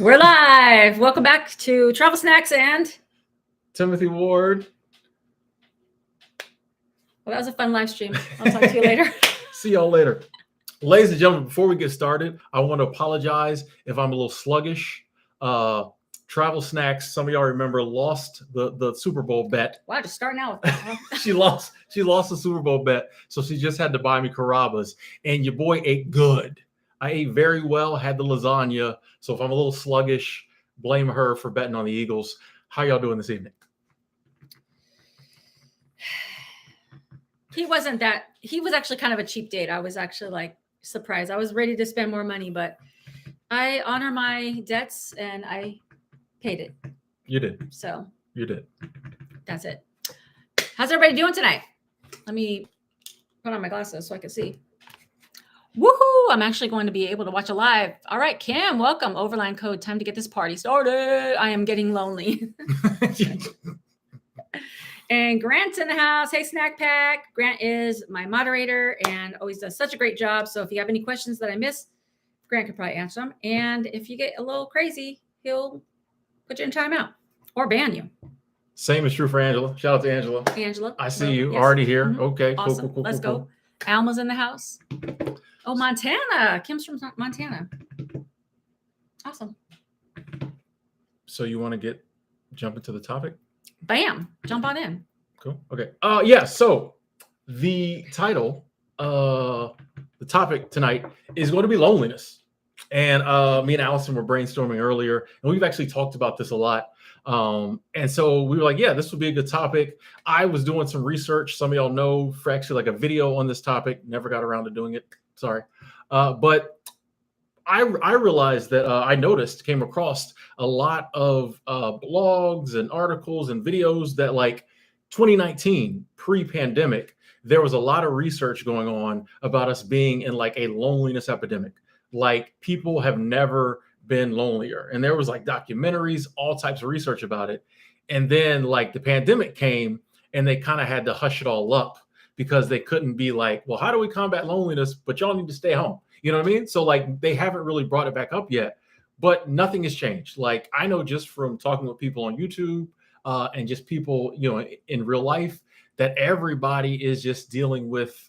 We're live. Welcome back to Travel Snacks and Timothy Ward. Well, that was a fun live stream. I'll talk to you later. See y'all later. Ladies and gentlemen, before we get started, I want to apologize if I'm a little sluggish. Travel Snacks, some of y'all remember, lost the Super Bowl bet. Wow, just starting out with that. She lost the Super Bowl bet, so she just had to buy me Carrabba's. And your boy ate good. I ate very well, had the lasagna. So if I'm a little sluggish, blame her for betting on the Eagles. How y'all doing this evening? He was actually kind of a cheap date. I was actually like surprised. I was ready to spend more money, but I honor my debts and I paid it. You did. So you did. That's it. How's everybody doing tonight? Let me put on my glasses so I can see. Woohoo! I'm actually going to be able to watch a live. All right, Cam, welcome. Overline code. Time to get this party started. I am getting lonely. And Grant's in the house. Hey, Snack Pack. Grant is my moderator and always does such a great job. So if you have any questions that I miss, Grant could probably answer them. And if you get a little crazy, he'll put you in timeout or ban you. Same is true for Angela. Shout out to Angela. Angela. I see you already here. Mm-hmm. Okay. Awesome. Cool. Let's go. Alma's in the house. Oh, Montana. Kim's from Montana. Awesome. So you want to jump into the topic? Bam. Jump on in. Cool. Okay. Yeah. So the title, the topic tonight is going to be loneliness. And me and Allison were brainstorming earlier, and we've actually talked about this a lot. And so we were like, yeah, this would be a good topic. I was doing some research. Some of y'all know for actually like a video on this topic. Never got around to doing it. Sorry. But I realized that I came across a lot of blogs and articles and videos that like 2019 pre-pandemic, there was a lot of research going on about us being in like a loneliness epidemic. Like people have never been lonelier. And there was like documentaries, all types of research about it. And then like the pandemic came and they kind of had to hush it all up because they couldn't be like, well, how do we combat loneliness? But y'all need to stay home. You know what I mean? So like they haven't really brought it back up yet, but nothing has changed. Like I know just from talking with people on YouTube and just people, in real life, that everybody is just dealing with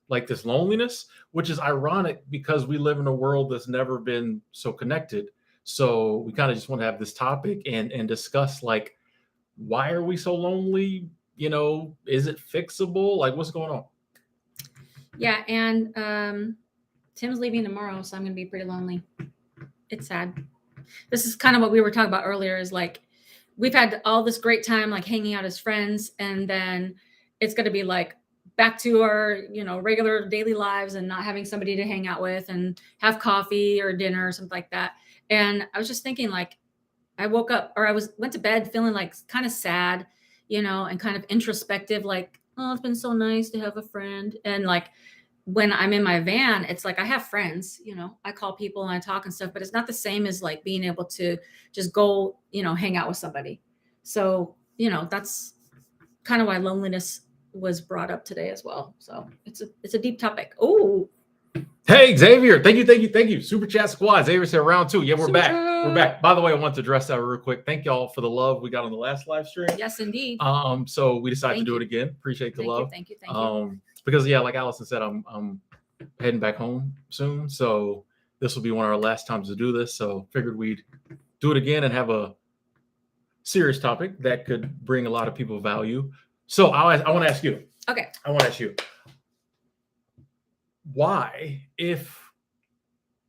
like this loneliness, which is ironic because we live in a world that's never been so connected. So we kind of just want to have this topic and discuss like, why are we so lonely? Is it fixable? Like what's going on? Yeah. And Tim's leaving tomorrow, so I'm going to be pretty lonely. It's sad. This is kind of what we were talking about earlier is like, we've had all this great time, like hanging out as friends. And then it's going to be like, back to our, regular daily lives and not having somebody to hang out with and have coffee or dinner or something like that. And I was just thinking like, I woke up or went to bed feeling like kind of sad, and kind of introspective, like, oh, it's been so nice to have a friend. And like, when I'm in my van, it's like, I have friends, I call people and I talk and stuff, but it's not the same as like being able to just go, hang out with somebody. So, that's kind of why loneliness was brought up today as well. So it's a deep topic. Oh, hey Xavier, thank you. Super chat squad. Xavier said round 2. Yeah, we're back. We're back. By the way, I want to address that real quick. Thank y'all for the love we got on the last live stream. Yes, indeed. So we decided to do it again. Appreciate the love. Thank you. Because yeah, like Allison said, I'm heading back home soon. So this will be one of our last times to do this. So figured we'd do it again and have a serious topic that could bring a lot of people value. So I want to ask you. Okay. I want to ask you. Why, if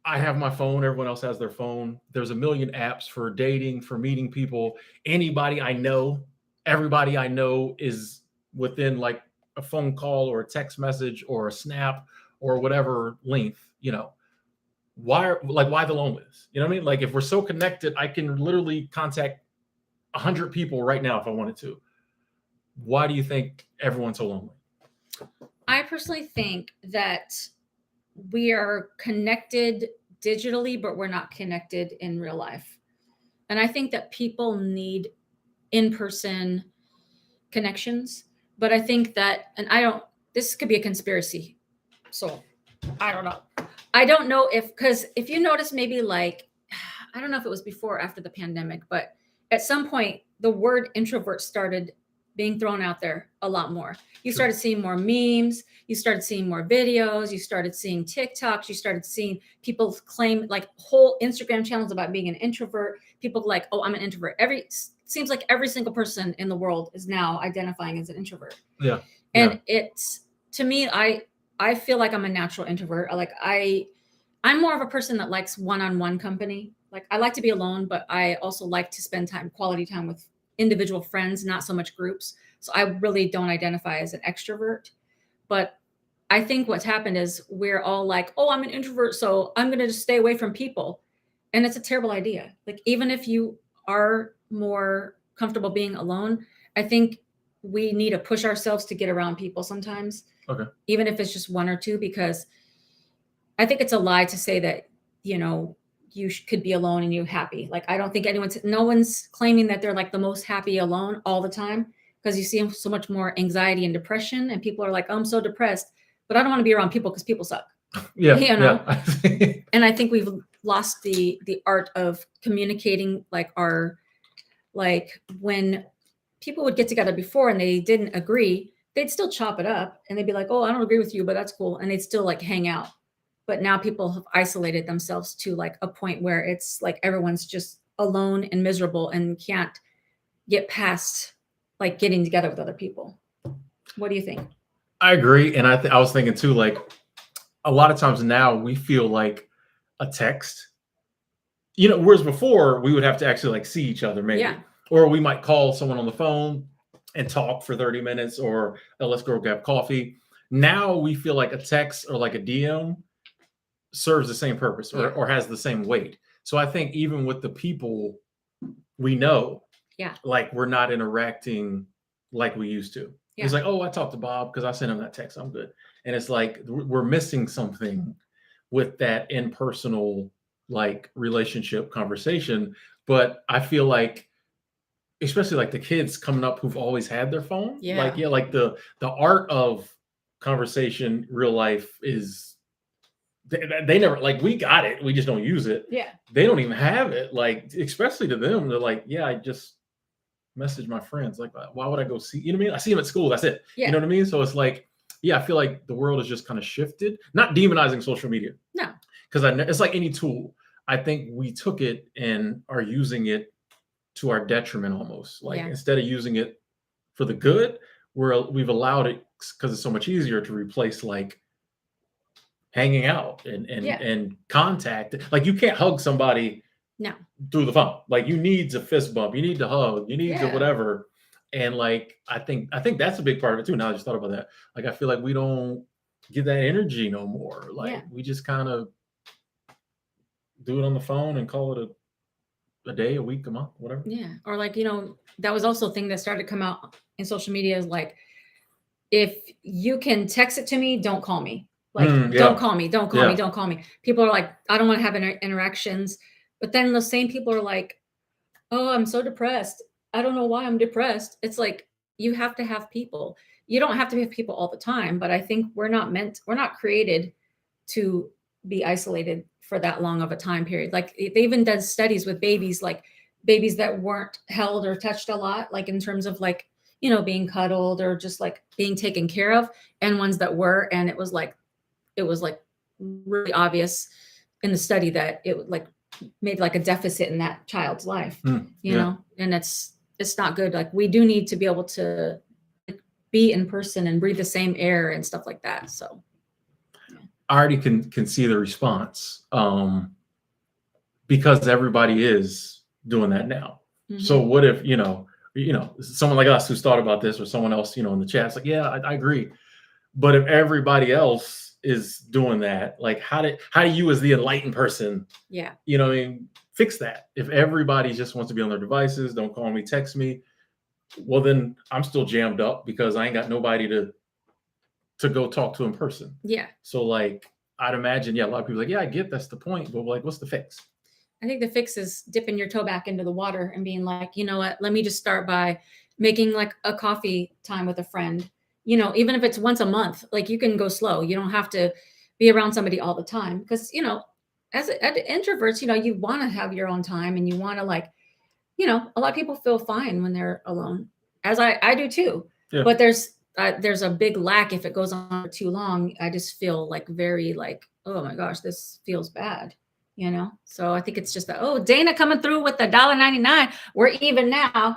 I have my phone, everyone else has their phone, there's a million apps for dating, for meeting people, anybody I know, everybody I know is within like a phone call or a text message or a snap or whatever length, why the loneliness? You know what I mean? Like if we're so connected, I can literally contact 100 people right now if I wanted to. Why do you think everyone's so lonely? I personally think that we are connected digitally, but we're not connected in real life. And I think that people need in-person connections, but I think that, this could be a conspiracy. So I don't know. I don't know because if you notice maybe like I don't know if it was before or after the pandemic, but at some point the word introvert started being thrown out there a lot more. You Sure. started seeing more memes, you started seeing more videos, you started seeing TikToks, you started seeing people claim like whole Instagram channels about being an introvert. People like, oh, I'm an introvert. Seems like every single person in the world is now identifying as an introvert. Yeah. And it's, to me, I feel like I'm a natural introvert. I'm more of a person that likes one-on-one company. Like I like to be alone, but I also like to spend quality time with individual friends, not so much groups. So I really don't identify as an extrovert. But I think what's happened is we're all like, oh, I'm an introvert, so I'm going to just stay away from people. And it's a terrible idea. Like, even if you are more comfortable being alone, I think we need to push ourselves to get around people sometimes. Okay. Even if it's just one or two, because I think it's a lie to say that, you could be alone and you're happy. Like, I don't think no one's claiming that they're like the most happy alone all the time, because you see so much more anxiety and depression, and people are like, oh, I'm so depressed, but I don't want to be around people because people suck. Yeah. Yeah. And I think we've lost the art of communicating, like when people would get together before and they didn't agree, they'd still chop it up and they'd be like, oh, I don't agree with you, but that's cool. And they'd still like hang out. But now people have isolated themselves to like a point where it's like everyone's just alone and miserable and can't get past like getting together with other people. What do you think? I agree. And I was thinking too, like a lot of times now we feel like a text, whereas before we would have to actually like see each other maybe. Yeah. Or we might call someone on the phone and talk for 30 minutes or let's go grab coffee. Now we feel like a text or like a DM serves the same purpose or has the same weight. So I think even with the people we know, like we're not interacting like we used to. Yeah. It's like, oh, I talked to Bob because I sent him that text. I'm good. And it's like we're missing something with that impersonal like relationship conversation. But I feel like, especially like the kids coming up who've always had their phone, like the art of conversation, real life is they never, like, we got it, we just don't use it. Yeah, they don't even have it. Like, especially to them, they're like, yeah, I just message my friends. Like, why would I go see? You know what I mean? I see them at school. That's it. Yeah. You know what I mean? So it's like, yeah, I feel like the world has just kind of shifted. Not demonizing social media. No, because it's like any tool. I think we took it and are using it to our detriment almost. Like instead of using it for the good, we've allowed it because it's so much easier to replace like hanging out and contact. Like you can't hug somebody through the phone. Like you need a fist bump, you need to hug, you need to whatever. And like I think that's a big part of it too. Now I just thought about that. Like I feel like we don't get that energy no more. Like we just kind of do it on the phone and call it a day, a week, a month, whatever. Yeah. Or like, that was also a thing that started to come out in social media, is like, if you can text it to me, don't call me. Like, don't call me, don't call me, don't call me. People are like, I don't want to have interactions. But then the same people are like, oh, I'm so depressed. I don't know why I'm depressed. It's like, you have to have people. You don't have to have people all the time, but I think we're not created to be isolated for that long of a time period. Like they even done studies with babies, like babies that weren't held or touched a lot, like in terms of like, being cuddled or just like being taken care of, and ones that were. And it was like really obvious in the study that it like made like a deficit in that child's life, you know, and it's not good. Like we do need to be able to be in person and breathe the same air and stuff like that. So I already can see the response because everybody is doing that now. Mm-hmm. So what if, someone like us who's thought about this, or someone else, in the chat, it's like, yeah, I agree. But if everybody else is doing that, like how do you as the enlightened person, fix that? If everybody just wants to be on their devices, don't call me, text me, well, then I'm still jammed up because I ain't got nobody to go talk to in person. Yeah. So like, I'd imagine, a lot of people are like, yeah, I get that's the point, but like, what's the fix? I think the fix is dipping your toe back into the water and being like, you know what, let me just start by making like a coffee time with a friend. Even if it's once a month, like you can go slow. You don't have to be around somebody all the time because, as introverts, you want to have your own time, and you want to a lot of people feel fine when they're alone, as I do too. Yeah. But there's a big lack if it goes on for too long. I just feel very oh my gosh, this feels bad. So I think it's just that, oh, Dana coming through with the $1.99. We're even now.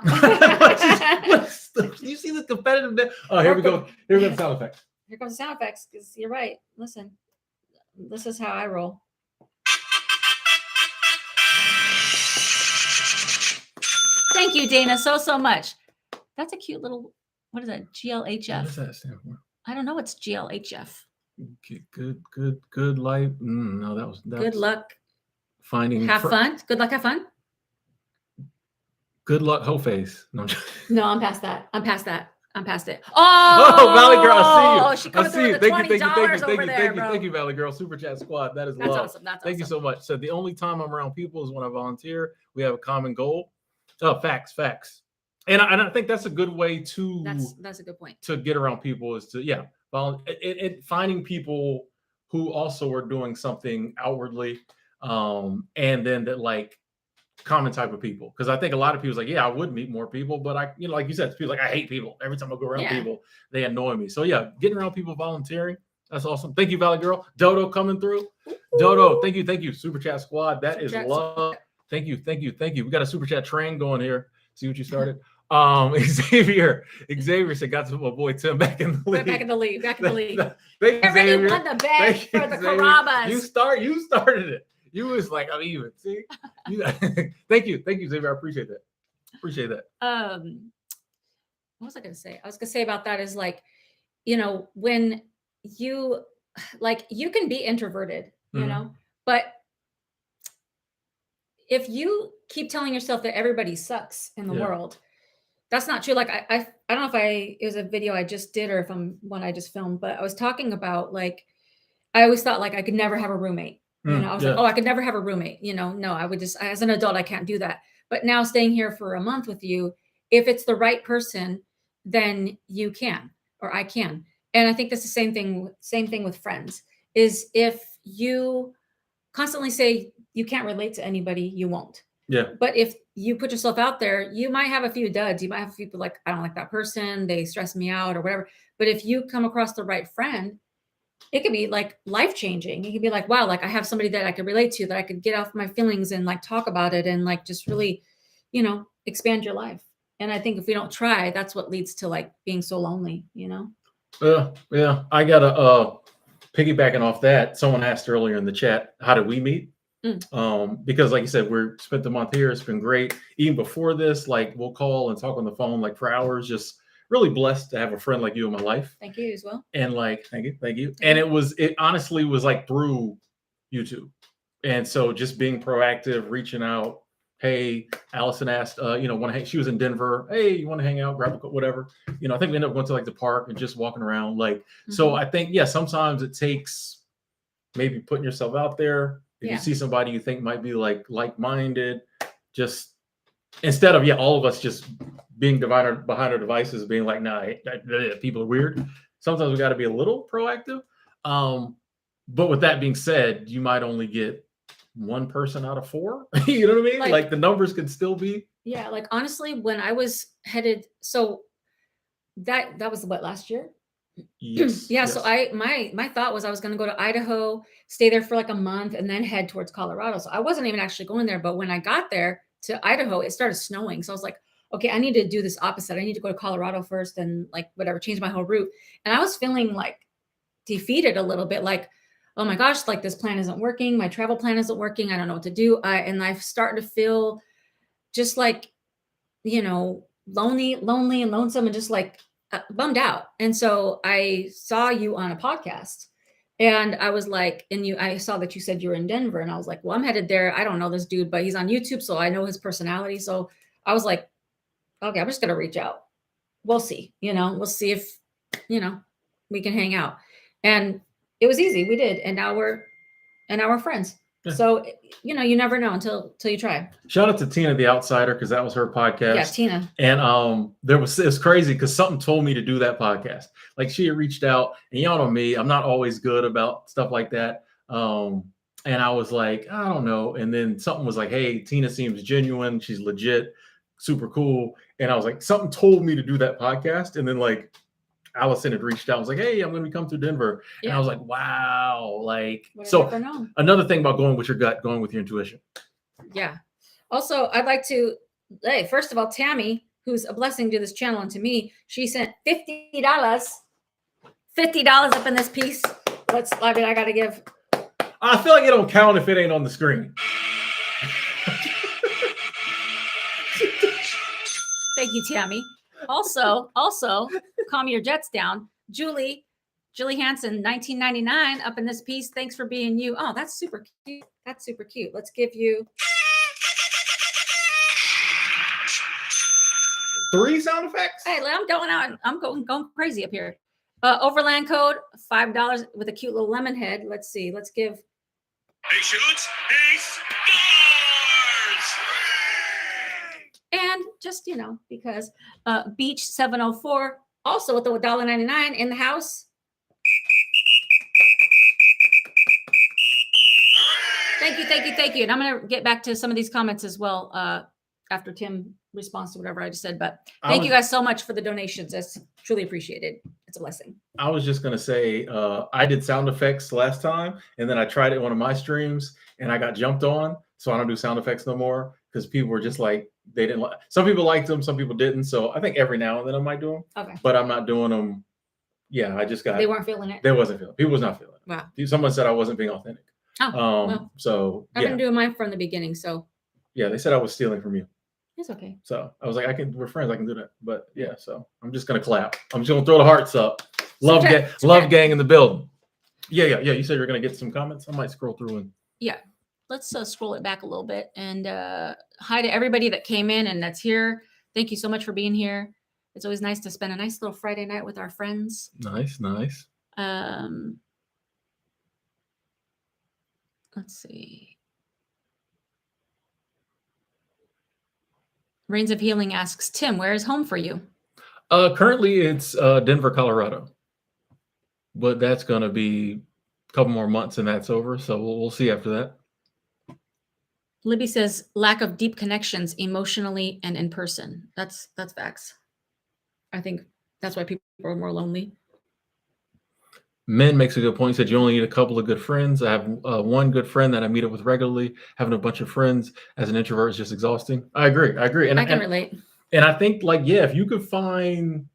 You see the competitive. Oh, here we go. Here we go. The sound effects. Here comes the sound effects, because you're right. Listen, this is how I roll. Thank you, Dana, so much. That's a cute little, what is that? GLHF. What does that stand for? I don't know what's GLHF. Good life. No, that's good luck. Finding. Have fun. Good luck. Have fun. Good luck. Whole face. No, I'm past that. I'm past it. Oh, Valley Girl, I see you. Oh, she coming through with the $20 Thank you, Valley Girl. Super Chat Squad. That is That's love. awesome. That's Thank you so much. So the only time I'm around people is when I volunteer. We have a common goal. Oh, facts. And I think that's a good way to. That's a good point. To get around people is to finding people who also are doing something outwardly, and then that common type of people. Because I think a lot of people I would meet more people, but like you said, people I hate people. Every time I go around people, they annoy me. So yeah, getting around people, volunteering, that's awesome. Thank you, Valley Girl. Dodo coming through. Dodo, thank you. Super Chat Squad. That is love. Thank you. We got a Super Chat train going here. See what you started. Xavier said, got to my boy Tim back in the league. Back in the league. Thank you, Xavier. Won the bet for the Carabas. You started it. You was like, I'm even. See? Thank you, Xavier. I appreciate that. What was I going to say? I was going to say about that is when you you can be introverted, but if you keep telling yourself that everybody sucks in the world, that's not true. I don't know if it was a video I just did or if I'm one I just filmed, but I was talking about I always thought I could never have a roommate. I was I could never have a roommate. No, I would just, as an adult, I can't do that. But now staying here for a month with you, if it's the right person, then you can, or I can. And I think that's the same thing with friends, is if you constantly say you can't relate to anybody, you won't. Yeah. But if you put yourself out there, you might have a few duds. You might have people I don't like that person. They stress me out or whatever. But if you come across the right friend, it could be life-changing. It could be wow, I have somebody that I could relate to, that I could get off my feelings and talk about it and just really, expand your life. And I think if we don't try, that's what leads to being so lonely, Yeah. I gotta piggybacking off that. Someone asked earlier in the chat, how did we meet? Because like you said, we're spent the month here. It's been great. Even before this, we'll call and talk on the phone for hours. Just really blessed to have a friend like you in my life. Thank you as well. And thank you. And it honestly was through YouTube. And so just being proactive, reaching out. Hey, Allison asked, she was in Denver. Hey, you want to hang out, grab a whatever. I think we ended up going to the park and just walking around. So I think, sometimes it takes maybe putting yourself out there. If you see somebody you think might be like-minded, just instead of all of us just being behind our devices, being nah, people are weird. Sometimes we got to be a little proactive. But with that being said, you might only get one person out of 4. You know what I mean? The numbers could still be. Yeah, honestly, when I was headed, so that was last year. Yes. Yeah. Yes. So my thought was I was going to go to Idaho, stay there for a month, and then head towards Colorado. So I wasn't even actually going there. But when I got there to Idaho, it started snowing. So I was like, okay, I need to do this opposite. I need to go to Colorado first and whatever, change my whole route. And I was feeling defeated a little bit, oh my gosh, this plan isn't working. My travel plan isn't working. I don't know what to do. And I've started to feel just lonely and lonesome and just bummed out. And so I saw you on a podcast and I was I saw that you said you were in Denver, and I was well, I'm headed there. I don't know this dude, but he's on YouTube, so I know his personality. So I was okay, I'm just going to reach out. We'll see, we'll see if, we can hang out. And it was easy. We did. And now we're friends. Yeah. So, you never know until you try. Shout out to Tina the Outsider, because that was her podcast. Yeah, Tina. And it's crazy because something told me to do that podcast. She had reached out, and y'all know me, I'm not always good about stuff like that. And I was like, I don't know. And then something was like, hey, Tina seems genuine. She's legit, super cool. And I was like, something told me to do that podcast. And then like Allison had reached out and was like, hey, I'm going to come to Denver. And I was like, wow. Like, so another thing about going with your gut, going with your intuition. Yeah. Also, I'd like to, hey, first of all, Tammy, who's a blessing to this channel and to me, she sent $50 up in this piece. I got to give. I feel like it don't count if it ain't on the screen. Thank you, Tammy. Also, calm your jets down. Julie Hansen, 1999, up in this piece. Thanks for being you. Oh, that's super cute. That's super cute. Let's give you 3 sound effects. Hey, I'm going out. I'm going crazy up here. Overland code, $5 with a cute little lemon head. Let's see. Let's give. He shoots. He scores. And just, because Beach 704, also with the $1.99 in the house. Thank you. And I'm going to get back to some of these comments as well after Tim responds to whatever I just said. But thank you guys so much for the donations. That's truly appreciated. It's a blessing. I was just going to say, I did sound effects last time, and then I tried it in one of my streams, and I got jumped on. So I don't do sound effects no more because people were just like, they didn't like. Some people liked them, some people didn't. So I think every now and then I might do them. Okay. But I'm not doing them. Yeah, I just got. They weren't feeling it. They wasn't feeling. People was not feeling it. Wow. Someone said I wasn't being authentic. Oh. Well, so I've been doing mine from the beginning. So. Yeah, they said I was stealing from you. It's okay. So I was like, we're friends. I can do that. But yeah, so I'm just gonna clap. I'm just gonna throw the hearts up. Love gang in the building. Yeah. You said you're gonna get some comments. I might scroll through and. Yeah, let's scroll it back a little bit. And hi to everybody that came in and that's here. Thank you so much for being here. It's always nice to spend a nice little Friday night with our friends. Nice. Let's see. Reigns of Healing asks, Tim, where is home for you? Currently it's Denver, Colorado. But that's going to be a couple more months and that's over. So we'll see after that. Libby says, lack of deep connections emotionally and in person. That's facts. I think that's why people are more lonely. Men makes a good point. He said you only need a couple of good friends. I have one good friend that I meet up with regularly. Having a bunch of friends as an introvert is just exhausting. I agree. And I can relate. And I think if you could find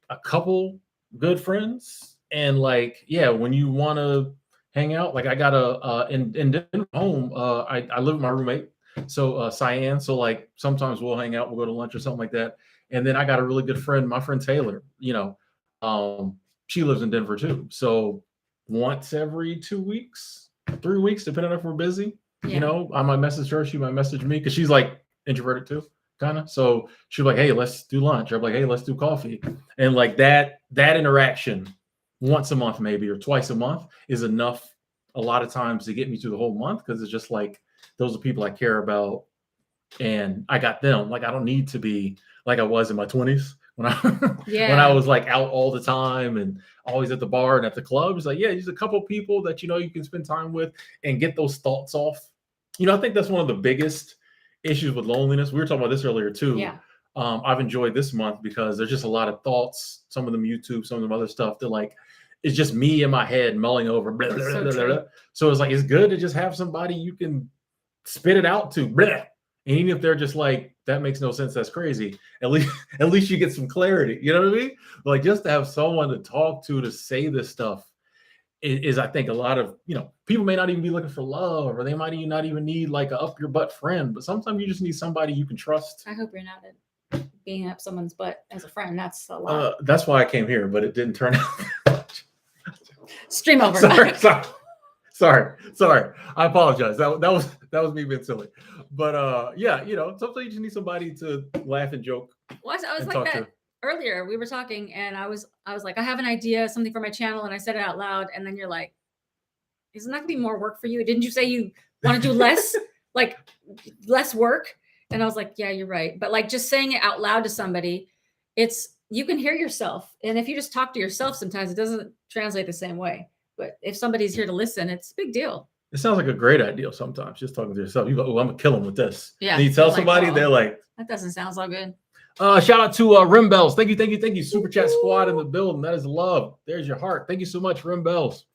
a couple good friends and when you want to hang out, I got in Denver home. I live with my roommate. So Cyan. So sometimes we'll hang out, we'll go to lunch or something like that. And then I got a really good friend, my friend Taylor, she lives in Denver too. So once every 2 weeks, 3 weeks, depending on if we're busy, I might message her. She might message me because she's introverted too, kind of. So she's like, hey, let's do lunch. I'm like, hey, let's do coffee. And that interaction once a month, maybe, or twice a month is enough a lot of times to get me through the whole month. Cause it's just those are people I care about and I got them. I don't need to be like I was in my 20s. When I was out all the time and always at the bar and at the clubs, just a couple people that you can spend time with and get those thoughts off. I think that's one of the biggest issues with loneliness. We were talking about this earlier too. Yeah. I've enjoyed this month because there's just a lot of thoughts. Some of them YouTube, some of them other stuff that it's just me in my head mulling over. Blah, blah, blah, blah, blah. So it's it's good to just have somebody you can spit it out to. Blah. And even if they're just that makes no sense, that's crazy. At least you get some clarity. You know what I mean? Just to have someone to talk to say this stuff is I think a lot of, people may not even be looking for love or they might not even need a up your butt friend, but sometimes you just need somebody you can trust. I hope you're not being up someone's butt as a friend. That's a lot. That's why I came here, but it didn't turn out. Stream over. Sorry. I apologize. That was me being silly. But sometimes you just need somebody to laugh and joke. Well, I was like that earlier. We were talking and I was like, I have an idea, something for my channel, and I said it out loud, and then you're like, isn't that gonna be more work for you? Didn't you say you want to do less, less work? And I was like, yeah, you're right. But just saying it out loud to somebody, you can hear yourself. And if you just talk to yourself, sometimes it doesn't translate the same way. But if somebody's here to listen, it's a big deal. It sounds like a great idea sometimes, just talking to yourself. You go, oh, I'm going to kill him with this. Yeah. And you tell You're like, somebody, "Well, they're like, that doesn't sound so good." shout out to Rim Bells. Thank you. Super Chat Squad in the building. That is love. There's your heart. Thank you so much, Rim Bells.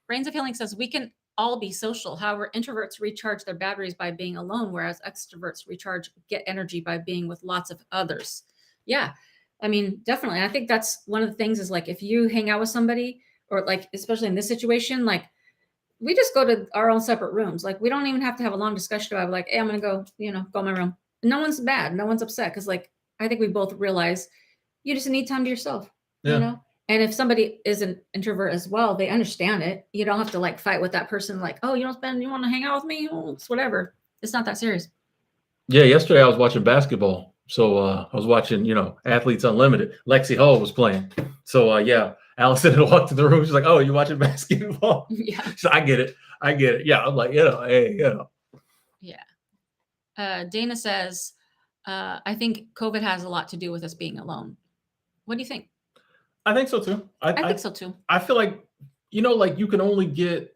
Brains of Healing says we can all be social. However, introverts recharge their batteries by being alone, whereas extroverts get energy by being with lots of others. Yeah. I mean, definitely. I think that's one of the things is like if you hang out with somebody or like, especially in this situation, like we just go to our own separate rooms. Like we don't even have to have a long discussion about like, hey, I'm going to go, go in my room. No one's bad. No one's upset. Cause like, I think we both realize you just need time to yourself, And if somebody is an introvert as well, they understand it. You don't have to like fight with that person. Like, oh, you want to hang out with me? Oh, it's whatever. It's not that serious. Yeah. Yesterday I was watching basketball. So I was watching, Athletes Unlimited. Lexi Hall was playing. So yeah, Allison had walked in the room. She's like, "Oh, you watching basketball?" Yeah. So I get it. Yeah. I'm like, hey, Yeah. Dana says, I think COVID has a lot to do with us being alone. What do you think? I think so too. I think so too. I feel like, like you can only get,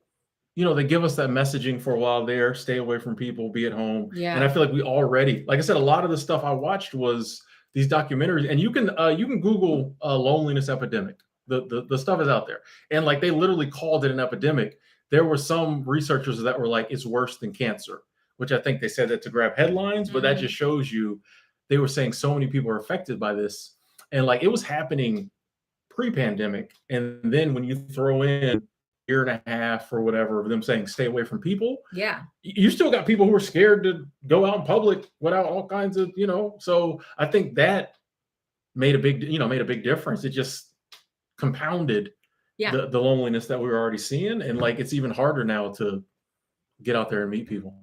they give us that messaging for a while there, stay away from people, be at home. Yeah. And I feel like we already, like I said, a lot of the stuff I watched was these documentaries, and you can Google loneliness epidemic. The stuff is out there. And like they literally called it an epidemic. There were some researchers that were like, it's worse than cancer, which I think they said that to grab headlines, but that just shows you they were saying so many people are affected by this. And like it was happening pre-pandemic, and then when you throw in a year and a half or whatever of them saying stay away from people, you still got people who are scared to go out in public without all kinds of so I think that made a big difference. It just compounded the loneliness that we were already seeing, and like it's even harder now to get out there and meet people.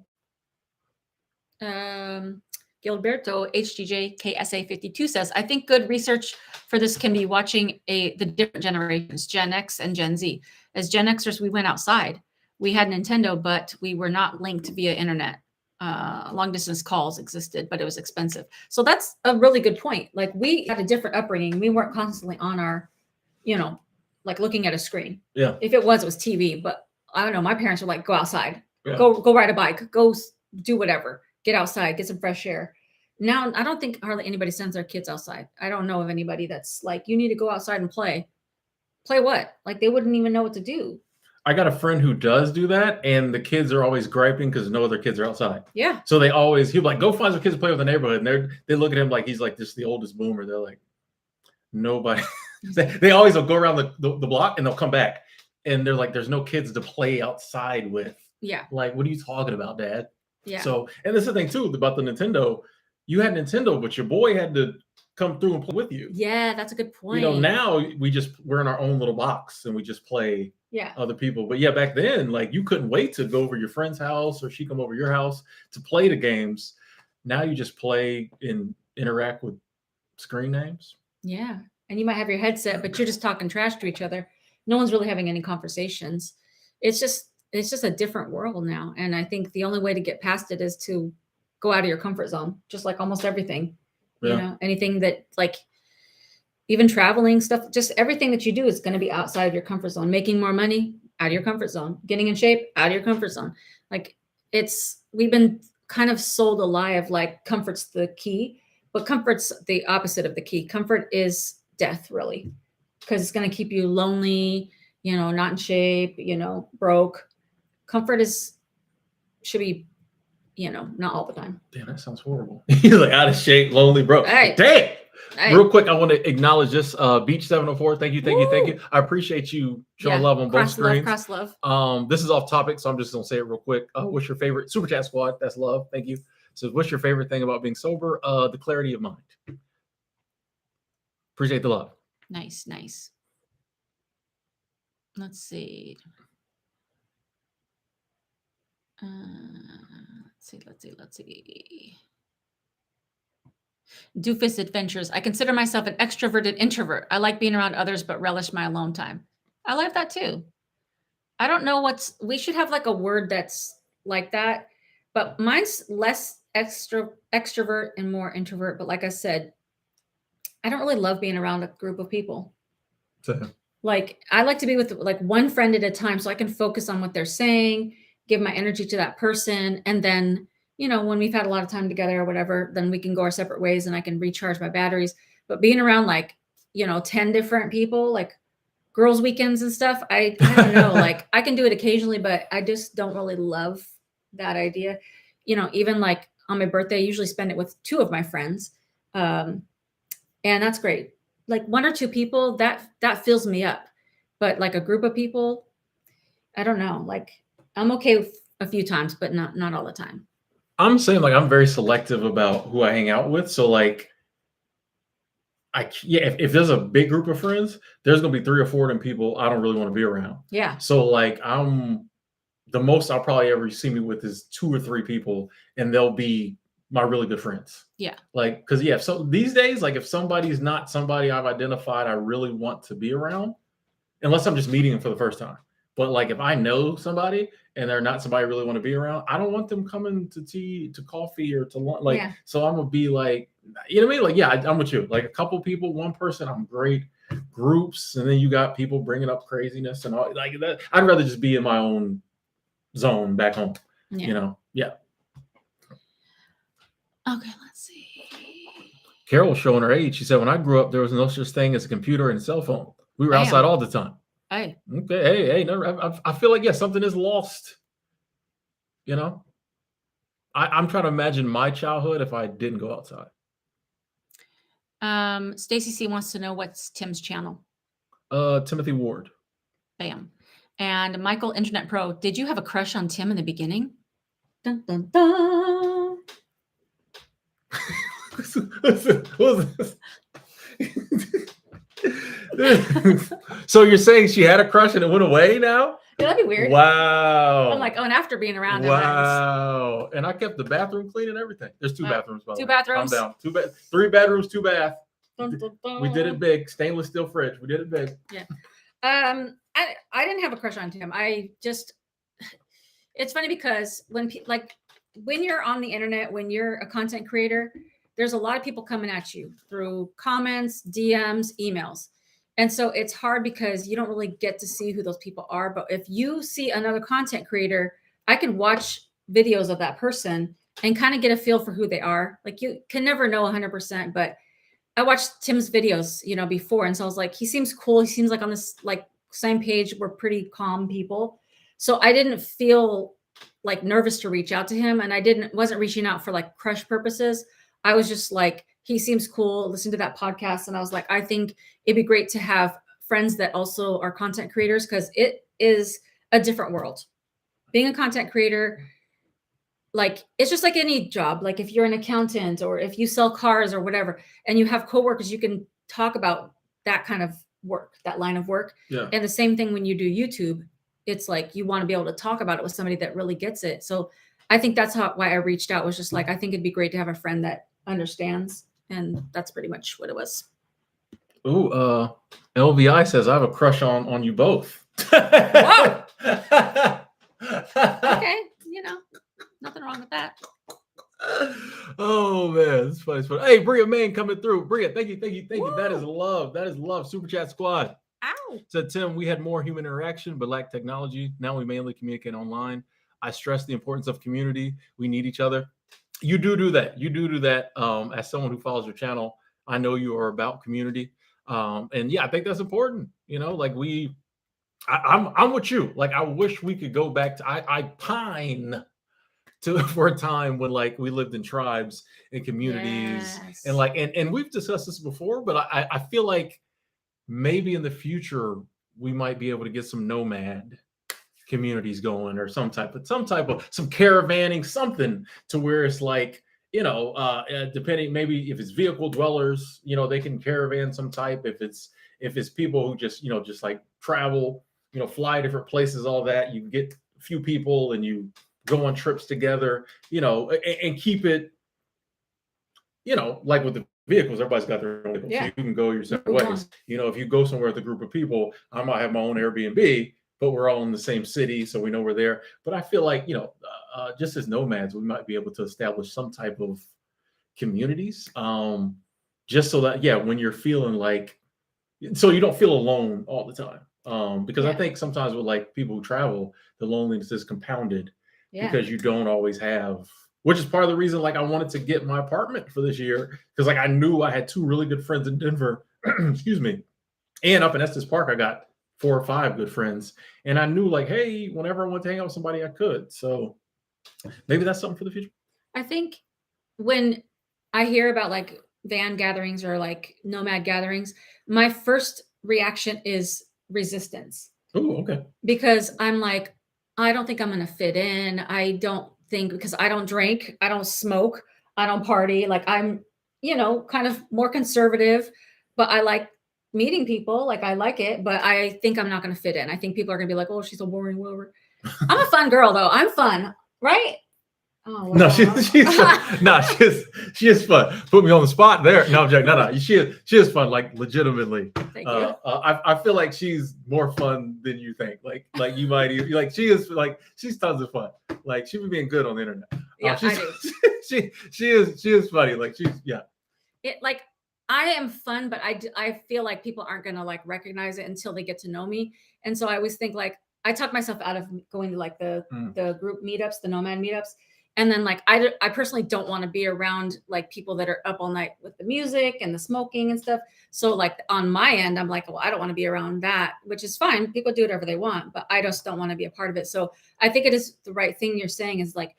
Gilberto HGJ KSA 52 says, I think good research for this can be watching the different generations, Gen X and Gen Z. As Gen Xers, we went outside. We had Nintendo, but we were not linked via internet. Long distance calls existed, but it was expensive. So that's a really good point. Like we had a different upbringing. We weren't constantly on our, like looking at a screen. Yeah. If it was TV, but I don't know. My parents were like, go outside, Yeah. go ride a bike, go do whatever. Get outside, get some fresh air. Now, I don't think hardly anybody sends their kids outside. I don't know of anybody that's like, you need to go outside and play. Play what? Like they wouldn't even know what to do. I got a friend who does do that, and the kids are always griping because no other kids are outside. Yeah. So he'll like, go find some kids to play with the neighborhood. And they look at him like he's like just the oldest boomer. They're like, nobody. They always will go around the block and they'll come back. And they're like, there's no kids to play outside with. Yeah. Like, what are you talking about, Dad? Yeah. So, and this is the thing too about the Nintendo. You had Nintendo, but your boy had to come through and play with you. Yeah, that's a good point. Now we're in our own little box and we just play other people. But yeah, back then, like you couldn't wait to go over your friend's house or she come over your house to play the games. Now you just play and interact with screen names. Yeah. And you might have your headset, but you're just talking trash to each other. No one's really having any conversations. It's just a different world now. And I think the only way to get past it is to go out of your comfort zone, just like almost everything. Yeah. Anything that like even traveling stuff, just everything that you do is going to be outside of your comfort zone. Making more money, out of your comfort zone. Getting in shape, out of your comfort zone. Like we've been kind of sold a lie of like comfort's the key, but comfort's the opposite of the key. Comfort is death, really, because it's going to keep you lonely, not in shape, broke. Comfort should be, not all the time. Damn, that sounds horrible. He's like out of shape, lonely, broke. Hey. Damn. Hey. Real quick, I want to acknowledge this. Beach 704. Thank you. I appreciate you showing love on both screens. Cross love. This is off topic, so I'm just gonna say it real quick. What's your favorite Super Chat Squad? That's love. Thank you. So, what's your favorite thing about being sober? The clarity of mind. Appreciate the love. Nice. Let's see. Let's see. Doofus Adventures. I consider myself an extroverted introvert. I like being around others, but relish my alone time. I like that too. I don't know we should have like a word that's like that, but mine's less extrovert and more introvert. But like I said, I don't really love being around a group of people. So. Like I like to be with like one friend at a time so I can focus on what they're saying, give my energy to that person. And then, when we've had a lot of time together or whatever, then we can go our separate ways and I can recharge my batteries. But being around 10 different people, like girls' weekends and stuff, I don't know, like I can do it occasionally, but I just don't really love that idea. Even like on my birthday, I usually spend it with 2 of my friends. And that's great. Like 1 or 2 people, that fills me up. But like a group of people, I don't know. Like I'm okay with a few times, but not all the time. I'm saying like I'm very selective about who I hang out with. So like, if there's a big group of friends, there's gonna be 3 or 4 of them people I don't really want to be around. Yeah. So like the most I'll probably ever see me with is 2 or 3 people, and they'll be my really good friends. Yeah. Like, because so these days, like if somebody's not somebody I've identified I really want to be around, unless I'm just meeting them for the first time. But like if I know somebody and they're not somebody I really want to be around, I don't want them coming to tea, to coffee, or to lunch. Like, so I'm gonna be like, you know what I mean? Like, yeah, I'm with you. Like a couple people, 1 person, I'm great. Groups, and then you got people bringing up craziness and all like that. I'd rather just be in my own zone back home. Yeah. Yeah. Okay, let's see. Carol's showing her age. She said, when I grew up, there was no such thing as a computer and a cell phone. We were outside all the time. Hey. Okay. Hey. No, I feel like, something is lost. I'm trying to imagine my childhood if I didn't go outside. Stacy C wants to know what's Tim's channel. Timothy Ward. Bam. And Michael Internet Pro, did you have a crush on Tim in the beginning? Dun, dun, dun. What was this? So you're saying she had a crush and it went away now? Yeah, that'd be weird. Wow. I'm like, and after being around him. Wow. And I kept the bathroom clean and everything. There's 2 bathrooms, by the way. 2 bathrooms. Calm down. 3 bedrooms, 2 bath. Dun, dun, dun. We did it big. Stainless steel fridge. We did it big. Yeah. I didn't have a crush on Tim. It's funny because when you're on the internet, when you're a content creator, there's a lot of people coming at you through comments, DMs, emails. And so it's hard because you don't really get to see who those people are. But if you see another content creator, I can watch videos of that person and kind of get a feel for who they are. Like you can never know 100%, but I watched Tim's videos, before. And so I was like, he seems cool. He seems like on this same page. We're pretty calm people. So I didn't feel like nervous to reach out to him. And wasn't reaching out for like crush purposes. I was just like, he seems cool. Listen to that podcast. And I was like, I think it'd be great to have friends that also are content creators because it is a different world. Being a content creator, like it's just like any job. Like if you're an accountant or if you sell cars or whatever, and you have coworkers, you can talk about that kind of work, that line of work. Yeah. And the same thing when you do YouTube, it's like you want to be able to talk about it with somebody that really gets it. So I think that's why I reached out, was just like, I think it'd be great to have a friend that understands. And that's pretty much what it was. Ooh, LVI says I have a crush on you both. Whoa. Okay, nothing wrong with that. Oh man, it's funny. Hey, Bria Main coming through. Bria, thank you. Woo. That is love. Super Chat Squad. Ow. Said Tim, we had more human interaction but lacked technology. Now we mainly communicate online. I stress the importance of community. We need each other. You do that. As someone who follows your channel, I know you are about community. And yeah, I think that's important. Like I'm with you. Like I wish we could go back to. I pine for a time when like we lived in tribes and communities. Yes. And we've discussed this before, but I feel like maybe in the future we might be able to get some nomad communities going, or some type of caravanning, something to where it's like, depending, maybe if it's vehicle dwellers, they can caravan some type. If it's people who just like travel, fly different places, all that, you get a few people and you go on trips together, and keep it, like with the vehicles, everybody's got their own vehicles. Yeah. So you can go your separate ways. If you go somewhere with a group of people, I might have my own Airbnb, but we're all in the same city, so we know we're there. But I feel like, just as nomads, we might be able to establish some type of communities, just so that, when you're feeling like, so you don't feel alone all the time. Because I think sometimes with like people who travel, the loneliness is compounded Yeah. because you don't always have, which is part of the reason like I wanted to get my apartment for this year, because like I knew I had 2 really good friends in Denver, excuse me, and up in Estes Park I got 4 or 5 good friends, and I knew like, hey, whenever I want to hang out with somebody I could. So maybe that's something for the future. I think when I hear about like van gatherings or like nomad gatherings, my first reaction is resistance. Oh, okay. Because I'm like, I don't think I'm going to fit in. I don't think, because I don't drink, I don't smoke, I don't party. Like I'm, kind of more conservative, but I like meeting people. Like I like it, but I think I'm not going to fit in. I think people are going to be like, oh, she's so boring, whatever. I'm a fun girl though. I'm fun, right? Oh, No, wow. she's fun. No, she is fun. Put me on the spot there. No, Jack. No. She is fun. Like legitimately. Thank you. I feel like she's more fun than you think. Like you might even like she is like she's tons of fun. Like she be being good on the internet. Yeah, I do. she is funny. Like she's It like I am fun, but I feel like people aren't gonna like recognize it until they get to know me. And so I always think like I talk myself out of going to like the group meetups, the nomad meetups. And then like I personally don't want to be around like people that are up all night with the music and the smoking and stuff. So like on my end, I'm like, well, I don't want to be around that, which is fine. People do whatever they want, but I just don't want to be a part of it. So I think it is the right thing you're saying is like,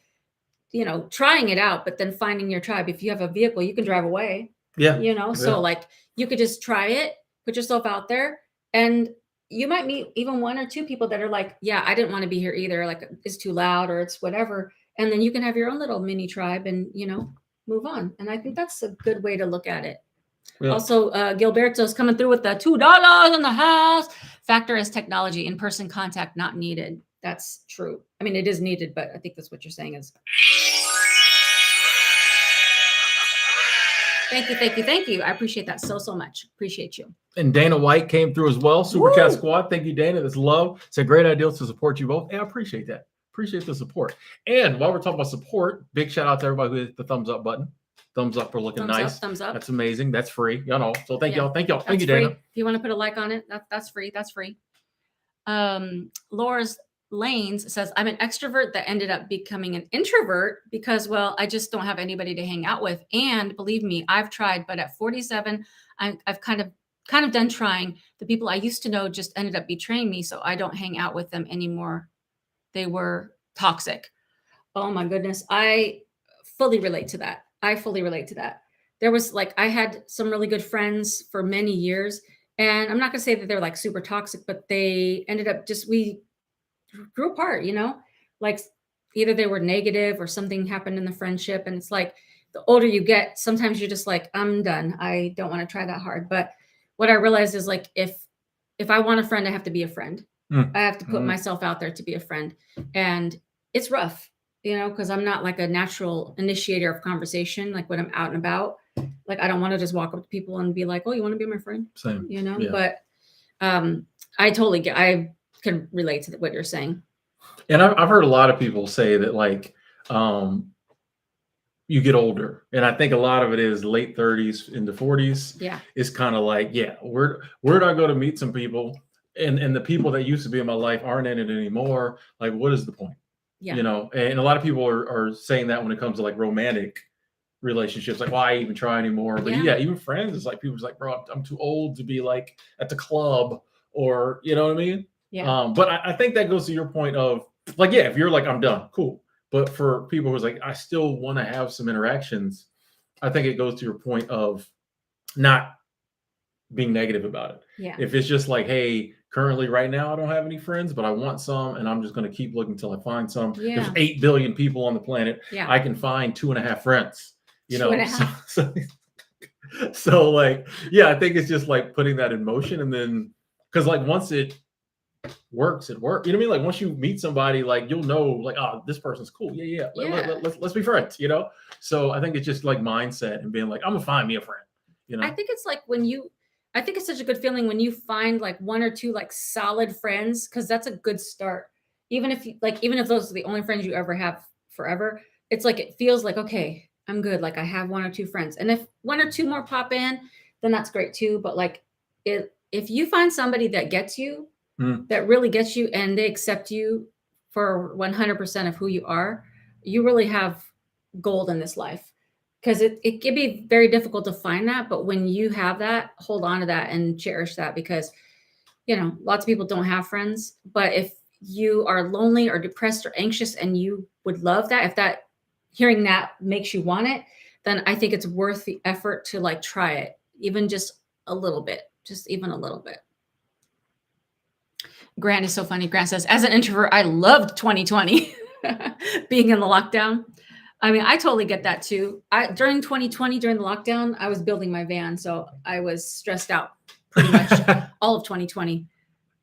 trying it out, but then finding your tribe. If you have a vehicle, you can drive away. yeah. So like you could just try it, put yourself out there, and you might meet even 1 or 2 people that are like, yeah, I didn't want to be here either. Like it's too loud or it's whatever. And then you can have your own little mini tribe and, move on. And I think that's a good way to look at it. Yeah. Also, Gilberto's coming through with the $2 in the house. Factor is technology, in-person contact not needed. That's true. I mean, it is needed, but I think that's what you're saying is. Thank you. I appreciate that so much. Appreciate you. And Dana White came through as well. Supercat Squad. Thank you, Dana. That's love. It's a great idea to support you both. And I appreciate that. Appreciate the support. And while we're talking about support, big shout out to everybody who hit the thumbs up button. Thumbs up for looking nice. Thumbs up. That's amazing. That's free. So thank y'all. Thank you, free. Dana. If you want to put a like on it, that's free. That's free. Laura's Lanes says, I'm an extrovert that ended up becoming an introvert because, well, I just don't have anybody to hang out with. And believe me, I've tried, but at 47, I've kind of done trying. The people I used to know just ended up betraying me, so I don't hang out with them anymore. They were toxic. Oh my goodness. I fully relate to that. There was like, I had some really good friends for many years, and I'm not going to say that they're like super toxic, but they ended up we grew apart, like either they were negative or something happened in the friendship. And it's like, the older you get, sometimes you're just like, I'm done. I don't want to try that hard. But what I realized is like, if I want a friend, I have to be a friend. I have to put myself out there to be a friend. And it's rough, because I'm not like a natural initiator of conversation. Like when I'm out and about, like, I don't want to just walk up to people and be like, oh, you want to be my friend? Same. Yeah. But I can relate to what you're saying. And I've heard a lot of people say that like, you get older, and I think a lot of it is late 30s into 40s. Yeah. It's kind of like, where do I go to meet some people? And the people that used to be in my life aren't in it anymore. Like, what is the point? Yeah. And a lot of people are saying that when it comes to like romantic relationships, like, why even try anymore? But even friends, it's like people's like, bro, I'm too old to be like at the club, or you know what I mean? Yeah. But I think that goes to your point of like, if you're like, I'm done, cool. But for people who's like, I still want to have some interactions, I think it goes to your point of not being negative about it. Yeah. If it's just like, hey, currently right now I don't have any friends, but I want some, and I'm just going to keep looking until I find some. Yeah. There's 8 billion people on the planet. Yeah. I can find 2.5 friends. 2.5. So like, I think it's just like putting that in motion, and then because like once it works. You know what I mean? Like once you meet somebody, like you'll know, like, oh, this person's cool. Yeah. Let's be friends. So I think it's just like mindset and being like, I'm gonna find me a friend. I think it's like I think it's such a good feeling when you find like 1 or 2 like solid friends, because that's a good start. Even if those are the only friends you ever have forever, it's like it feels like, okay, I'm good. Like I have 1 or 2 friends, and if 1 or 2 more pop in, then that's great too. But like if you find somebody that gets you, that really gets you, and they accept you for 100% of who you are, you really have gold in this life. Because it can be very difficult to find that. But when you have that, hold on to that and cherish that, because, lots of people don't have friends. But if you are lonely or depressed or anxious and you would love that, if that hearing that makes you want it, then I think it's worth the effort to like try it, even just a little bit, just even a little bit. Grant is so funny. Grant says, as an introvert, I loved 2020 being in the lockdown. I mean, I totally get that too. During 2020, during the lockdown, I was building my van. So I was stressed out pretty much all of 2020.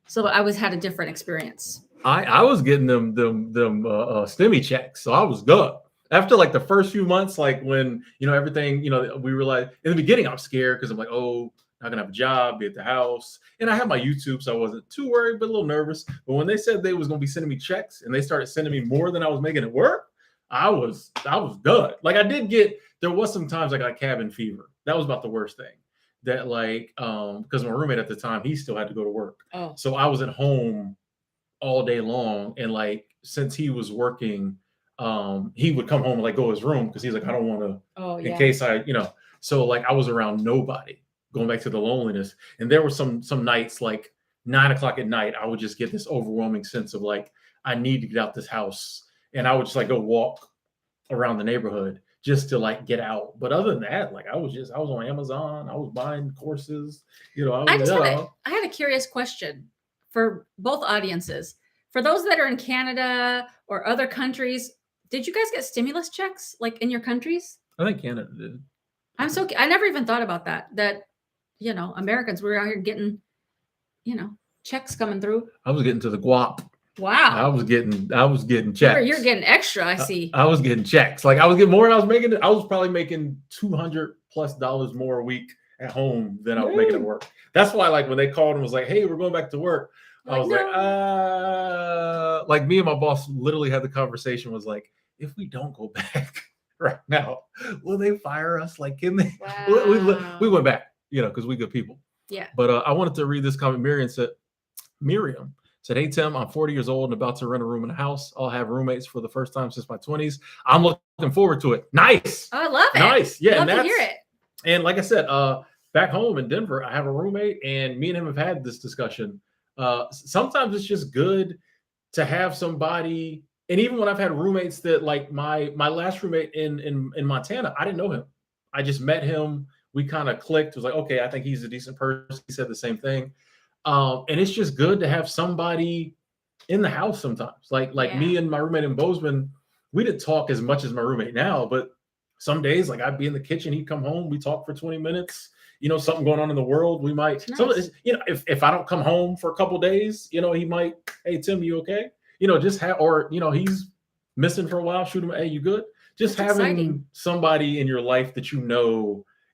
So I had a different experience. I was getting them STEMI checks. So I was good. After like the first few months, like when, everything, we realized in the beginning, I'm scared because I'm like, oh, not gonna have a job, be at the house. And I have my YouTube, so I wasn't too worried, but a little nervous. But when they said they was gonna be sending me checks and they started sending me more than I was making at work, I was good. Like there was some times I got cabin fever. That was about the worst thing. That like, because my roommate at the time, he still had to go to work. Oh. So I was at home all day long. And like, since he was working, he would come home and like go to his room because he's like, I don't want to, in case so like I was around nobody, going back to the loneliness. And there were some nights like 9 o'clock at night, I would just get this overwhelming sense of like, I need to get out this house. And I would just like go walk around the neighborhood just to like get out. But other than that, like I was on Amazon, I was buying courses, I had a curious question for both audiences. For those that are in Canada or other countries, did you guys get stimulus checks like in your countries? I think Canada did. I never even thought about that. That, Americans were out here getting, checks coming through. I was getting to the guap. Wow. I was getting checks. You're getting extra, I see. I was getting checks. Like I was getting more than I was probably making $200+ more a week at home than I was making at work. That's why like when they called and was like, hey, we're going back to work. I was like me and my boss literally had the conversation, was like, if we don't go back right now, will they fire us? Like, can they? Wow. We went back, because we good people. Yeah. But I wanted to read this comment. Miriam said, hey, Tim, I'm 40 years old and about to rent a room in a house. I'll have roommates for the first time since my 20s. I'm looking forward to it. Nice. Oh, I love it. Nice. Yeah. Love to hear it. And like I said, back home in Denver, I have a roommate and me and him have had this discussion. Sometimes it's just good to have somebody. And even when I've had roommates that like my last roommate in Montana, I didn't know him. I just met him. We kind of clicked. It was like, okay, I think he's a decent person. He said the same thing. And it's just good to have somebody in the house sometimes. Like me and my roommate in Bozeman, we didn't talk as much as my roommate now, but some days like I'd be in the kitchen, he'd come home, we talk for 20 minutes, something going on in the world. We might, nice. If I don't come home for a couple of days, he might, hey, Tim, you okay? Just have, or, he's missing for a while, shoot him, hey, you good? Just That's having exciting. Somebody in your life that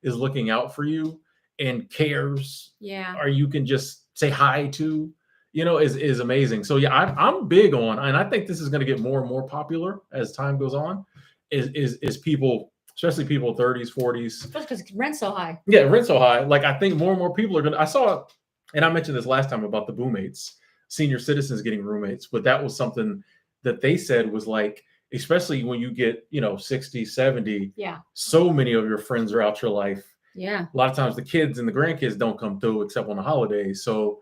is looking out for you and cares. Yeah. Or you can just say hi to, is amazing. So yeah, I'm big on, and I think this is going to get more and more popular as time goes on, is people, especially people 30s, 40s. Because rent's so high. Yeah, rent's so high. Like I think more and more people are I saw, and I mentioned this last time about the boommates, senior citizens getting roommates, but that was something that they said was like, especially when you get, 60, 70, yeah, so many of your friends are out your life. Yeah. A lot of times the kids and the grandkids don't come through except on the holidays. So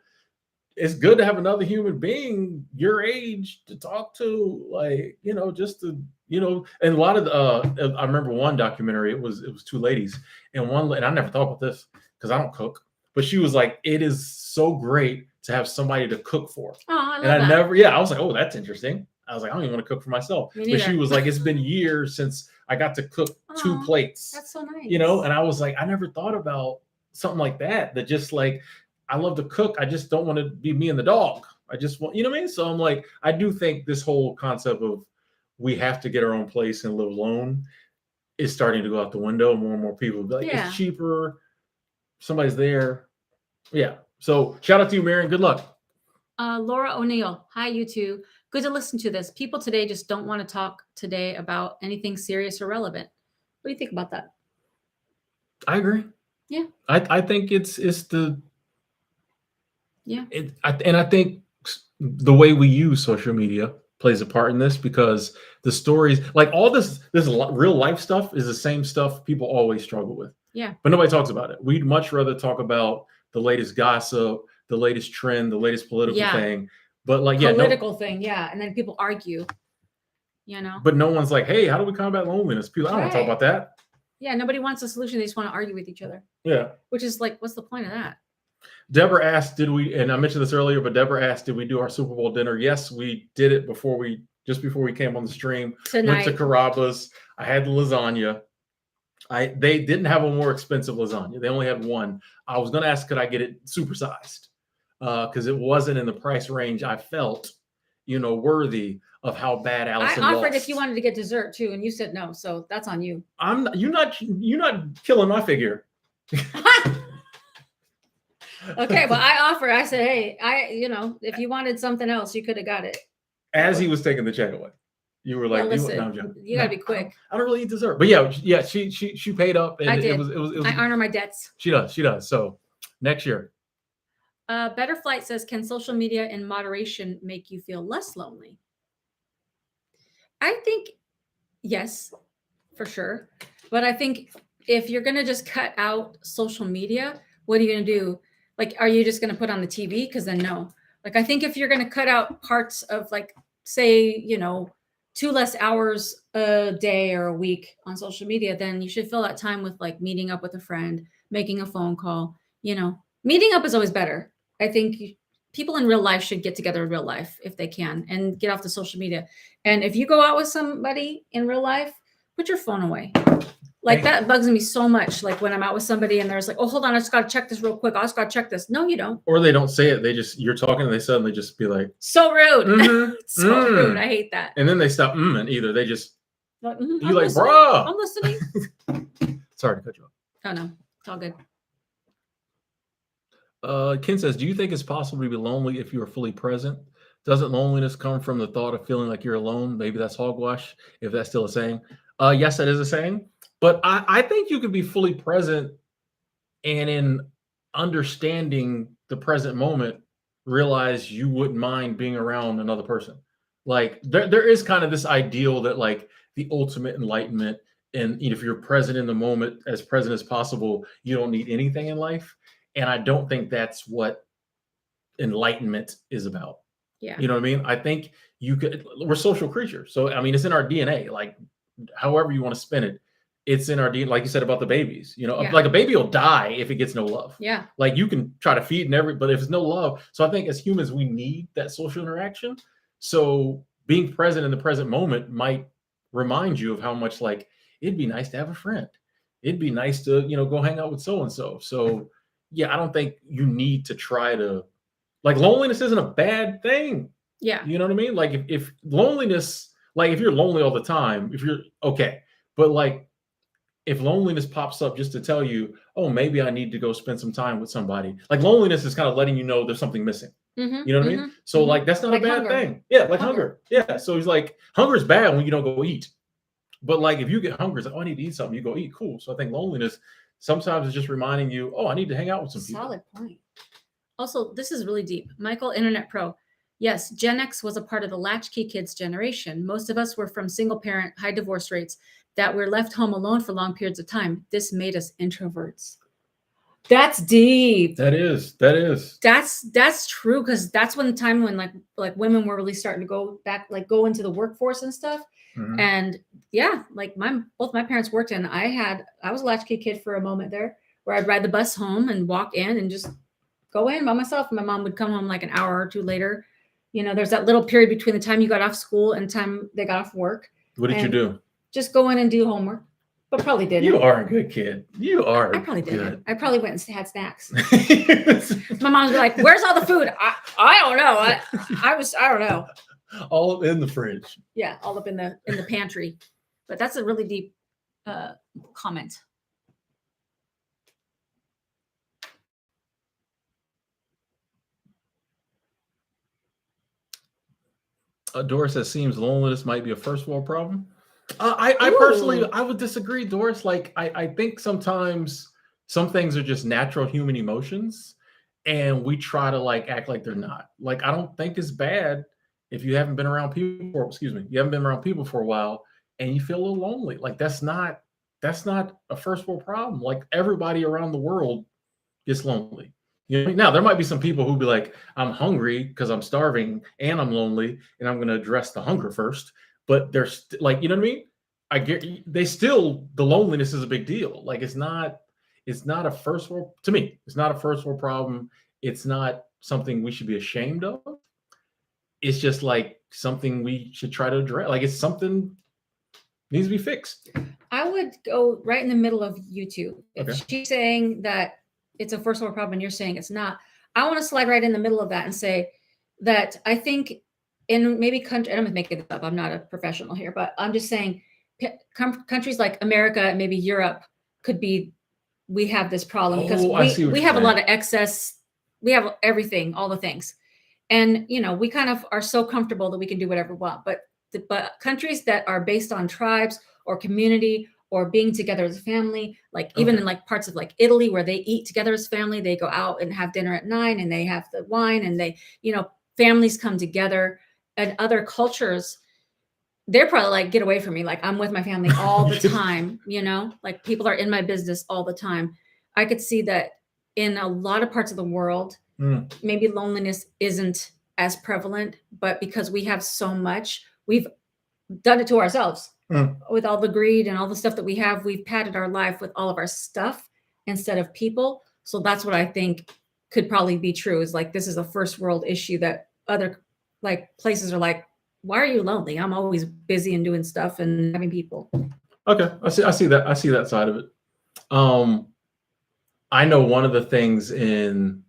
it's good to have another human being your age to talk to, like, just to, and a lot of the, I remember one documentary, it was two ladies and I never thought about this because I don't cook, but she was like, it is so great to have somebody to cook for. Oh, I love that. I was like, oh, that's interesting. I was like, I don't even want to cook for myself. Me But neither. she was like, it's been years since I got to cook 2 plates. That's so nice. And I was like, I never thought about something like that. That just like, I love to cook. I just don't want to be me and the dog. I just want, you know what I mean? So I'm like, I do think this whole concept of we have to get our own place and live alone is starting to go out the window. More and more people be like, it's cheaper. Somebody's there. Yeah. So shout out to you, Marion. Good luck. Laura O'Neill. Hi, you two. Good to listen to this. People today just don't want to talk today about anything serious or relevant. What do you think about that? I agree. Yeah. I think it's the. Yeah. And I think the way we use social media plays a part in this, because the stories, like all this real life stuff, is the same stuff people always struggle with. Yeah. But nobody talks about it. We'd much rather talk about the latest gossip, the latest trend, the latest political thing. But like, political thing, and then people argue, But no one's like, hey, how do we combat loneliness? People, I don't want to talk about that. Yeah, nobody wants a solution. They just want to argue with each other. Yeah. Which is like, what's the point of that? Deborah asked, did we, and I mentioned this earlier, but Deborah asked, did we do our Super Bowl dinner? Yes, we did it just before we came on the stream. Tonight. Went to Carrabba's. I had the lasagna. They didn't have a more expensive lasagna. They only had one. I was going to ask, could I get it supersized? Because it wasn't in the price range I felt, worthy of how bad Allison I offered lost. if you wanted to get dessert too, and you said no, so that's on you. You're not killing my figure. Okay, well, I said, hey, if you wanted something else, you could have got it. As he was taking the check away, you were like, listen, you gotta be quick. I don't really eat dessert, but yeah, she paid up, and I did. It was. I honor my debts. She does. So next year. Better Flight says, can social media in moderation make you feel less lonely? I think yes, for sure. But I think if you're going to just cut out social media, what are you going to do? Like, are you just going to put on the TV? Because then no. Like, I think if you're going to cut out parts of, like, say, 2 less hours a day or a week on social media, then you should fill that time with, like, meeting up with a friend, making a phone call. Meeting up is always better. I think people in real life should get together in real life if they can, and get off the social media. And if you go out with somebody in real life, put your phone away. Like, that bugs me so much. Like, when I'm out with somebody and there's like, oh, hold on, I just got to check this real quick. I just got to check this. No, you don't. Or they don't say it. You're talking and they suddenly just be like, so rude. Mm-hmm, so rude. I hate that. And then they stop and either. They just, like, you like, bruh. I'm listening. Sorry to cut you off. Oh, no. It's all good. Ken says, do you think it's possible to be lonely if you are fully present? Doesn't loneliness come from the thought of feeling like you're alone? Maybe that's hogwash, if that's still a saying. Yes, that is a saying. But I think you can be fully present and in understanding the present moment, realize you wouldn't mind being around another person. Like, there is kind of this ideal that, like, the ultimate enlightenment, and if you're present in the moment, as present as possible, you don't need anything in life. And I don't think that's what enlightenment is about. Yeah. You know what I mean? I think we're social creatures. So, I mean, it's in our DNA, like, however you want to spin it, it's in our DNA. Like you said about the babies, like a baby will die if it gets no love. Yeah. Like, you can try to feed but if there's no love. So I think as humans, we need that social interaction. So being present in the present moment might remind you of how much, like, it'd be nice to have a friend. It'd be nice to, go hang out with so-and-so. So yeah, I don't think you need to try to, like, loneliness isn't a bad thing. Yeah. You know what I mean? Like, if loneliness, like, if you're lonely all the time, if you're okay, but like, if loneliness pops up just to tell you, oh, maybe I need to go spend some time with somebody, like, loneliness is kind of letting you know there's something missing. Mm-hmm, you know what I mean? So like, that's not a bad thing. Yeah. Like hunger. Yeah. So he's like, hunger is bad when you don't go eat. But like, if you get hungry, it's like, oh, I need to eat something. You go eat. Cool. So I think loneliness sometimes is just reminding you, oh, I need to hang out with some people. Solid point. Also, this is really deep. Michael, Internet Pro. Yes, Gen X was a part of the latchkey kids generation. Most of us were from single parent, high divorce rates, that were left home alone for long periods of time. This made us introverts. That's deep. That is. That's true, because that's when the time when like women were really starting to go back, like go into the workforce and stuff. Mm-hmm. And yeah, like both my parents worked, and I was a latchkey kid for a moment there, where I'd ride the bus home and walk in and just go in by myself. My mom would come home like an hour or two later. There's that little period between the time you got off school and time they got off work. What did you do? Just go in and do homework, but probably didn't. You are a good kid. You are. I probably didn't. Good. I probably went and had snacks. My mom's be like, "Where's all the food?" I don't know. I don't know. All in the fridge. Yeah, all up in the pantry. But that's a really deep comment. Doris says, seems loneliness might be a first world problem. I personally, I would disagree, Doris. Like, I think sometimes some things are just natural human emotions, and we try to like act like they're not. Like, I don't think it's bad if you haven't been around people, or excuse me, you haven't been around people for a while and you feel a little lonely, like that's not a first world problem. Like everybody around the world gets lonely. You know, now there might be some people who be like, I'm hungry because I'm starving and I'm lonely, and I'm going to address the hunger first. But they're like, you know what I mean? I get they still the loneliness is a big deal. Like it's not a first world to me. It's not a first world problem. It's not something we should be ashamed of. It's just like something we should try to address. Like it's something needs to be fixed. I would go right in the middle of you two. If Okay. she's saying that it's a first world problem and you're saying it's not, I want to slide right in the middle of that and say that I think in maybe country, I'm making this up, I'm not a professional here, but I'm just saying countries like America and maybe Europe could be, we have this problem because we have a lot of excess, we have everything, all the things. And, you know, we kind of are so comfortable that we can do whatever we want. But countries that are based on tribes or community or being together as a family, like even in like parts of like Italy where they eat together as family, they go out and have dinner at 9 and they have the wine and they, you know, families come together. And other cultures, they're probably like, get away from me. Like I'm with my family all the time, you know, like people are in my business all the time. I could see that in a lot of parts of the world, maybe loneliness isn't as prevalent, but because we have so much, we've done it to ourselves with all the greed and all the stuff that we have. We've padded our life with all of our stuff instead of people. So that's what I think could probably be true, is like, this is a first world issue that other like places are like, why are you lonely? I'm always busy and doing stuff and having people. Okay. I see that side of it. I know one of the things in,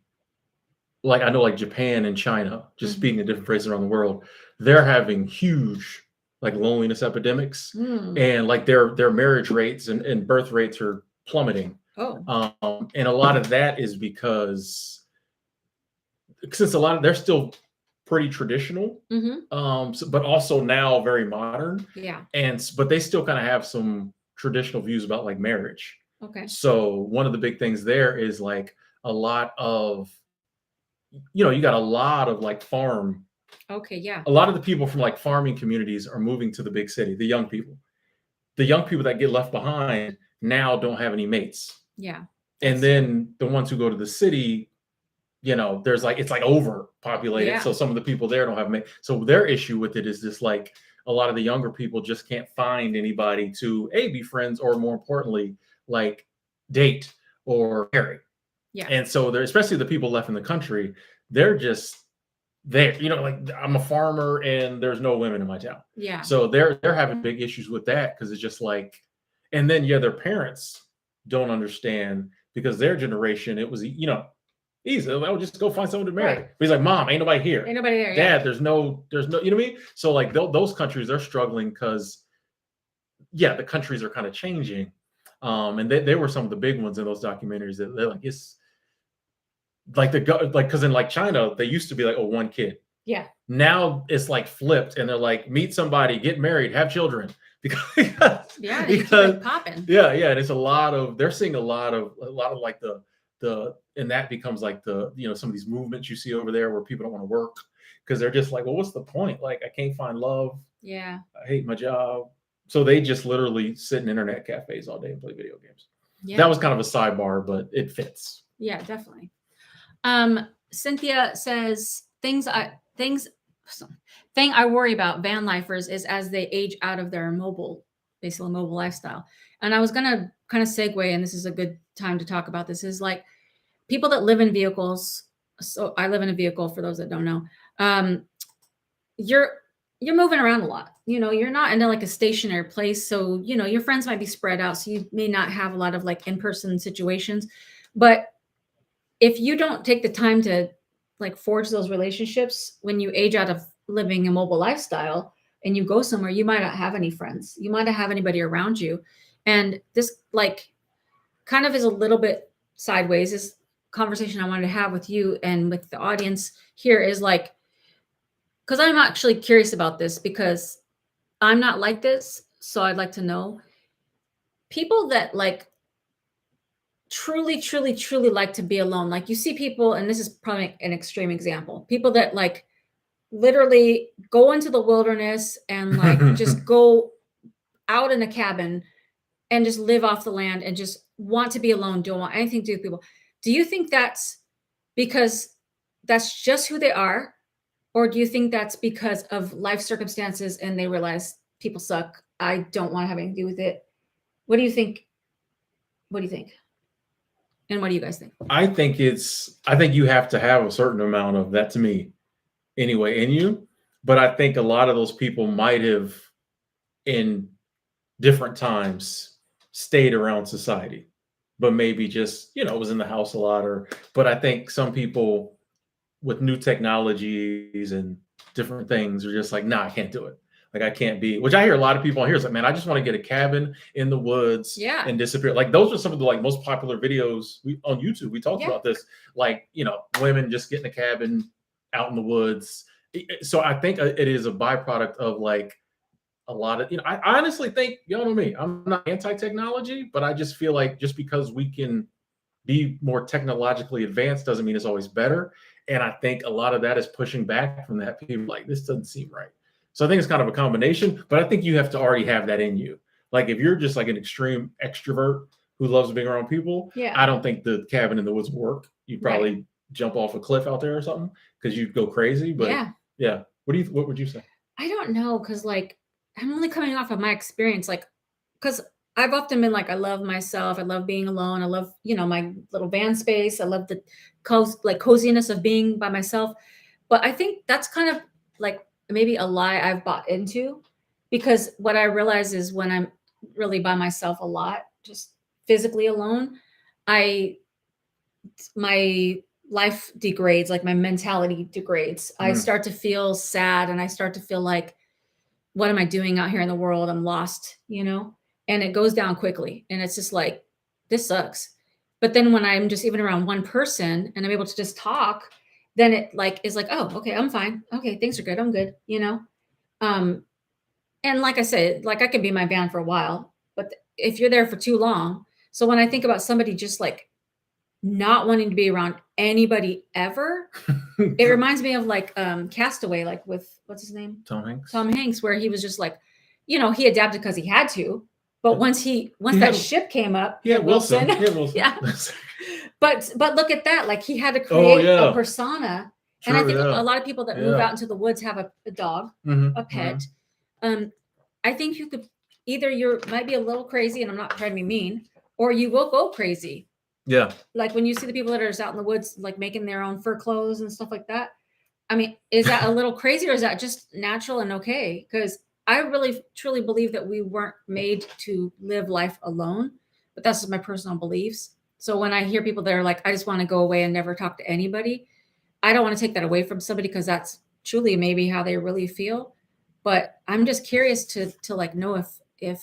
like, I know like Japan and China, just speaking of different places around the world, they're having huge like loneliness epidemics, and like their marriage rates and birth rates are plummeting. And a lot of that is because since a lot of they're still pretty traditional, but also now very modern. But they still kind of have some traditional views about like marriage. So one of the big things there is like a lot of, you know, you got a lot of like farm. A lot of the people from like farming communities are moving to the big city. The young people that get left behind now don't have any mates. And then the ones who go to the city, you know, there's like, it's like overpopulated. So some of the people there don't have mates. So their issue with it is just like a lot of the younger people just can't find anybody to be friends, or more importantly, like date or marry. And so they're, especially the people left in the country, they're just there, you know, like I'm a farmer and there's no women in my town. So they're having big issues with that, because it's just like, and then their parents don't understand, because their generation, it was, you know, easy. I'll just go find someone to marry. But he's like, Mom, ain't nobody here. Ain't nobody there. Dad, there's no, you know what I mean? So like those countries, they're struggling because the countries are kind of changing. And they were some of the big ones in those documentaries that they're like, it's like because in like China, they used to be like, oh, one kid. Now it's like flipped, and they're like, meet somebody, get married, have children. Because popping. And it's a lot of, they're seeing a lot of like the and that becomes like the, you know, some of these movements you see over there where people don't want to work because they're just like, well, what's the point? Like, I can't find love. I hate my job. So they just literally sit in internet cafes all day and play video games. That was kind of a sidebar, but it fits. Definitely. Cynthia says thing I worry about van lifers is as they age out of their mobile lifestyle. And I was going to kind of segue, and this is a good time to talk about this, is like people that live in vehicles. So I live in a vehicle, for those that don't know. You're moving around a lot. You know, you're not in like a stationary place. So, you know, your friends might be spread out. So you may not have a lot of like in-person situations. But if you don't take the time to like forge those relationships when you age out of living a mobile lifestyle and you go somewhere, you might not have any friends. You might not have anybody around you. And this like kind of is a little bit sideways. This conversation I wanted to have with you and with the audience here is like, because I'm actually curious about this, because I'm not like this. So I'd like to know people that like truly like to be alone. Like you see people, and this is probably an extreme example, people that like literally go into the wilderness and like just go out in a cabin and just live off the land and just want to be alone, don't want anything to do with people. Do you think that's because that's just who they are? Or do you think that's because of life circumstances and they realize people suck? I don't want to have anything to do with it. What do you think? What do you think? And what do you guys think? I think you have to have a certain amount of that, to me anyway, in you. But I think a lot of those people might have in different times stayed around society, but maybe just, was in the house a lot. But I think some people with new technologies and different things are just like, nah, I can't do it. Like I can't be, which I hear a lot of people on here is like, man, I just want to get a cabin in the woods and disappear. Like those are some of the like most popular videos on YouTube. We talked about this, like, women just getting a cabin out in the woods. So I think it is a byproduct of like a lot of, I honestly think, y'all know me, I'm not anti-technology, but I just feel like just because we can be more technologically advanced doesn't mean it's always better. And I think a lot of that is pushing back from that. People like, this doesn't seem right. So I think it's kind of a combination, but I think you have to already have that in you. Like if you're just like an extreme extrovert who loves being around people, I don't think the cabin in the woods would work. You'd probably jump off a cliff out there or something because you'd go crazy. But what would you say? I don't know, because like I'm only coming off of my experience, like because I've often been like, I love myself. I love being alone. I love, my little van space. I love the coziness of being by myself. But I think that's kind of like maybe a lie I've bought into, because what I realize is when I'm really by myself a lot, just physically alone, my life degrades, like my mentality degrades. I start to feel sad and I start to feel like, what am I doing out here in the world? I'm lost, and it goes down quickly. And it's just like, this sucks. But then when I'm just even around one person and I'm able to just talk, then it like is like, oh, okay, I'm fine. Okay, things are good. I'm good, and like I said, like I can be in my van for a while, but if you're there for too long. So when I think about somebody just like not wanting to be around anybody ever, it reminds me of like Castaway, like with what's his name? Tom Hanks, where he was just like, he adapted because he had to. But once that ship came up, Wilson. Yeah. But look at that. Like he had to create a persona. True, and I think a lot of people that move out into the woods have a dog, a pet. I think you could you might be a little crazy, and I'm not trying to be mean, or you will go crazy. Yeah. Like when you see the people that are just out in the woods, like making their own fur clothes and stuff like that. I mean, is that a little crazy, or is that just natural and okay? Because I really truly believe that we weren't made to live life alone, but that's just my personal beliefs. So when I hear people that are like, I just want to go away and never talk to anybody, I don't want to take that away from somebody, because that's truly maybe how they really feel. But I'm just curious to like know if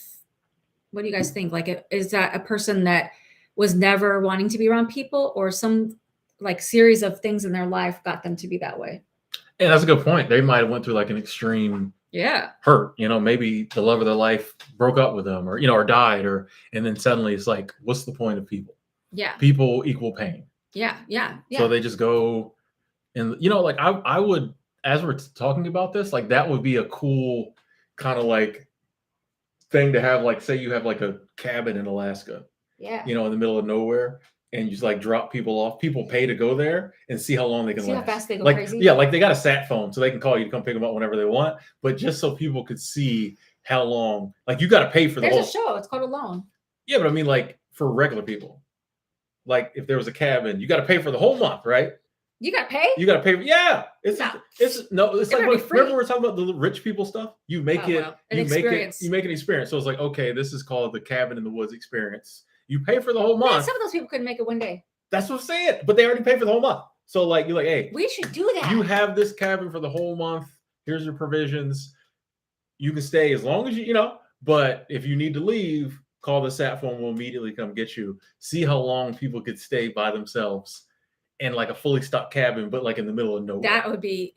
what do you guys think? Like, is that a person that was never wanting to be around people, or some like series of things in their life got them to be that way? Yeah, that's a good point. They might have went through like an extreme hurt, maybe the love of their life broke up with them, or died, and then suddenly it's like, what's the point of people? Yeah. People equal pain. Yeah. So they just go and, like I would, as we're talking about this, like that would be a cool kind of like thing to have, like, say you have like a cabin in Alaska, in the middle of nowhere, and you just like drop people off. People pay to go there and see how long they can last. How fast they go like, crazy. Yeah, like they got a sat phone, so they can call you to come pick them up whenever they want. But just so people could see how long, like you got to pay for the There's a show. It's called Alone. Yeah, but I mean, like for regular people, like if there was a cabin, you got to pay for the whole month, right? You got to pay. You got to pay. Yeah, it's like remember we're talking about the rich people stuff. You make you make an experience. So it's like, okay, this is called the cabin in the woods experience. You pay for the whole month. Some of those people couldn't make it one day. That's what I'm saying. But they already paid for the whole month. So like you're like, hey, we should do that. You have this cabin for the whole month. Here's your provisions. You can stay as long as but if you need to leave, call the sat phone. We'll immediately come get you. See how long people could stay by themselves in like a fully stocked cabin, but like in the middle of nowhere. That would be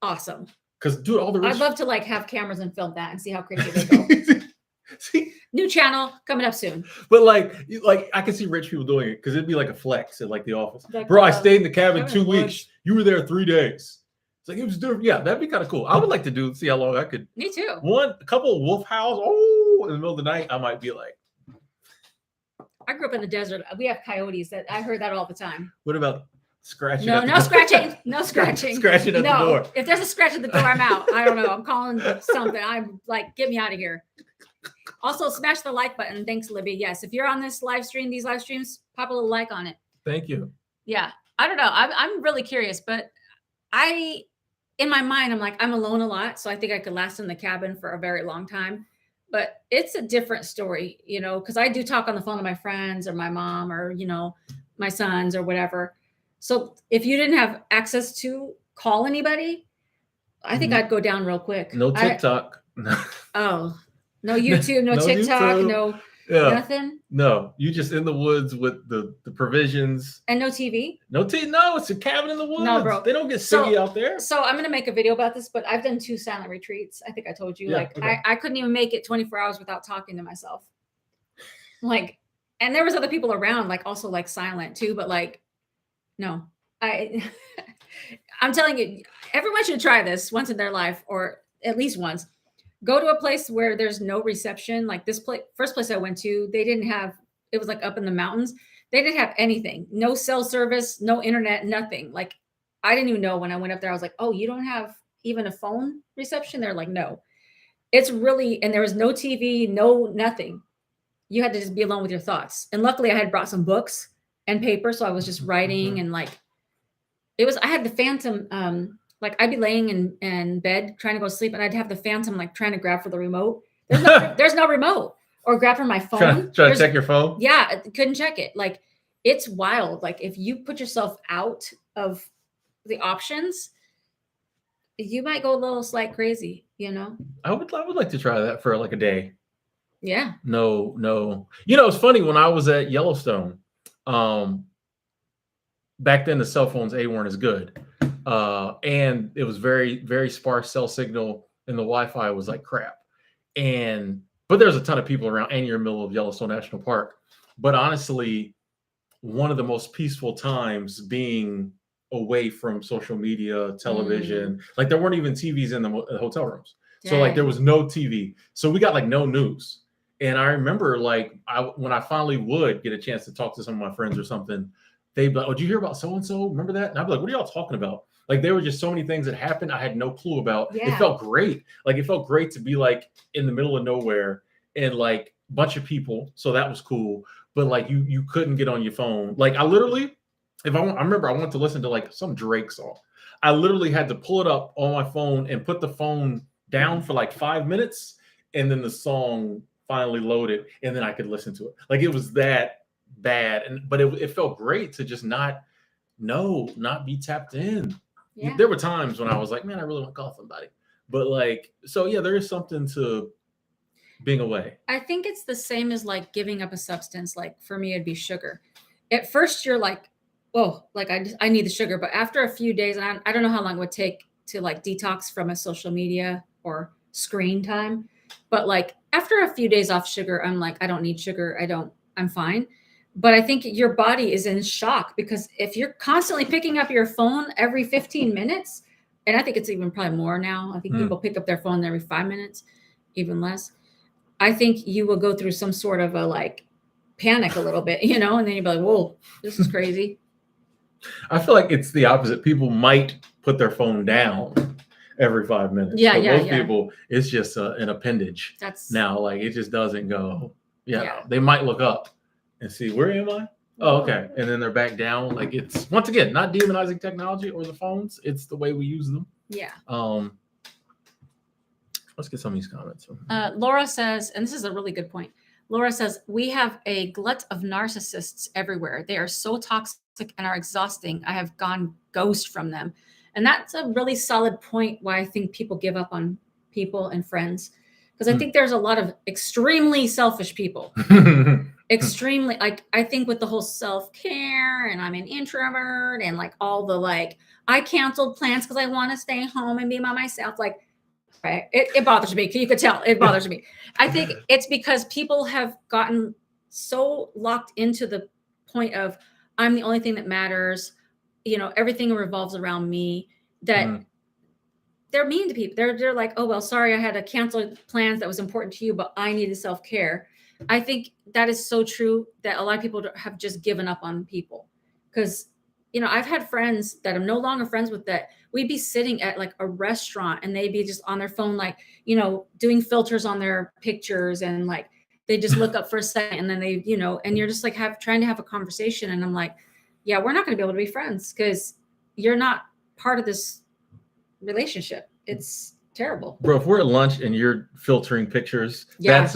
awesome. Because dude, all the I'd love to like have cameras and film that and see how crazy they go. See? New channel coming up soon. But like I can see rich people doing it, because it'd be like a flex at like the office. Like, bro, I stayed in the cabin 2 weeks. You were there 3 days. It's like, it was different. Yeah, that'd be kind of cool. I would like to see how long I could. Me too. A couple of wolf howls. Oh, in the middle of the night, I might be like, I grew up in the desert. We have coyotes that I heard that all the time. what about scratching? No, at the no door? scratching. No scratching. Scratching at the door. If there's a scratch at the door, I'm out. I don't know. I'm calling something. I'm like, get me out of here. Also, smash the like button. Thanks, Libby. Yes, if you're on this live stream, these live streams, pop a little like on it. Thank you. Yeah, I don't know. I'm really curious, but in my mind, I'm like, I'm alone a lot, so I think I could last in the cabin for a very long time. But it's a different story, because I do talk on the phone to my friends or my mom or, my sons or whatever. So if you didn't have access to call anybody, I think I'd go down real quick. No TikTok. No YouTube, no No TikTok, YouTube. Yeah. nothing. No, you just in the woods with the provisions. And no TV. No, it's a cabin in the woods. No, bro. They don't get silly out there. So I'm going to make a video about this, but I've done 2 silent retreats. I think I told you, I couldn't even make it 24 hours without talking to myself. And there was other people around, also silent too, but no, I'm telling you, everyone should try this once in their life, or at least once. Go to a place where there's no reception. Like this first place I went to, they didn't have, it was up in the mountains. They didn't have anything, no cell service, no internet, nothing. I didn't even know when I went up there. I was like, oh, you don't have even a phone reception? They're like, no. It's really, and there was no TV, no nothing. You had to just be alone with your thoughts. And luckily I had brought some books and paper. So I was just writing and I had the phantom, I'd be laying in bed trying to go to sleep, and I'd have the phantom trying to grab for the remote. There's no remote, or grab for my phone. Try to check your phone. Yeah, I couldn't check it. It's wild. If you put yourself out of the options, you might go a little crazy. I would like to try that for a day. Yeah. No. It's funny, when I was at Yellowstone, back then the cell phones weren't as good. And it was very, very sparse cell signal, and the Wi-Fi was like crap. But there's a ton of people around, and you're in the middle of Yellowstone National Park. But honestly, one of the most peaceful times being away from social media, television, there weren't even TVs in the hotel rooms. Dang. So there was no TV. So we got no news. And I remember when I finally would get a chance to talk to some of my friends or something, they'd be like, oh, did you hear about so-and-so? Remember that? And I'd be like, what are y'all talking about? There were just so many things that happened I had no clue about. Yeah. It felt great. It felt great to be in the middle of nowhere and bunch of people. So that was cool. But you couldn't get on your phone. I literally, I remember I wanted to listen to some Drake song. I literally had to pull it up on my phone and put the phone down for 5 minutes. And then the song finally loaded, and then I could listen to it. It was that bad. But it felt great to just not be tapped in. Yeah. There were times when I was like, man, I really want to call somebody. But so yeah, there is something to being away. I think it's the same as giving up a substance. For me, it'd be sugar. At first you're oh, I need the sugar. But after a few days, and I don't know how long it would take to detox from a social media or screen time. But after a few days off sugar, I'm I don't need sugar. I'm fine. But I think your body is in shock, because if you're constantly picking up your phone every 15 minutes, and I think it's even probably more now. I think people pick up their phone every 5 minutes, even less. I think you will go through some sort of a panic a little bit, and then you'll be like, whoa, this is crazy. I feel like it's the opposite. People might put their phone down every 5 minutes. Yeah, but most yeah. people, it's just an appendage. That's now, it just doesn't go. Yeah, they might look up and see, where am I? Oh, okay. And then they're back down. It's, once again, not demonizing technology or the phones. It's the way we use them. Yeah. Let's get some of these comments. Laura says, and this is a really good point. Laura says, we have a glut of narcissists everywhere. They are so toxic and are exhausting. I have gone ghost from them. And that's a really solid point why I think people give up on people and friends. Because I think there's a lot of extremely selfish people. Extremely, I think with the whole self-care, and I'm an introvert, and all the I canceled plans because I want to stay home and be by myself. Right. It bothers me. You could tell it bothers me. I think it's because people have gotten so locked into the point of, I'm the only thing that matters. Everything revolves around me, that they're mean to people. They're like, oh well, sorry, I had to cancel plans that was important to you, but I needed self-care. I think that is so true that a lot of people have just given up on people. Because, you know, I've had friends that I'm no longer friends with that we'd be sitting at like a restaurant and they'd be just on their phone, like, you know, doing filters on their pictures, and like they just look up for a second and then they, you know, and you're just like trying to have a conversation. And I'm like, yeah, we're not going to be able to be friends because you're not part of this relationship. It's terrible. Bro, if we're at lunch and you're filtering pictures, Yeah.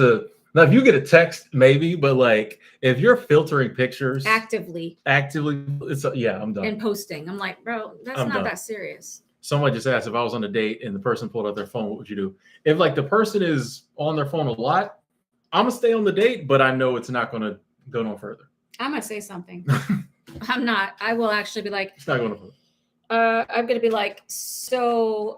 now if you get a text, maybe, but like if you're filtering pictures Actively it's I'm done. and posting, I'm like, bro, that's I'm not done. that serious. Someone just asked if I was on a date and the person pulled out their phone, what would you do? If like the person is on their phone a lot, I'm gonna stay on the date, but I know it's not gonna go no further. I'm gonna say something. I'm not. I will actually be like, It's not going to further. I'm gonna be like, so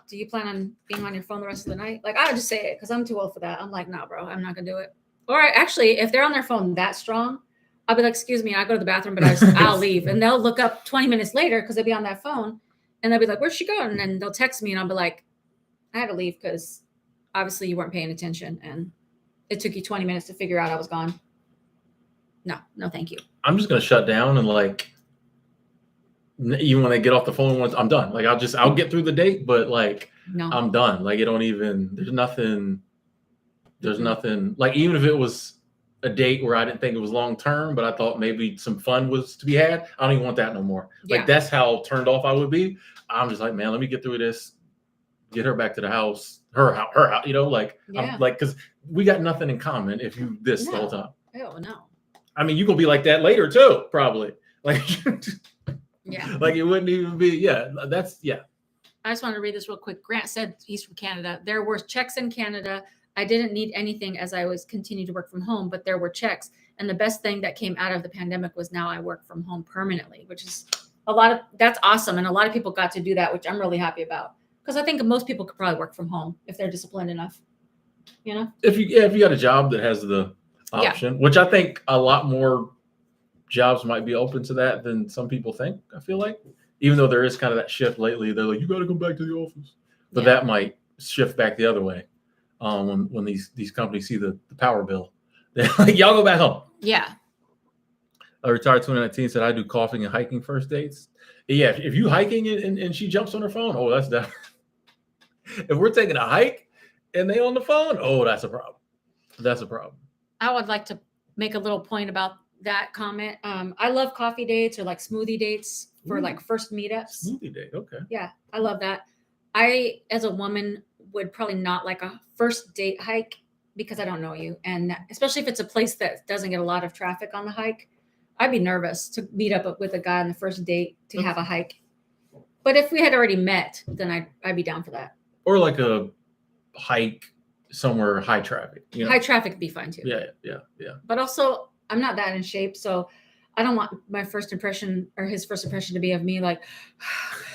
do you plan on being on your phone the rest of the night? Like, I'll just say it because I'm too old for that. I'm like, nah, bro, I'm not gonna do it. Or actually, if they're on their phone that strong, I'll be like, excuse me, I go to the bathroom, but I'll leave. And they'll look up 20 minutes later because they'll be on that phone, and they'll be like, where'd she go? And then they'll text me, and I'll be like, I had to leave because obviously you weren't paying attention, and it took you 20 minutes to figure out I was gone. No, thank you. I'm just gonna shut down and like, even when they get off the phone, once I'm done, like I'll get through the date, but like No. I'm done. Like there's nothing like, even if it was a date where I didn't think it was long term, but I thought maybe some fun was to be had, I don't even want that no more. Yeah. Like that's how turned off I would be. I'm just like, man, let me get through this, get her back to the house, her house, you know, like Yeah. I'm like, because we got nothing in common if you this the whole time. Oh no. I mean, you gonna be like that later too, probably. Like, Yeah. like it wouldn't even be. Yeah, that's yeah. I just want to read this real quick. Grant said he's from Canada. There were checks in Canada. I didn't need anything as I was continuing to work from home, but there were checks. And the best thing that came out of the pandemic was now I work from home permanently, which is that's awesome. And a lot of people got to do that, which I'm really happy about. Because I think most people could probably work from home if they're disciplined enough. You know? If you got a job that has the option, which I think a lot more jobs might be open to that than some people think. I feel like, even though there is kind of that shift lately, they're like, you got to go back to the office, but that might shift back the other way. When these companies see the power bill, they're like, y'all go back home. Yeah. A retired 2019 said, I do coughing and hiking first dates. Yeah, if you hiking and she jumps on her phone, oh, that's that. If we're taking a hike and they on the phone, oh, that's a problem. That's a problem. I would like to make a little point about that comment. I love coffee dates or like smoothie dates for like first meetups. Smoothie date, okay. Yeah, I love that. I, as a woman, would probably not like a first date hike because I don't know you. And especially if it's a place that doesn't get a lot of traffic on the hike, I'd be nervous to meet up with a guy on the first date to have a hike. But if we had already met, then I'd be down for that. Or like a hike somewhere high traffic. You know? High traffic would be fine too. Yeah. But also, I'm not that in shape, so I don't want my first impression or his first impression to be of me like,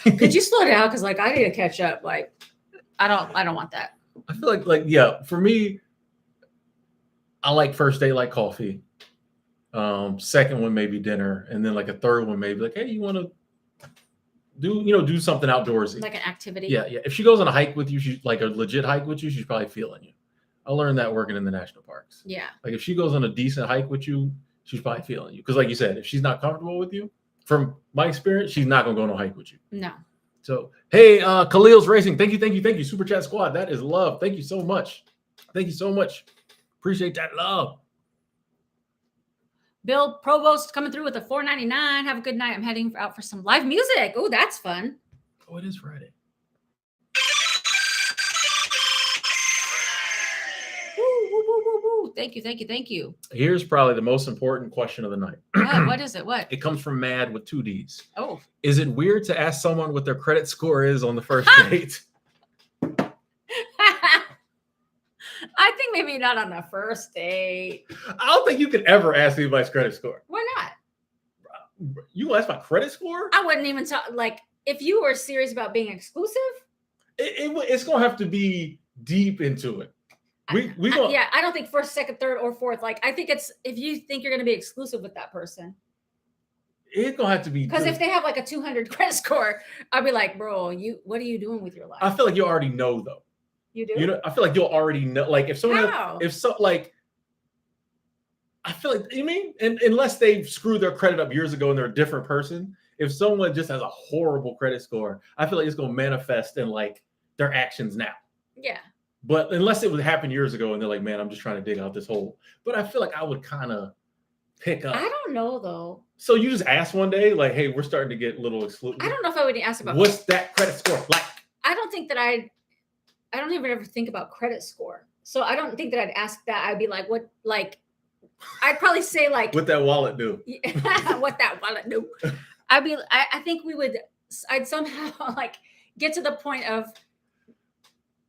could you slow down? Because like I need to catch up. Like, I don't want that. I feel like yeah, for me, I like first date like coffee. Second one maybe dinner, and then like a third one maybe like, hey, you want to do something outdoorsy, Like an activity. Yeah. If she goes on a hike with you, she's like a legit hike with you, she's probably feeling you. I learned that working in the national parks. Yeah. Like if she goes on a decent hike with you, she's probably feeling you. Because like you said, if she's not comfortable with you, from my experience, she's not gonna go on a hike with you. No. So hey, Khalil's Racing, thank you, Super Chat Squad. That is love. Thank you so much. Appreciate that love. Bill Provost coming through with a $4.99. Have a good night. I'm heading out for some live music. Oh, that's fun. Oh, it is Friday. Woo, woo, woo, woo, woo. Thank you. Here's probably the most important question of the night. What is it? What? It comes from Mad with 2 Ds. Oh. Is it weird to ask someone what their credit score is on the first date? I think maybe not on the first date. I don't think you could ever ask anybody's credit score. Why not? You ask my credit score? I wouldn't even talk. Like, if you were serious about being exclusive, It's gonna have to be deep into it. I don't think first, second, third, or fourth. Like, I think it's if you think you're going to be exclusive with that person. it's gonna have to be Because if they have like a 200 credit score, I'll be like, bro, what are you doing with your life? I feel like you already know though. You do? You know, I feel like you'll already know. Like if someone How? I feel like you mean, and unless they screwed their credit up years ago and they're a different person. If someone just has a horrible credit score, I feel like it's gonna manifest in like their actions now. Yeah. But unless it would happen years ago and they're like, man, I'm just trying to dig out this hole. But I feel like I would kind of pick up. I don't know though. So you just ask one day, like, hey, we're starting to get a little exclusive. I don't know if I would ask about what's that credit score like. I don't think that I don't even ever think about credit score. So I don't think that I'd ask that. I'd be like, what, like, I'd probably say like, What that wallet do? what that wallet do? I think I'd somehow like get to the point of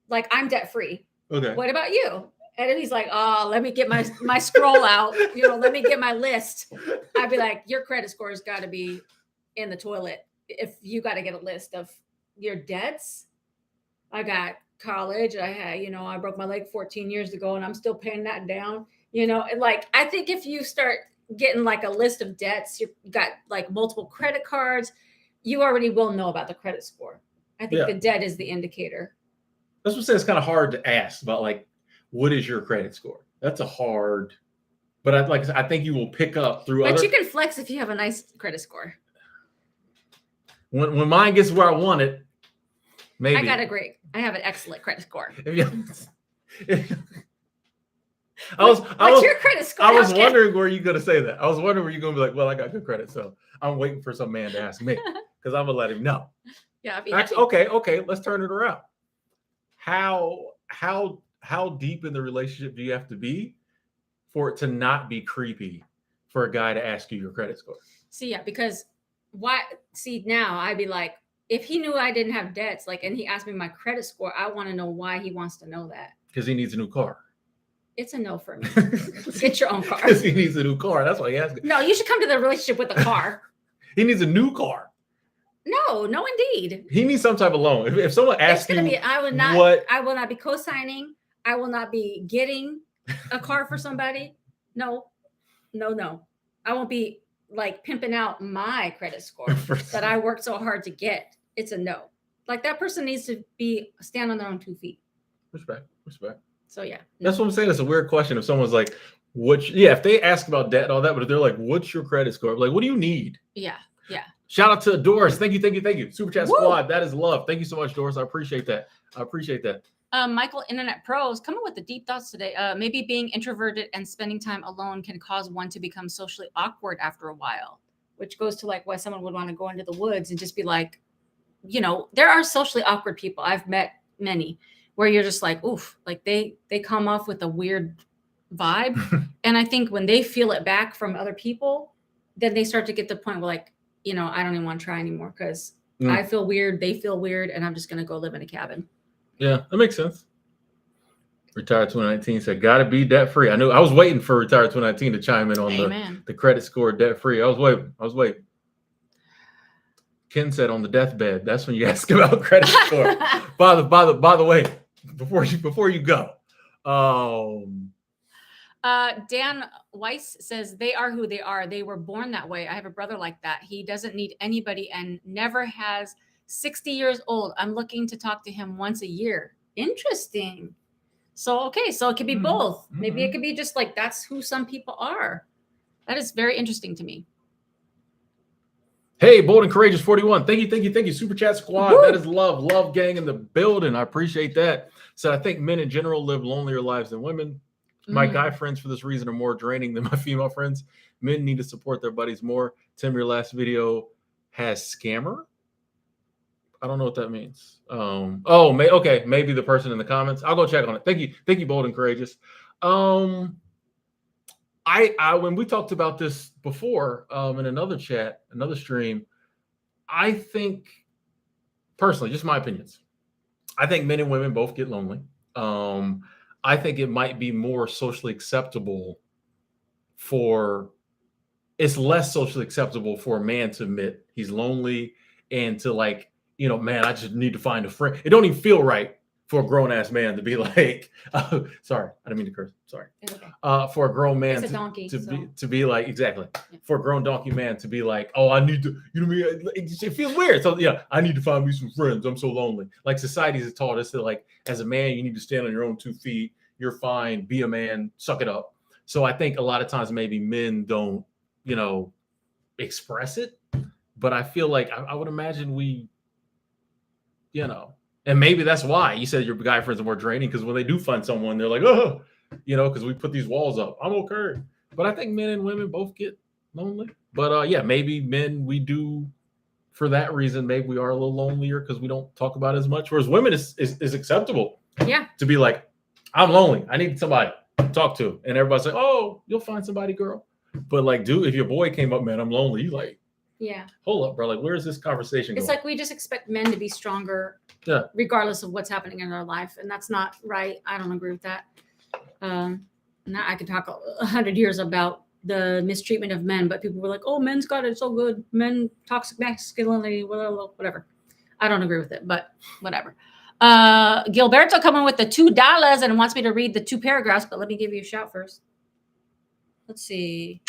like, I'm debt free. Okay. What about you? And then he's like, oh, let me get my scroll out. Let me get my list. I'd be like, your credit score has got to be in the toilet. If you got to get a list of your debts. I got college. I had, I broke my leg 14 years ago and I'm still paying that down. Like, I think if you start getting like a list of debts, you got like multiple credit cards, you already will know about the credit score. I think the debt is the indicator. That's what I'm saying. It's kind of hard to ask about like, what is your credit score? That's a hard, but I think you will pick up through But other. you can flex if you have a nice credit score. When mine gets where I want it, maybe. I have an excellent credit score. What's your credit score? I was wondering where you're gonna say that. I was wondering where you're gonna be like, well, I got good credit, so I'm waiting for some man to ask me because I'm gonna let him know. Yeah. Actually, okay. Let's turn it around. How deep in the relationship do you have to be for it to not be creepy for a guy to ask you your credit score? Because now I'd be like, if he knew I didn't have debts, like, and he asked me my credit score, I want to know why he wants to know that. Because he needs a new car. It's a no for me. Get your own car. Because he needs a new car. That's why he asked me. No, you should come to the relationship with a car. He needs a new car. No, indeed. He needs some type of loan. If someone asks you, I will not be co-signing. I will not be getting a car for somebody. No. I won't be like pimping out my credit score that I worked so hard to get. It's a no. Like that person needs to stand on their own 2 feet. Respect. So yeah. That's what I'm saying. It's a weird question. If someone's like, if they ask about debt and all that, but if they're like, what's your credit score? I'm like, what do you need? Yeah. Shout out to Doris. Thank you. Super Chat Squad. That is love. Thank you so much, Doris. I appreciate that. Michael, Internet Pros, coming with the deep thoughts today. Maybe being introverted and spending time alone can cause one to become socially awkward after a while, which goes to like why someone would want to go into the woods and just be like, there are socially awkward people. I've met many where you're just like, oof, like they come off with a weird vibe. And I think when they feel it back from other people, then they start to get to the point where like, I don't even want to try anymore because I feel weird. They feel weird. And I'm just going to go live in a cabin. Yeah, that makes sense. Retired 2019 said, gotta be debt free. I was waiting for Retired 2019 to chime in on the credit score debt free. I was waiting. Ken said on the deathbed, that's when you ask about credit score. By the way, before you go. Dan Weiss says they are who they are. They were born that way. I have a brother like that. He doesn't need anybody and never has. 60 years old. I'm looking to talk to him once a year. Interesting. So it could be both. Maybe it could be just like that's who some people are. That is very interesting to me. Hey, Bold and Courageous 41. Thank you. Super Chat Squad. Woo! That is love gang in the building. I appreciate that. So I think men in general live lonelier lives than women. My guy friends for this reason are more draining than my female friends. Men need to support their buddies more. Tim, your last video has scammer. I don't know what that means. Maybe the person in the comments. I'll go check on it. Thank you, Bold and Courageous. When we talked about this before in another chat, another stream, I think personally, just my opinions. I think men and women both get lonely. I think it might be more socially acceptable it's less socially acceptable for a man to admit he's lonely and to like, man, I just need to find a friend. It don't even feel right for a grown ass man to be like, sorry, I didn't mean to curse. Sorry. It's okay. For a grown man It's a donkey, to be like, exactly, Yeah. for a grown donkey man to be like, oh, I need to, you know what I mean? It feels weird. So yeah, I need to find me some friends. I'm so lonely. Like society has taught us that like, as a man, you need to stand on your own 2 feet. You're fine. Be a man. Suck it up. So I think a lot of times maybe men don't, you know, express it, but I feel like I would imagine we, you know, and maybe that's why you said your guy friends are more draining, because when they do find someone, they're like, oh, you know, because we put these walls up. I'm okay. But I think men and women both get lonely. But yeah, maybe men, we do for that reason, maybe we are a little lonelier because we don't talk about it as much. Whereas women is acceptable. Yeah. To be like, I'm lonely. I need somebody to talk to. And everybody's like, oh, you'll find somebody, girl. But like, dude, if your boy came up, man, I'm lonely, you like, Yeah. hold up, bro. Like, where's this conversation going? It's like we just expect men to be stronger, Yeah. regardless of what's happening in their life, and that's not right. I don't agree with that. Now I could talk 100 years about the mistreatment of men, but people were like, "Oh, men's got it so good. Men toxic masculinity, whatever." I don't agree with it, but whatever. Gilberto coming with the $2 and wants me to read the 2 paragraphs, but let me give you a shout first. Let's see.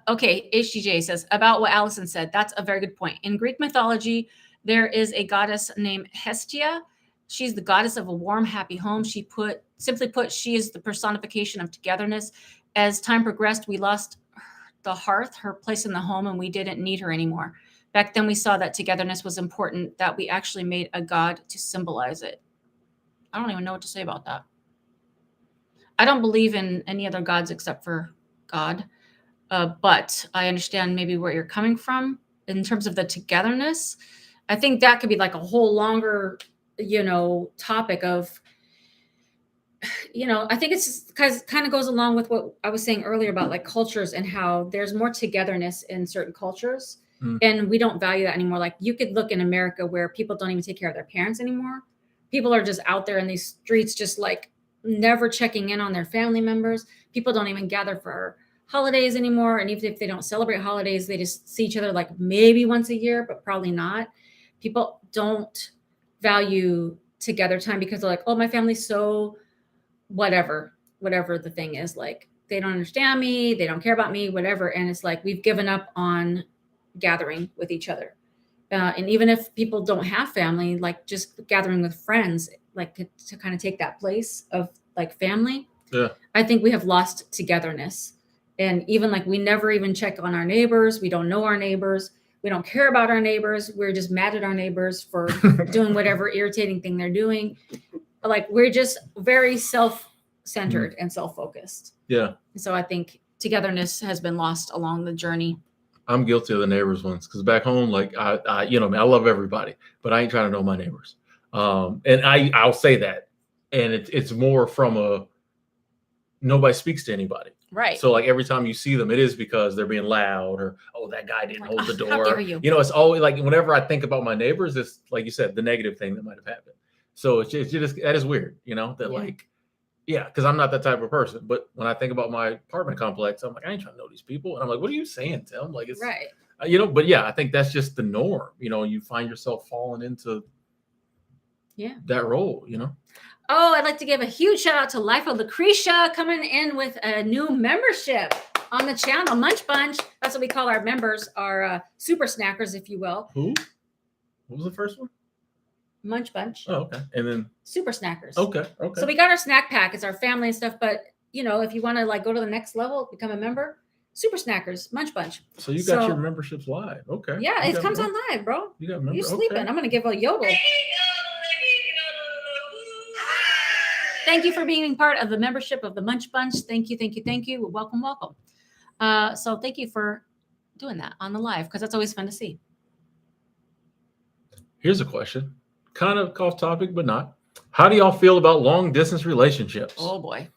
Okay, HGJ says, about what Allison said, that's a very good point. In Greek mythology, there is a goddess named Hestia. She's the goddess of a warm, happy home. Simply put, she is the personification of togetherness. As time progressed, we lost the hearth, her place in the home, and we didn't need her anymore. Back then, we saw that togetherness was important, that we actually made a god to symbolize it. I don't even know what to say about that. I don't believe in any other gods except for God. But I understand maybe where you're coming from in terms of the togetherness. I think that could be like a whole longer, topic of, I think it's because kind of goes along with what I was saying earlier about like cultures and how there's more togetherness in certain cultures. And we don't value that anymore. Like you could look in America where people don't even take care of their parents anymore. People are just out there in these streets, just like never checking in on their family members. People don't even gather for holidays anymore. And even if they don't celebrate holidays, they just see each other like maybe once a year, but probably not. People don't value together time because they're like, oh, my family's so whatever the thing is, like they don't understand me, they don't care about me, whatever. And it's like we've given up on gathering with each other. And even if people don't have family, like just gathering with friends, like to kind of take that place of like family. Yeah. I think we have lost togetherness. And even like we never even check on our neighbors. We don't know our neighbors. We don't care about our neighbors. We're just mad at our neighbors for doing whatever irritating thing they're doing. Like we're just very self-centered and self-focused. Yeah. So I think togetherness has been lost along the journey. I'm guilty of the neighbors ones because back home, like I I love everybody, but I ain't trying to know my neighbors. And I'll say that, and it's more from a nobody speaks to anybody. Right. So like every time you see them, it is because they're being loud or, oh, that guy didn't hold the door. How dare you? It's always like whenever I think about my neighbors, it's like you said, the negative thing that might have happened. So it's just that is weird, that like, yeah, because I'm not that type of person. But when I think about my apartment complex, I'm like, I ain't trying to know these people. And I'm like, what are you saying, Tim? Like it's right. But yeah, I think that's just the norm. You find yourself falling into that role, Oh, I'd like to give a huge shout out to Life of Lucretia coming in with a new membership on the channel, Munch Bunch. That's what we call our members, our super snackers, if you will. Who? What was the first one? Munch Bunch. Oh, okay. And then super snackers. Okay. So we got our snack pack. It's our family and stuff. But if you want to like go to the next level, become a member, super snackers, Munch Bunch. So you got your memberships live. Okay. Yeah, it comes on live, bro. You got members. You sleeping. I'm gonna give a yodel. Thank you for being part of the membership of the Munch Bunch. Thank you. Welcome. So thank you for doing that on the live because that's always fun to see. Here's a question, kind of off topic, but not. How do y'all feel about long distance relationships? Oh boy.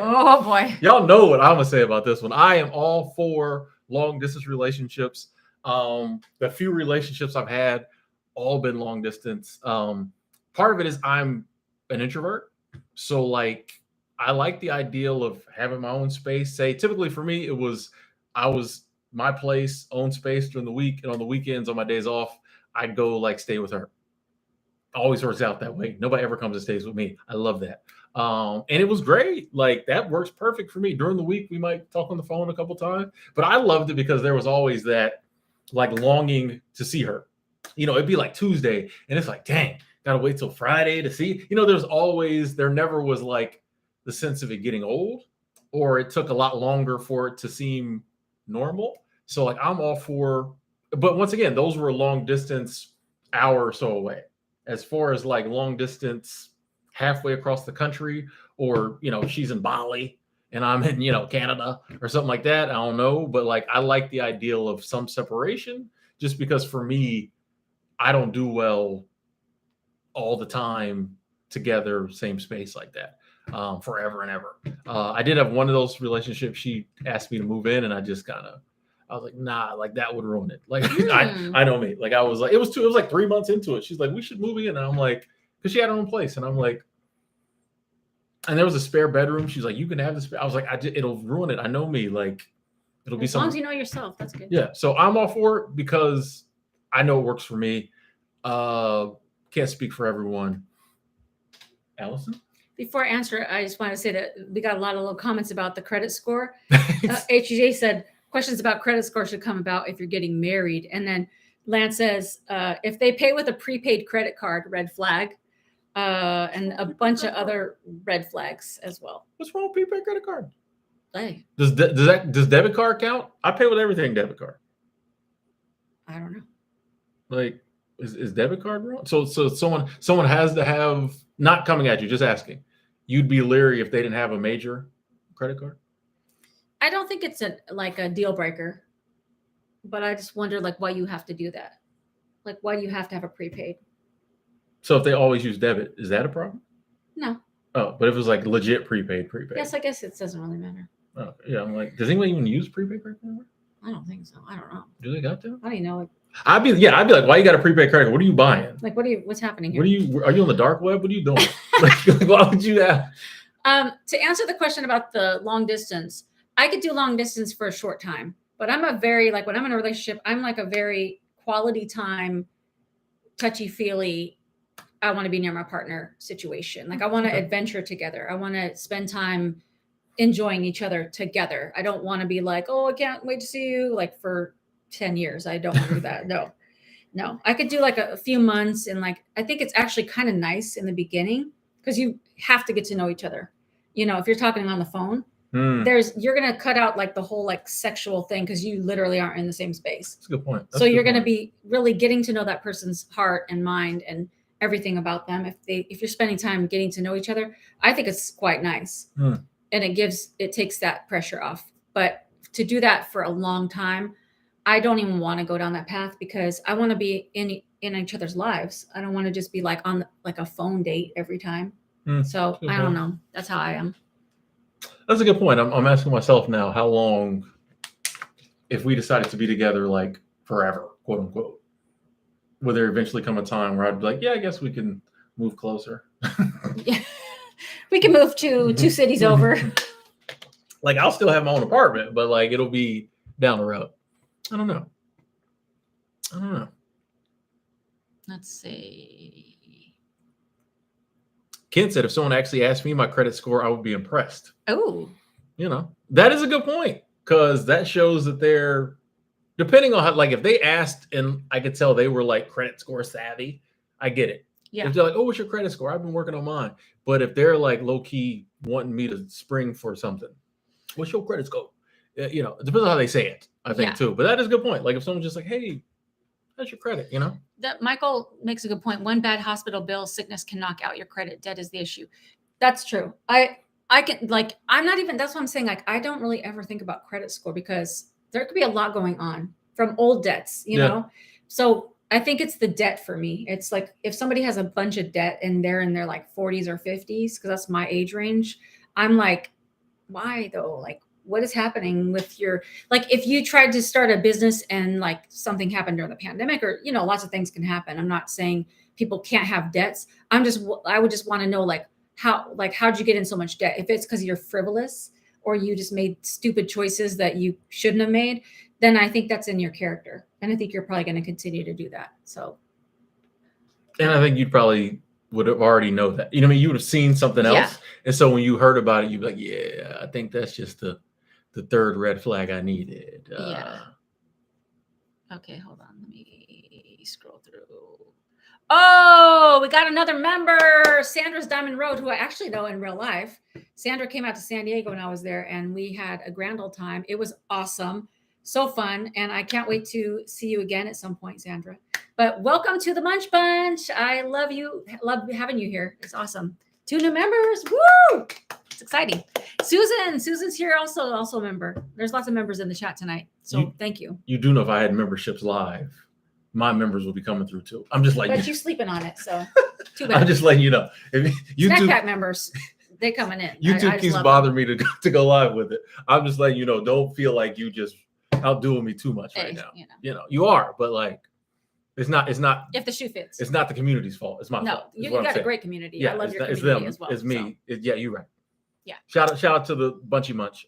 Oh boy. Y'all know what I'm gonna say about this one. I am all for long distance relationships. The few relationships I've had, all been long distance. Part of it is I'm an introvert. So like, I like the ideal of having my own space. Typically for me, I was my place, own space during the week, and on the weekends, on my days off, I'd go like stay with her. Always works out that way. Nobody ever comes and stays with me. I love that. And it was great. Like that works perfect for me. During the week, we might talk on the phone a couple times, but I loved it because there was always that like longing to see her. You know, it'd be like Tuesday and it's like, dang, gotta wait till Friday to see. You know, there never was like the sense of it getting old, or it took a lot longer for it to seem normal. So like I'm all for, but once again, those were long distance, hour or so away. As far as like long distance halfway across the country, or you know, she's in Bali and I'm in, you know, Canada or something like that. I don't know. But like I like the ideal of some separation, just because for me, I don't do well all the time together, same space like that, forever and ever. I did have one of those relationships. She asked me to move in, and I was like, nah, like that would ruin it. Like I know me. Like I was like, it was like 3 months into it. She's like, we should move in, and I'm like, because she had her own place, and I'm like, and there was a spare bedroom. She's like, you can have this. I was like, it'll ruin it. I know me. Like it'll be As long something. as you know yourself, that's good. Yeah. So I'm all for it because I know it works for me. Can't speak for everyone. Allison? Before I answer, I just want to say that we got a lot of little comments about the credit score. HJ said questions about credit score should come about if you're getting married. And then Lance says, if they pay with a prepaid credit card, red flag, and a bunch of other red flags as well. What's wrong with prepaid credit card? Hey, Does debit card count? I pay with everything debit card. I don't know. Like, is debit card wrong? So someone has to have, not coming at you, just asking. You'd be leery if they didn't have a major credit card? I don't think it's like a deal breaker, but I just wonder like why you have to do that. Like why do you have to have a prepaid? So if they always use debit, is that a problem? No. Oh, but if it was like legit prepaid. Yes, I guess it doesn't really matter. Oh, yeah, I'm like, does anyone even use prepaid credit card? I don't think so. I don't know. Do they got that? How do you know? I'd be like, why you got a prepaid credit card? What are you buying? Like, what's happening here? Are you on the dark web? What are you doing? like, why would you have? To answer the question about the long distance, I could do long distance for a short time, but I'm a very, like when I'm in a relationship, I'm like a very quality time, touchy feely. I want to be near my partner situation. Like I want to adventure together. I want to spend time enjoying each other together. I don't want to be like, oh, I can't wait to see you like for 10 years. I don't want to do that. No, I could do like a few months. And like, I think it's actually kind of nice in the beginning because you have to get to know each other. You know, if you're talking on the phone, you're going to cut out like the whole like sexual thing because you literally aren't in the same space. That's a good point. So you're going to be really getting to know that person's heart and mind and everything about them. If you're spending time getting to know each other, I think it's quite nice. And it takes that pressure off. But to do that for a long time, I don't even want to go down that path because I want to be in each other's lives. I don't want to just be like on like a phone date every time. So I don't know. That's how I am. That's a good point. I'm asking myself now, how long, if we decided to be together like forever, quote unquote, will there eventually come a time where I'd be like, yeah, I guess we can move closer. Yeah. We can move to 2 cities over. Like I'll still have my own apartment, but like it'll be down the road. I don't know. Let's see. Kent said if someone actually asked me my credit score, I would be impressed. Oh. You know, that is a good point because that shows that they're, depending on how, like if they asked and I could tell they were like credit score savvy, I get it. Yeah. If they're like, oh, what's your credit score? I've been working on mine. But if they're like low key wanting me to spring for something, what's your credit score? You know, it depends on how they say it, I think too. But that is a good point. Like if someone's just like, hey, that's your credit, you know? That Michael makes a good point. One bad hospital bill, sickness can knock out your credit. Debt is the issue. That's true. I can like, I'm not even, that's what I'm saying. Like, I don't really ever think about credit score because there could be a lot going on from old debts, you know? So I think it's the debt for me. It's like, if somebody has a bunch of debt and they're in their like 40s or 50s, because that's my age range, I'm like, why though? Like, what is happening with your, like, if you tried to start a business and like something happened during the pandemic or, you know, lots of things can happen. I'm not saying people can't have debts. I would just want to know like, how'd you get in so much debt? If it's because you're frivolous or you just made stupid choices that you shouldn't have made, then I think that's in your character. And I think you're probably going to continue to do that. So, And I think you'd probably would have already know that. You know what I mean? You would have seen something else. Yeah. And so when you heard about it, you'd be like, yeah, I think that's just the third red flag I needed. Yeah. Okay, hold on. Let me scroll through. Oh, we got another member, Sandra's Diamond Road, who I actually know in real life. Sandra came out to San Diego when I was there, and we had a grand old time. It was awesome, so fun, and I can't wait to see you again at some point, Sandra. But welcome to the Munch Bunch. I love you. Love having you here. It's awesome. 2 new members. Woo! It's exciting. Susan's here also a member. There's lots of members in the chat tonight. So thank you. You do know if I had memberships live, my members will be coming through too. I'm just like, But you sleeping on it, so too bad. I'm just letting you know. If Snack YouTube, Pack members, they coming in. YouTube keeps bothering me to go live with it. I'm just letting you know, don't feel like you just outdoing me too much right now. You know, you are, but like, it's not if the shoe fits. It's not the community's fault. It's my fault. You got a great community. Yeah, I love your it's community them. as well. It's me. So. Yeah, you're right. Yeah. Shout out to the Bunchy Munch.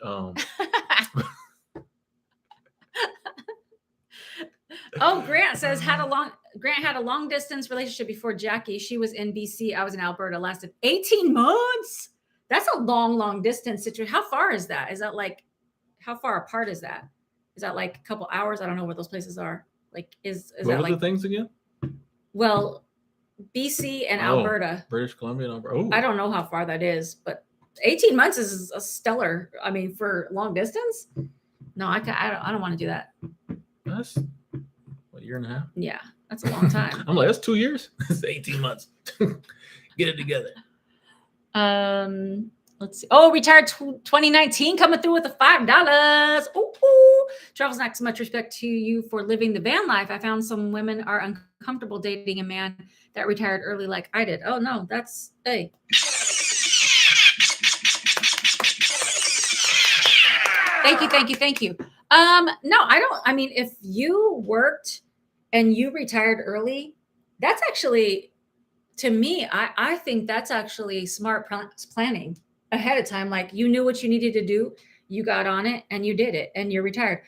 Oh, Grant says Grant had a long distance relationship before Jackie. She was in BC. I was in Alberta. Lasted 18 months. That's a long distance situation. How far is that? Is that like, how far apart is that? Is that like a couple hours? I don't know where those places are. Like, is what that were like the things again? Well, BC and Alberta. British Columbia and Alberta. Oh. I don't know how far that is, but 18 months is a stellar. I mean, for long distance. No, I don't want to do that. That's what, a year and a half? Yeah, that's a long time. I'm like, that's 2 years. It's 18 months. Get it together. Let's see. Oh, retired 2019 coming through with the $5. Ooh. Travels next. Much respect to you for living the van life. I found some women are uncomfortable dating a man that retired early like I did. Oh no, that's hey. Thank you. No, I don't. I mean, if you worked and you retired early, that's actually, to me, I think that's actually smart planning ahead of time. Like, you knew what you needed to do, you got on it and you did it and you're retired.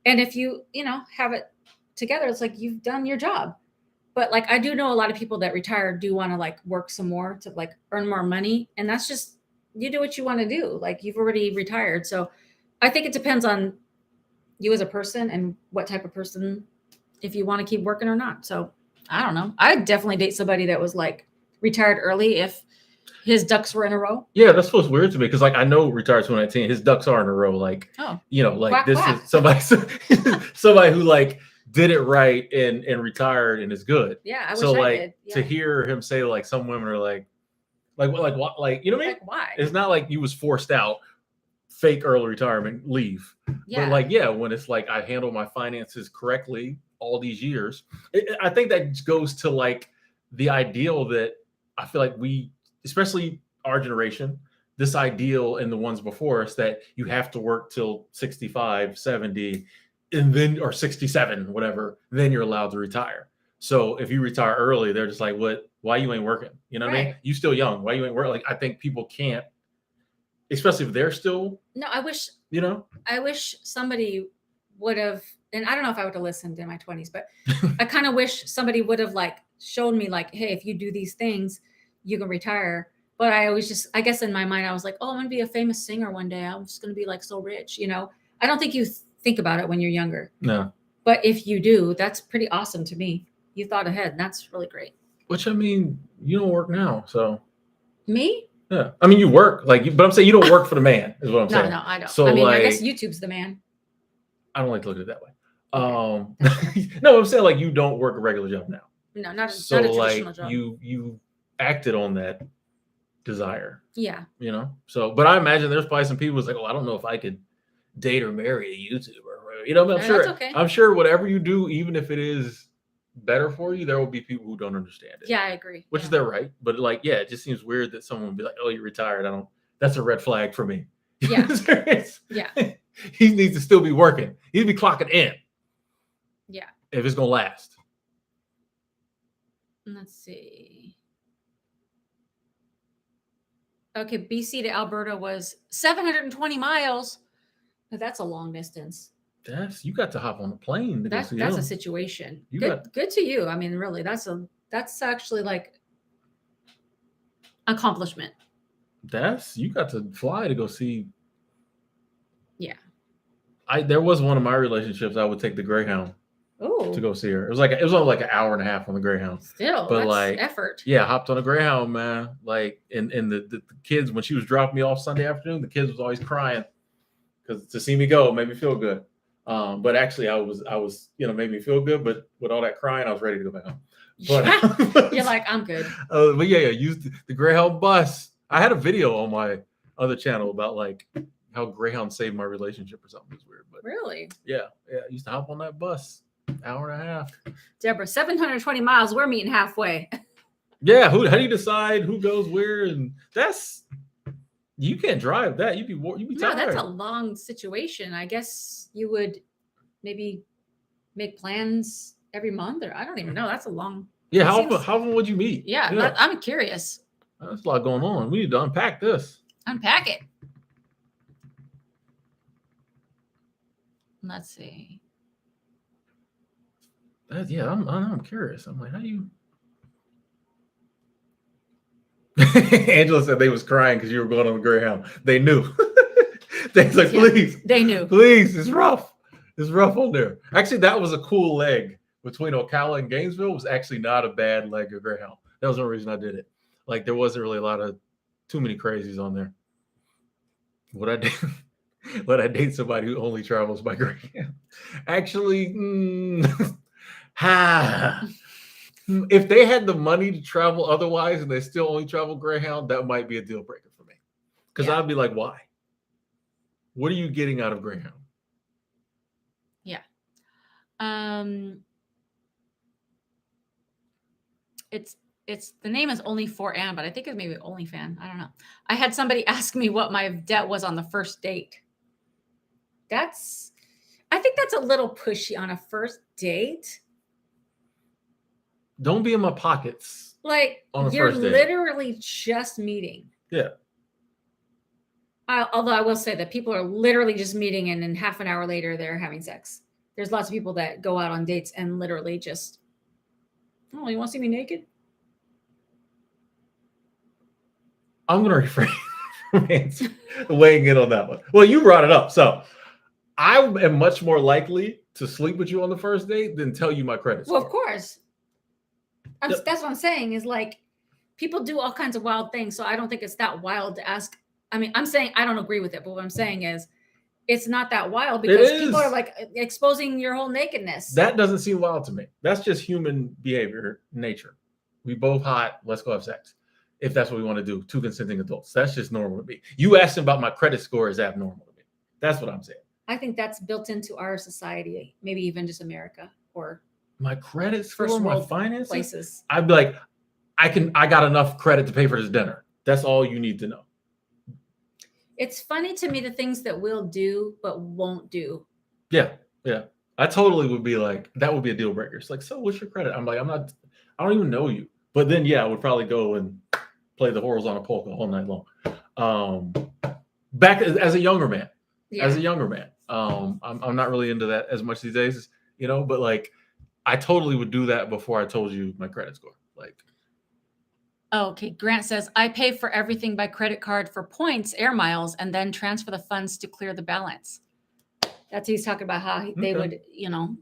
And if you have it together, it's like you've done your job. But like, I do know a lot of people that retire do want to like work some more to like earn more money. And that's just, you do what you want to do. Like, you've already retired. So I think it depends on you as a person and what type of person, if you want to keep working or not. So I don't know. I'd definitely date somebody that was like retired early if his ducks were in a row. Yeah, that's what's weird to me, because like I know retired 2019, his ducks are in a row. Like, like quack, this quack. Is somebody who like did it right and retired and is good. Yeah, I wish so I like did. Yeah. To hear him say like some women are like what, like, you know what I mean? Like, why? It's not like you was forced out, fake early retirement, leave. Yeah. But like, when it's like I handle my finances correctly all these years, I think that goes to like the ideal that I feel like we, especially our generation, this ideal and the ones before us, that you have to work till 65, 70, and then, or 67, whatever, then you're allowed to retire. So if you retire early, they're just like, what, why you ain't working? You know what I mean? You still young. Why you ain't working? Like, I think people can't, especially if they're still. No, I wish, I wish somebody would have, and I don't know if I would have listened in my 20s, but I kind of wish somebody would have like shown me like, hey, if you do these things, you can retire. But I always just, I guess in my mind, I was like, oh, I'm going to be a famous singer one day. I'm just going to be like so rich, I don't think you think about it when you're younger. No. But if you do, that's pretty awesome to me. You thought ahead. And that's really great. Which, I mean, you don't work now, so. Me? Yeah. I mean, you work, like, but I'm saying you don't work for the man, is what I'm saying. No, I don't. So, I mean, like, I guess YouTube's the man. I don't like to look at it that way. No, I'm saying like you don't work a regular job now. No, not a like traditional job. you acted on that desire. Yeah. So, but I imagine there's probably some people who's like, oh, I don't know if I could date or marry a YouTuber. But I'm sure. That's okay. I'm sure whatever you do, even if it is better for you, there will be people who don't understand it. Yeah, I agree. Which is their right. But like, it just seems weird that someone would be like, oh, you're retired. That's a red flag for me. Yeah. Yeah. He needs to still be working. He needs to be clocking in. Yeah. If it's gonna last. Let's see. Okay, BC to Alberta was 720 miles. But that's a long distance. You got to hop on a plane to go see That's him. a situation. You Good to you. I mean, really, that's actually like accomplishment. You got to fly to go see. Yeah. There was one of my relationships. I would take the Greyhound Oh, to go see her. It was only like an hour and a half on the Greyhound. still, But that's like effort. Yeah, hopped on a Greyhound, man. Like, and the kids, when she was dropping me off Sunday afternoon, the kids was always crying because to see me go made me feel good. But actually, I was made me feel good. But with all that crying, I was ready to go back home. But You're like, I'm good. but yeah, used the Greyhound bus. I had a video on my other channel about like how Greyhound saved my relationship or something. It was weird, but Really? yeah, I used to hop on that bus, hour and a half. Deborah, 720 miles. We're meeting halfway. Yeah, how do you decide who goes where? And you can't drive that. You'd be No, tired. that's a long situation. I guess you would maybe make plans every month, or I don't even know. That's a long. Yeah, how often would you meet? Yeah. I'm curious. There's a lot going on. We need to unpack this. Unpack it. Let's see. I'm curious. I'm like, how do you? Angela said they was crying because you were going on the Greyhound. They knew. They's like, please. They knew. Please, it's rough. It's rough on there. Actually, that was a cool leg between Ocala and Gainesville. It was actually not a bad leg of Greyhound. That was the reason I did it. Like, there wasn't really too many crazies on there. Would I date somebody who only travels by Greyhound? Actually, if they had the money to travel otherwise and they still only travel Greyhound, that might be a deal breaker for me. Because I'd be like, why? What are you getting out of Greyhound? Yeah. It's the name is only for Anne, but I think it's maybe only fan. I don't know. I had somebody ask me what my debt was on the first date. I think that's a little pushy on a first date. Don't be in my pockets. Like, you're literally just meeting. Yeah. Although I will say that people are literally just meeting and then half an hour later they're having sex. There's lots of people that go out on dates and literally just, oh, you want to see me naked? I'm going to refrain from weighing in on that one. Well, you brought it up. So I am much more likely to sleep with you on the first date than tell you my credit score. Well, of course. That's what I'm saying is like people do all kinds of wild things. So I don't think it's that wild to ask. I mean, I'm saying I don't agree with it, but what I'm saying is it's not that wild because people are like exposing your whole nakedness. That doesn't seem wild to me. That's just human behavior, nature. We both hot. Let's go have sex. If that's what we want to do, two consenting adults. That's just normal to me. You asking about my credit score is abnormal to me. That's what I'm saying. I think that's built into our society, maybe even just America or my credit score, my finances. Places. I'd be like, I got enough credit to pay for this dinner. That's all you need to know. It's funny to me the things that we'll do but won't do. Yeah. I totally would be like, that would be a deal breaker. It's like, so what's your credit? I'm like, I don't even know you. But then, yeah, I would probably go and play the horizontal polka all night long. Back as a younger man, I'm not really into that as much these days, but like, I totally would do that before I told you my credit score. Like, okay. Grant says, I pay for everything by credit card for points, air miles, and then transfer the funds to clear the balance. That's he's talking about how they would,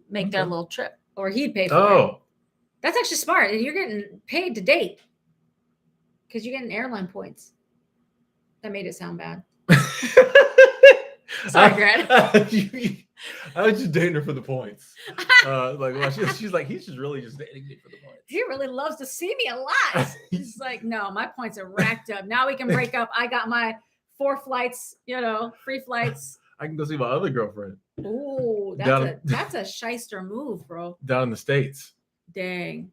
make their little trip, or he'd pay for it. That's actually smart. You're getting paid to date because you're getting airline points. That made it sound bad. Sorry, Grant. I was just dating her for the points. She's like, he's just really just dating me for the points. He really loves to see me a lot. He's like, no, my points are racked up. Now we can break up. I got my 4 flights, free flights. I can go see my other girlfriend. Ooh, that's a shyster move, bro. Down in the States. Dang.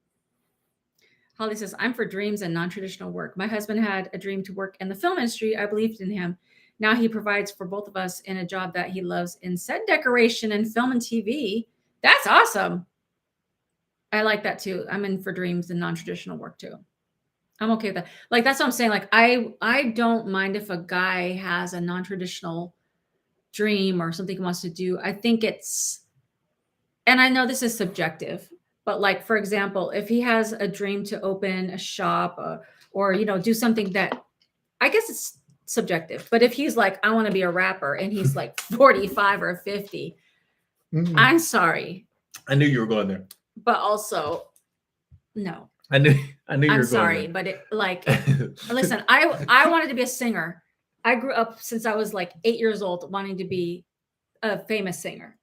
Holly says, I'm for dreams and non-traditional work. My husband had a dream to work in the film industry. I believed in him. Now he provides for both of us in a job that he loves in set decoration and film and TV. That's awesome. I like that too. I'm in for dreams and non-traditional work too. I'm okay with that. Like, that's what I'm saying. Like, I don't mind if a guy has a non-traditional dream or something he wants to do, I think it's, and I know this is subjective, but like, for example, if he has a dream to open a shop or, do something that, I guess it's subjective, but if he's like, I want to be a rapper and he's like 45 or 50, I'm sorry. I knew you were going there. But also, no. I knew you were going I'm sorry, there. but it like, listen, I wanted to be a singer. I grew up since I was like 8 years old wanting to be a famous singer.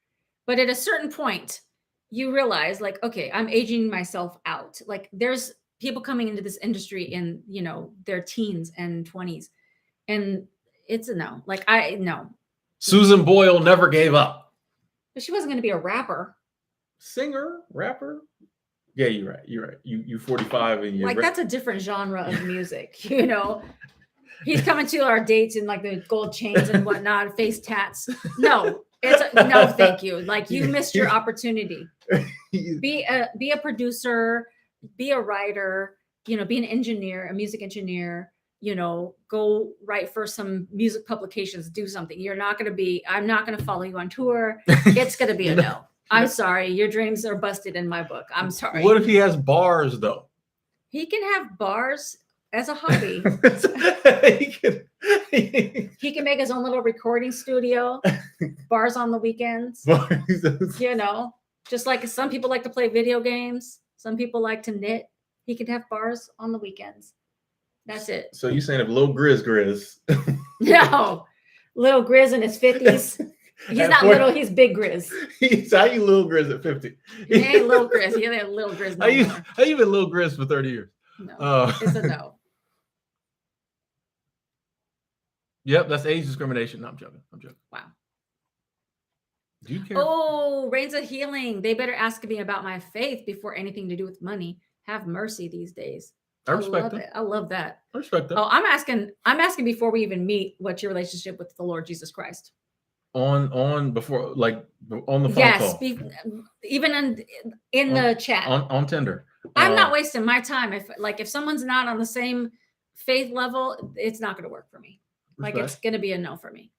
But at a certain point, you realize like, okay, I'm aging myself out. Like there's people coming into this industry in, their teens and 20s. And it's a no. Like no. Susan Boyle never gave up. But she wasn't going to be a rapper. Singer, rapper. Yeah, you're right. You're right. You 45 and you're like that's a different genre of music, He's coming to our dates in like the gold chains and whatnot, face tats. No, no, thank you. Like you missed your opportunity. Be a producer, be a writer, be an engineer, a music engineer, go write for some music publications, do something. I'm not going to follow you on tour. It's going to be a no. I'm sorry. Your dreams are busted in my book. I'm sorry. What if he has bars though? He can have bars as a hobby. He can make his own little recording studio, bars on the weekends. Just like some people like to play video games. Some people like to knit. He can have bars on the weekends. That's it. So you saying if Lil Grizz? No, Lil Grizz in his 50s. He's not 40, little, he's big Grizz. How you Lil Grizz at 50? He ain't Lil Grizz. He ain't Lil Grizz no more. How you been Lil Grizz for 30 years? No, it's a no. Yep, that's age discrimination. No, I'm joking. Wow. Do you care? Oh, Reigns of Healing. They better ask me about my faith before anything to do with money. Have mercy these days. I respect that. I love that. I respect that. Oh, I'm asking before we even meet, what's your relationship with the Lord Jesus Christ? Before, like on the phone yes, call. Even in the chat on Tinder. I'm not wasting my time. If someone's not on the same faith level, it's not going to work for me. Respect. Like it's going to be a no for me.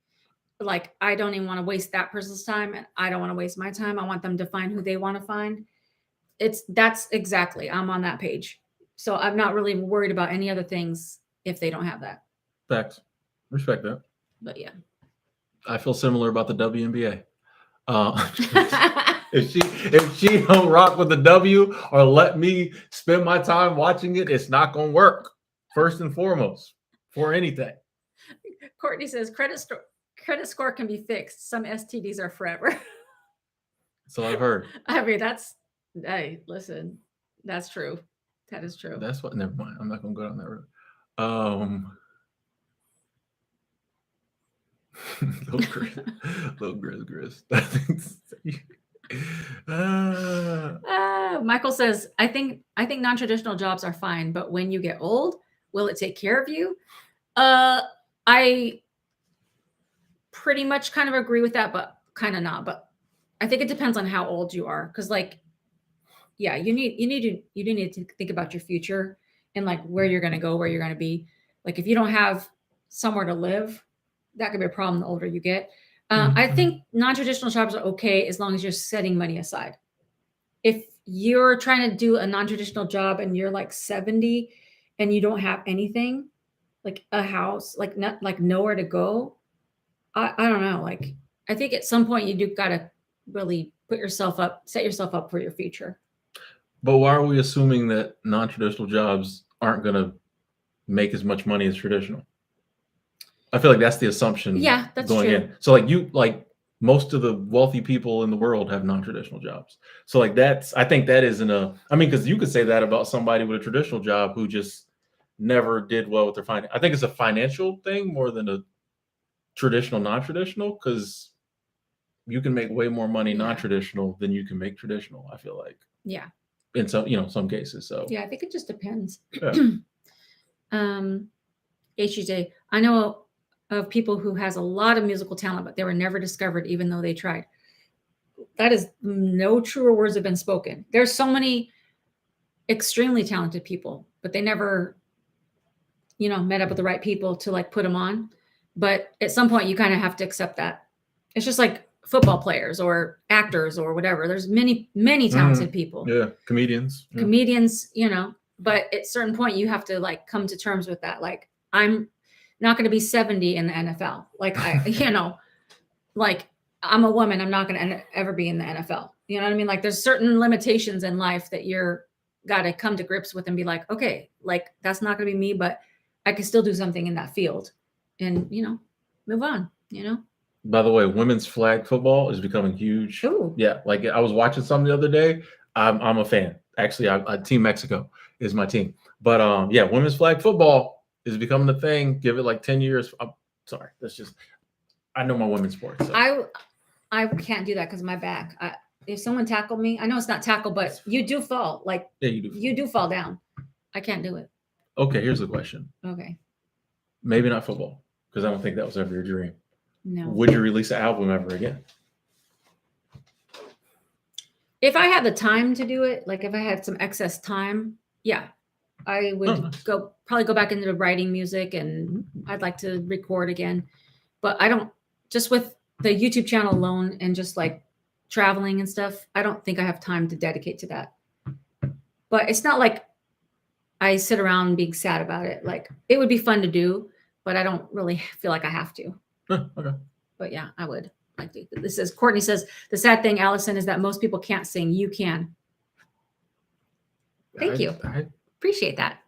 Like I don't even want to waste that person's time, and I don't want to waste my time. I want them to find who they want to find. That's exactly. I'm on that page, so I'm not really worried about any other things if they don't have that. Facts. Respect that. But yeah. I feel similar about the WNBA. If she don't rock with the W or let me spend my time watching it, it's not gonna work. First and foremost, for anything. Courtney says credit score can be fixed. Some STDs are forever. So I've heard. I mean, hey, listen, that's true. That is true. That's what. Never mind. I'm not gonna go down that road. Little Grizz. Michael says, I think non-traditional jobs are fine, but when you get old, will it take care of you? I pretty much kind of agree with that, but kind of not. But I think it depends on how old you are, because yeah, you need to think about your future and like where you're going to go, where you're going to be. Like if you don't have somewhere to live, that could be a problem the older you get. I think non-traditional jobs are okay as long as you're setting money aside. If you're trying to do a non-traditional job and you're like 70 and you don't have anything, like a house, like nowhere to go, I don't know. Like I think at some point you do got to really set yourself up for your future. But why are we assuming that non-traditional jobs aren't going to make as much money as traditional? I feel like that's the assumption. Yeah, that's going true. in. So most of the wealthy people in the world have non-traditional jobs. So I think that isn't because you could say that about somebody with a traditional job who just never did well with their finance. I think it's a financial thing more than a traditional, non-traditional, because you can make way more money non-traditional than you can make traditional, I feel like. Yeah. In some cases. So yeah, I think it just depends. Yeah. HJ, I know of people who has a lot of musical talent, but they were never discovered even though they tried. That is no truer words have been spoken. There's so many extremely talented people, but they never, met up with the right people to like put them on. But at some point you kind of have to accept that. It's just like football players or actors or whatever. There's many talented people. Yeah, comedians. Yeah. Comedians, but at a certain point you have to like come to terms with that. Like, I'm not going to be 70 in the NFL. Like, like, I'm a woman, I'm not going to ever be in the NFL. You know what I mean? Like, there's certain limitations in life that you're got to come to grips with and be like, okay, like, that's not going to be me, but I can still do something in that field and, move on, By the way, women's flag football is becoming huge. Ooh. Yeah, like I was watching some the other day. I'm a fan. Actually, Team Mexico is my team. But yeah, women's flag football is becoming the thing. Give it like 10 years. I'm sorry, that's just, I know my women's sports. So. I can't do that because of my back. If someone tackled me, I know it's not tackle, but you do fall. Like, yeah, you do. You do fall down. I can't do it. Okay, here's the question. Okay. Maybe not football, because I don't think that was ever your dream. No. Would you release an album ever again? If I had the time to do it, like if I had some excess time, yeah, I would probably go back into writing music, and I'd like to record again. But I don't, just with the YouTube channel alone and just like traveling and stuff, I don't think I have time to dedicate to that. But it's not like I sit around being sad about it. Like, it would be fun to do, but I don't really feel like I have to. Okay. But yeah, I would like to. This is Courtney says, the sad thing, Allison, is that most people can't sing. You can. Thank you. I Appreciate that.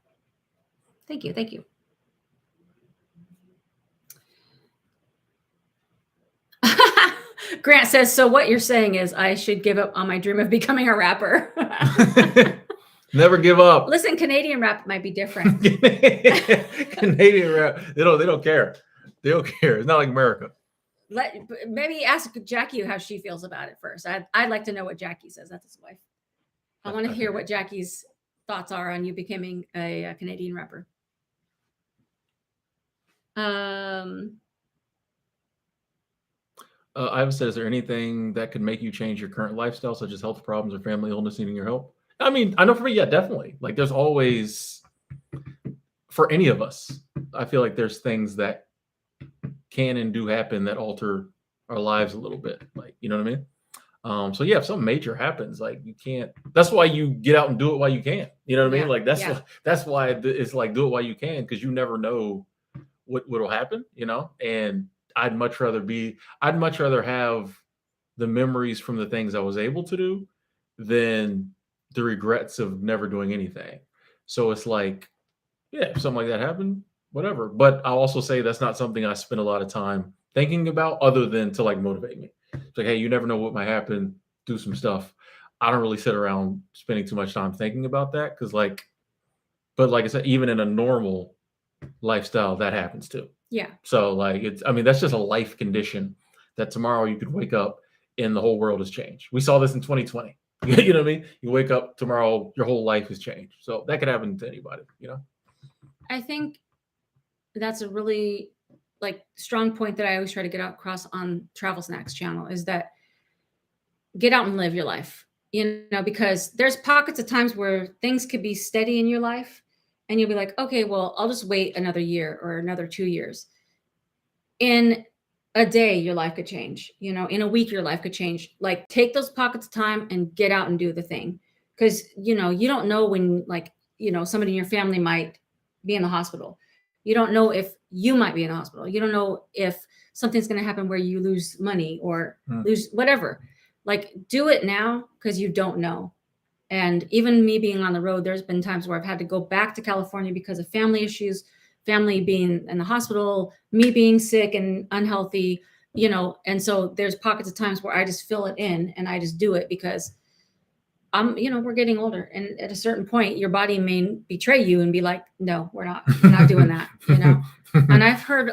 Thank you. Thank you. Grant says, so what you're saying is I should give up on my dream of becoming a rapper. Never give up. Listen, Canadian rap might be different. Canadian rap, they don't care. They don't care. It's not like America. Maybe ask Jackie how she feels about it first. I'd like to know what Jackie says. That's his wife. I want to hear what Jackie's thoughts are on you becoming a Canadian rapper. Ivan said, is there anything that could make you change your current lifestyle, such as health problems or family illness needing your help? I mean, I know for me, yeah, definitely. Like, there's always, for any of us, I feel like there's things that can and do happen that alter our lives a little bit. Like, you know what I mean? So yeah, if something major happens, like, you can't, that's why you get out and do it while you can. You know what I mean? Like, that's why it's like, do it while you can, because you never know what'll happen, and I'd much rather have the memories from the things I was able to do than the regrets of never doing anything. So it's like, yeah, if something like that happened, whatever. But I'll also say that's not something I spend a lot of time thinking about, other than to like motivate me. It's like, hey, you never know what might happen. Do some stuff. I don't really sit around spending too much time thinking about that, because but like I said, even in a normal lifestyle, that happens too. Yeah. So like, that's just a life condition that tomorrow you could wake up and the whole world has changed. We saw this in 2020. You know what I mean? You wake up tomorrow, your whole life has changed. So that could happen to anybody, I think that's a really strong point that I always try to get across on Travel Snacks channel, is that get out and live your life, because there's pockets of times where things could be steady in your life. And you'll be like, okay, well, I'll just wait another year or another 2 years. In a day, your life could change. In a week, your life could change. Like, take those pockets of time and get out and do the thing. Because, you don't know when, somebody in your family might be in the hospital. You don't know if you might be in the hospital. You don't know if something's going to happen where you lose money or lose whatever. Like, do it now, because you don't know. And even me being on the road, there's been times where I've had to go back to California because of family issues, family being in the hospital, me being sick and unhealthy, and so there's pockets of times where I just fill it in and I just do it because we're getting older. And at a certain point, your body may betray you and be like, no, we're not doing that, And I've heard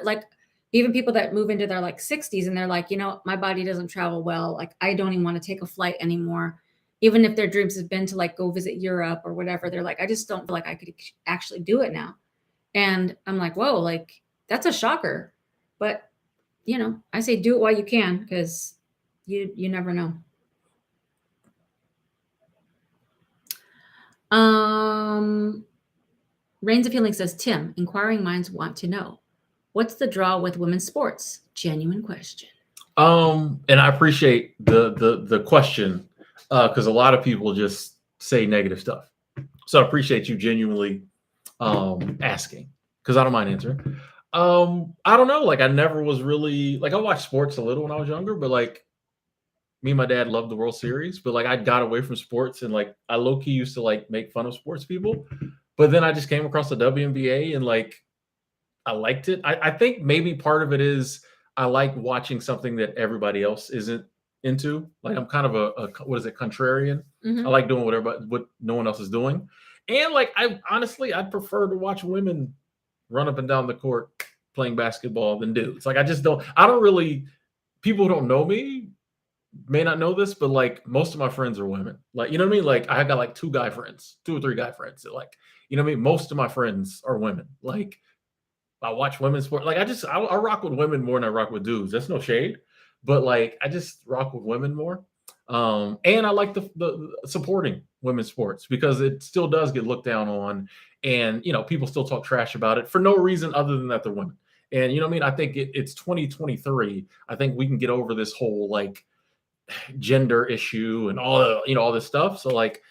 even people that move into their 60s and they're like, my body doesn't travel well. Like, I don't even want to take a flight anymore. Even if their dreams have been to go visit Europe or whatever, they're like, I just don't feel like I could actually do it now. And I'm like, whoa, that's a shocker. But, I say do it while you can, because you never know. Reigns of Healing says, Tim, inquiring minds want to know, what's the draw with women's sports? Genuine question. And I appreciate the question because a lot of people just say negative stuff. So I appreciate you genuinely asking because I don't mind answering. I don't know. Like I never was really like I watched sports a little when I was younger, but like me and my dad loved the World Series, but like I got away from sports and like I low key used to like make fun of sports people. But then I just came across the WNBA and like I liked it. I think maybe part of it is I like watching something that everybody else isn't into. Like I'm kind of a what is it, contrarian. I like doing what no one else is doing. And like I honestly I'd prefer to watch women run up and down the court playing basketball than dudes. Like I don't really people who don't know me may not know this, but like most of my friends are women. Like, you know what I mean? Like I got like two or three guy friends that like, you know what I mean? Most of my friends are women. Like I watch women's sport. Like I rock with women more than I rock with dudes. That's no shade, but like I just rock with women more. And I like the supporting women's sports because it still does get looked down on, and you know people still talk trash about it for no reason other than that they're women. And you know what I mean? I think it's 2023. I think we can get over this whole like gender issue and all this stuff. So like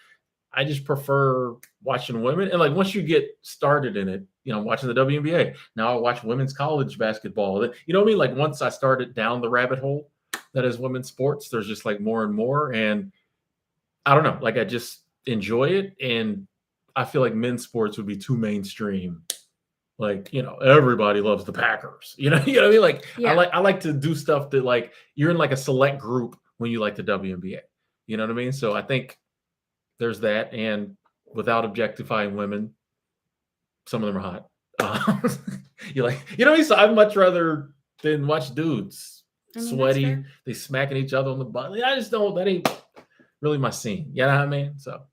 I just prefer watching women. And like once you get started in it, you know, watching the WNBA. Now I watch women's college basketball. You know what I mean? Like once I started down the rabbit hole that is women's sports, there's just like more and more. And I don't know, like I just enjoy it. And I feel like men's sports would be too mainstream. Like, you know, everybody loves the Packers. You know what I mean? Like I like to do stuff that like you're in like a select group when you like the WNBA. You know what I mean? So I think there's that, and without objectifying women, some of them are hot. You like, you know what I mean? So I'd much rather than watch dudes sweaty, they smacking each other on the butt. I just don't. That ain't really my scene. You know what I mean? So,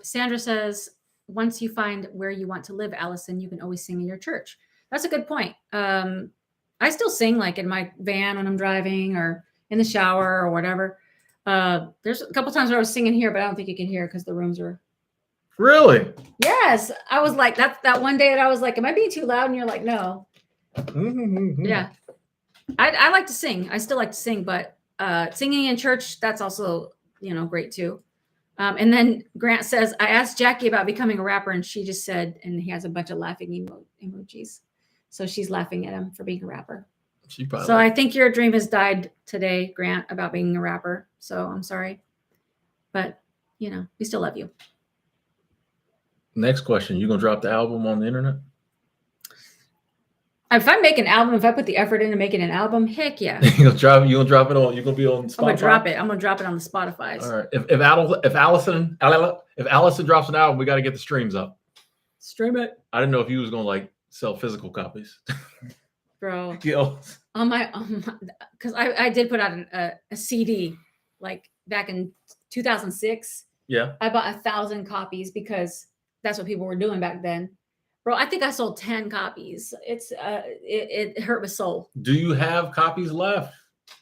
Sandra says, once you find where you want to live, Allison, you can always sing in your church. That's a good point. I still sing like in my van when I'm driving or in the shower or whatever. There's a couple times where I was singing here, but I don't think you can hear because the rooms are. Really? Yes. I was like, that one day that I was like, am I being too loud? And you're like, no. Yeah. I like to sing. I still like to sing, but singing in church, that's also, you know, great too. And then Grant says, I asked Jackie about becoming a rapper and she just said, and he has a bunch of laughing emojis. So she's laughing at him for being a rapper. So I think your dream has died today, Grant, about being a rapper. So I'm sorry, but you know, we still love you. Next question. You going to drop the album on the internet? If I make an album, if I put the effort into making an album, heck yeah. You gonna drop it on. You're gonna be on Spotify. I'm gonna drop it on the Spotify. All right. If Allison drops an album, we got to get the streams up. Stream it. I didn't know if you was gonna like sell physical copies. Bro. Yo. On my because I did put out a CD like back in 2006. Yeah. I bought 1,000 copies because that's what people were doing back then. Bro, I think I sold 10 copies. It's it hurt my soul. Do you have copies left?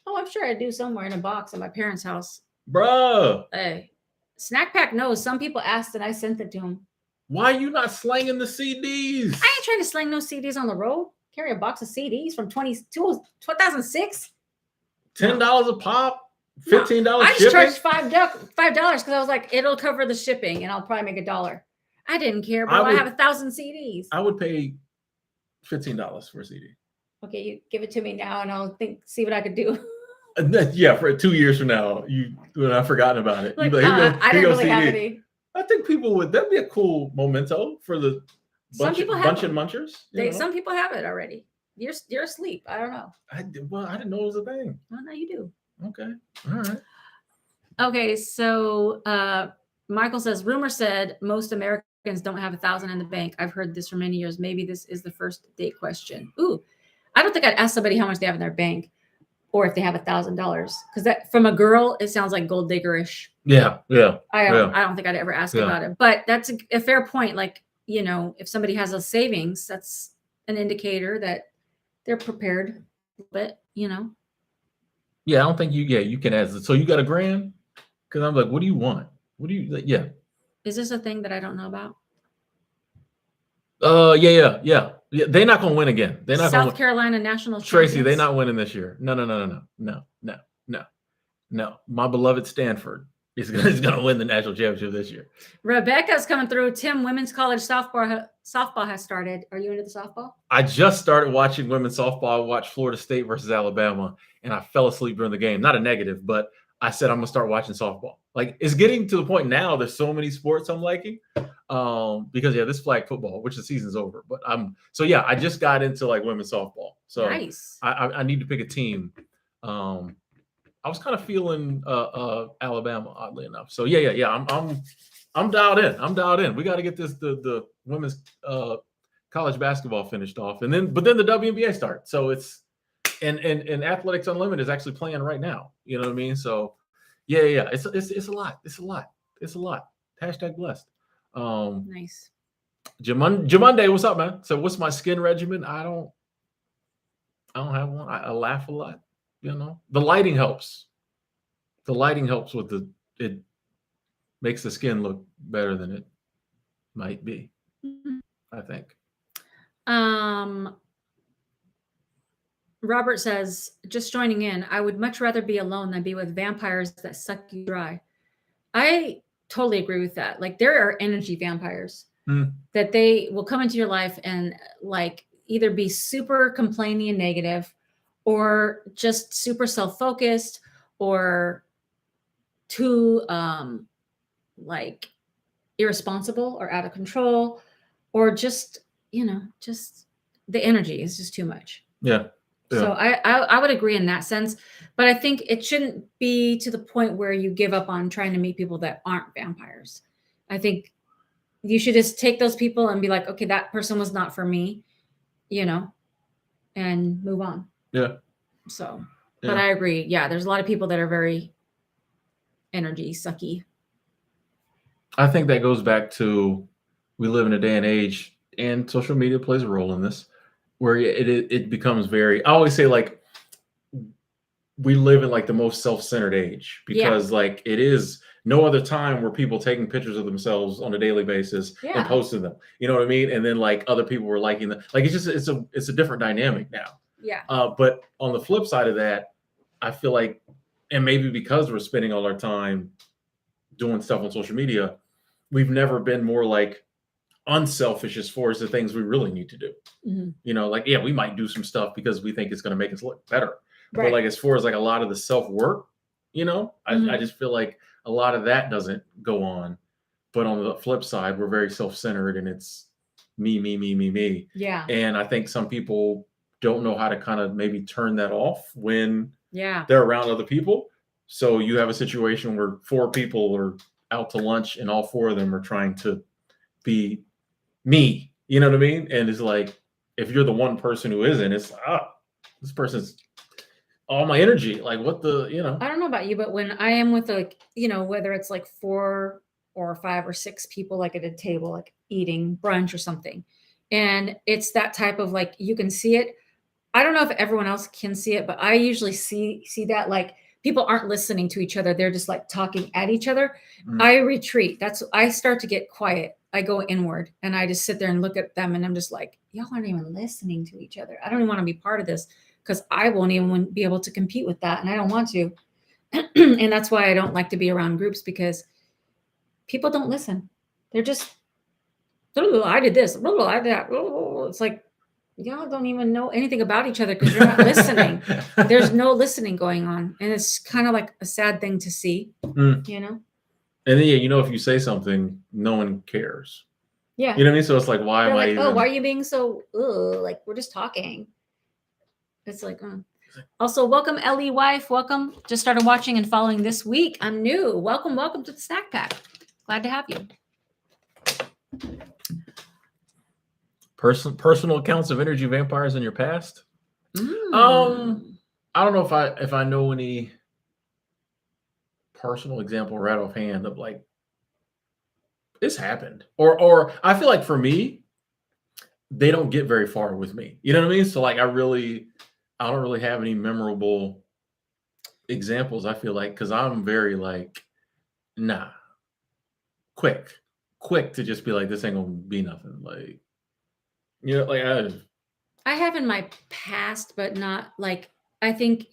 Oh, I'm sure I do somewhere in a box at my parents' house. Bruh. Hey, Snack Pack knows. Some people asked and I sent it to them. Why are you not slanging the CDs? I ain't trying to slang no CDs on the road. Carry a box of CDs from 2006. $10 a pop, $15 no, I just shipping? charged $5 because I was like, it'll cover the shipping and I'll probably make $1. I didn't care, but I have 1,000 CDs. I would pay $15 for a CD. Okay, you give it to me now and I'll see what I could do. Yeah, for 2 years from now, when I've forgotten about it. Like, I didn't really have any. I think people that'd be a cool memento for the bunch of munchers. Some people have it already. You're asleep. I don't know. I didn't know it was a thing. Well, now you do. Okay. All right. Okay, so Michael says, rumor said most Americans don't have 1,000 in the bank. I've heard this for many years. Maybe this is the first date question. Ooh, I don't think I'd ask somebody how much they have in their bank or if they have $1,000 because that from a girl, it sounds like gold diggerish. Yeah. I don't think I'd ever ask about it, but that's a fair point. Like, you know, if somebody has a savings, that's an indicator that they're prepared a little bit, you know? Yeah, I don't think you can ask. So you got $1,000? Because I'm like, what do you want? What do you, yeah. Is this a thing that I don't know about? Yeah. Yeah, they're not gonna win again. They're not South gonna Carolina national Tracy, they're champions. not winning this year. No. My beloved Stanford is gonna win the national championship this year. Rebecca's coming through. Tim, women's college softball has started. Are you into the softball? I just started watching women's softball. I watched Florida State versus Alabama, and I fell asleep during the game. Not a negative, but I said I'm gonna start watching softball. Like, it's getting to the point now. There's so many sports I'm liking, because this flag football, which the season's over. But I just got into like women's softball. So Nice. I need to pick a team. I was kind of feeling Alabama, oddly enough. So I'm dialed in. We got to get the women's college basketball finished off, but then the WNBA starts. So it's and Athletics Unlimited is actually playing right now. You know what I mean? So it's a lot. Hashtag blessed. Nice. Jamonde, what's up, man? So what's my skin regimen? I don't have one. I laugh a lot. The lighting helps. It makes the skin look better than it might be, I think. Robert says, just joining in, I would much rather be alone than be with vampires that suck you dry. I totally agree with that. Like, there are energy vampires that they will come into your life and like either be super complaining and negative, or just super self-focused, or too like irresponsible or out of control, or just the energy is just too much. Yeah. So I would agree in that sense, but I think it shouldn't be to the point where you give up on trying to meet people that aren't vampires. I think you should just take those people and be like, okay, that person was not for me, and move on. Yeah. So, but I agree. Yeah, there's a lot of people that are very energy sucky. I think that goes back to, we live in a day and age, and social media plays a role in this, where it becomes very, I always say, like, we live in like the most self-centered age, because like it is no other time where people taking pictures of themselves on a daily basis and posting them. You know what I mean? And then like other people were liking them. Like, it's a different dynamic now. Yeah. But on the flip side of that, I feel like, and maybe because we're spending all our time doing stuff on social media, we've never been more like unselfish as far as the things we really need to do. Mm-hmm. We might do some stuff because we think it's going to make us look better. Right. But like, as far as like a lot of the self-work, I just feel like a lot of that doesn't go on. But on the flip side, we're very self-centered, and it's me. Yeah. And I think some people don't know how to kind of maybe turn that off when they're around other people. So you have a situation where 4 people are out to lunch, and all 4 of them are trying to be me. You know what I mean? And it's like, if you're the one person who isn't, it's this person's all my energy. Like, what the, I don't know about you, but when I am with like, whether it's like 4 or 5 or 6 people, like at a table, like eating brunch or something, and it's that type of like, you can see it. I don't know if everyone else can see it, but I usually see that, like, people aren't listening to each other. They're just like talking at each other. I retreat. I start to get quiet. I go inward, and I just sit there and look at them, and I'm just like, y'all aren't even listening to each other. I don't even want to be part of this, because I won't even be able to compete with that, and I don't want to. And that's why I don't like to be around groups, because people don't listen. They're just, I did this, I did that. It's like, y'all don't even know anything about each other because you're not listening. There's no listening going on, and it's kind of like a sad thing to see, And then if you say something, no one cares. Yeah. You know what I mean? So it's like, why am I even... Oh, why are you being so like, we're just talking. It's like, Also, welcome, Ellie wife. Welcome. Just started watching and following this week. I'm new. Welcome to the Snack Pack. Glad to have you. Personal accounts of energy vampires in your past. I don't know if I know any personal example right offhand of like, this happened, or I feel like for me, they don't get very far with me. You know what I mean? So like, I don't really have any memorable examples. I feel like, because I'm very like, quick to just be like, this ain't gonna be nothing. Like, You know, like I have in my past, but not like, I think,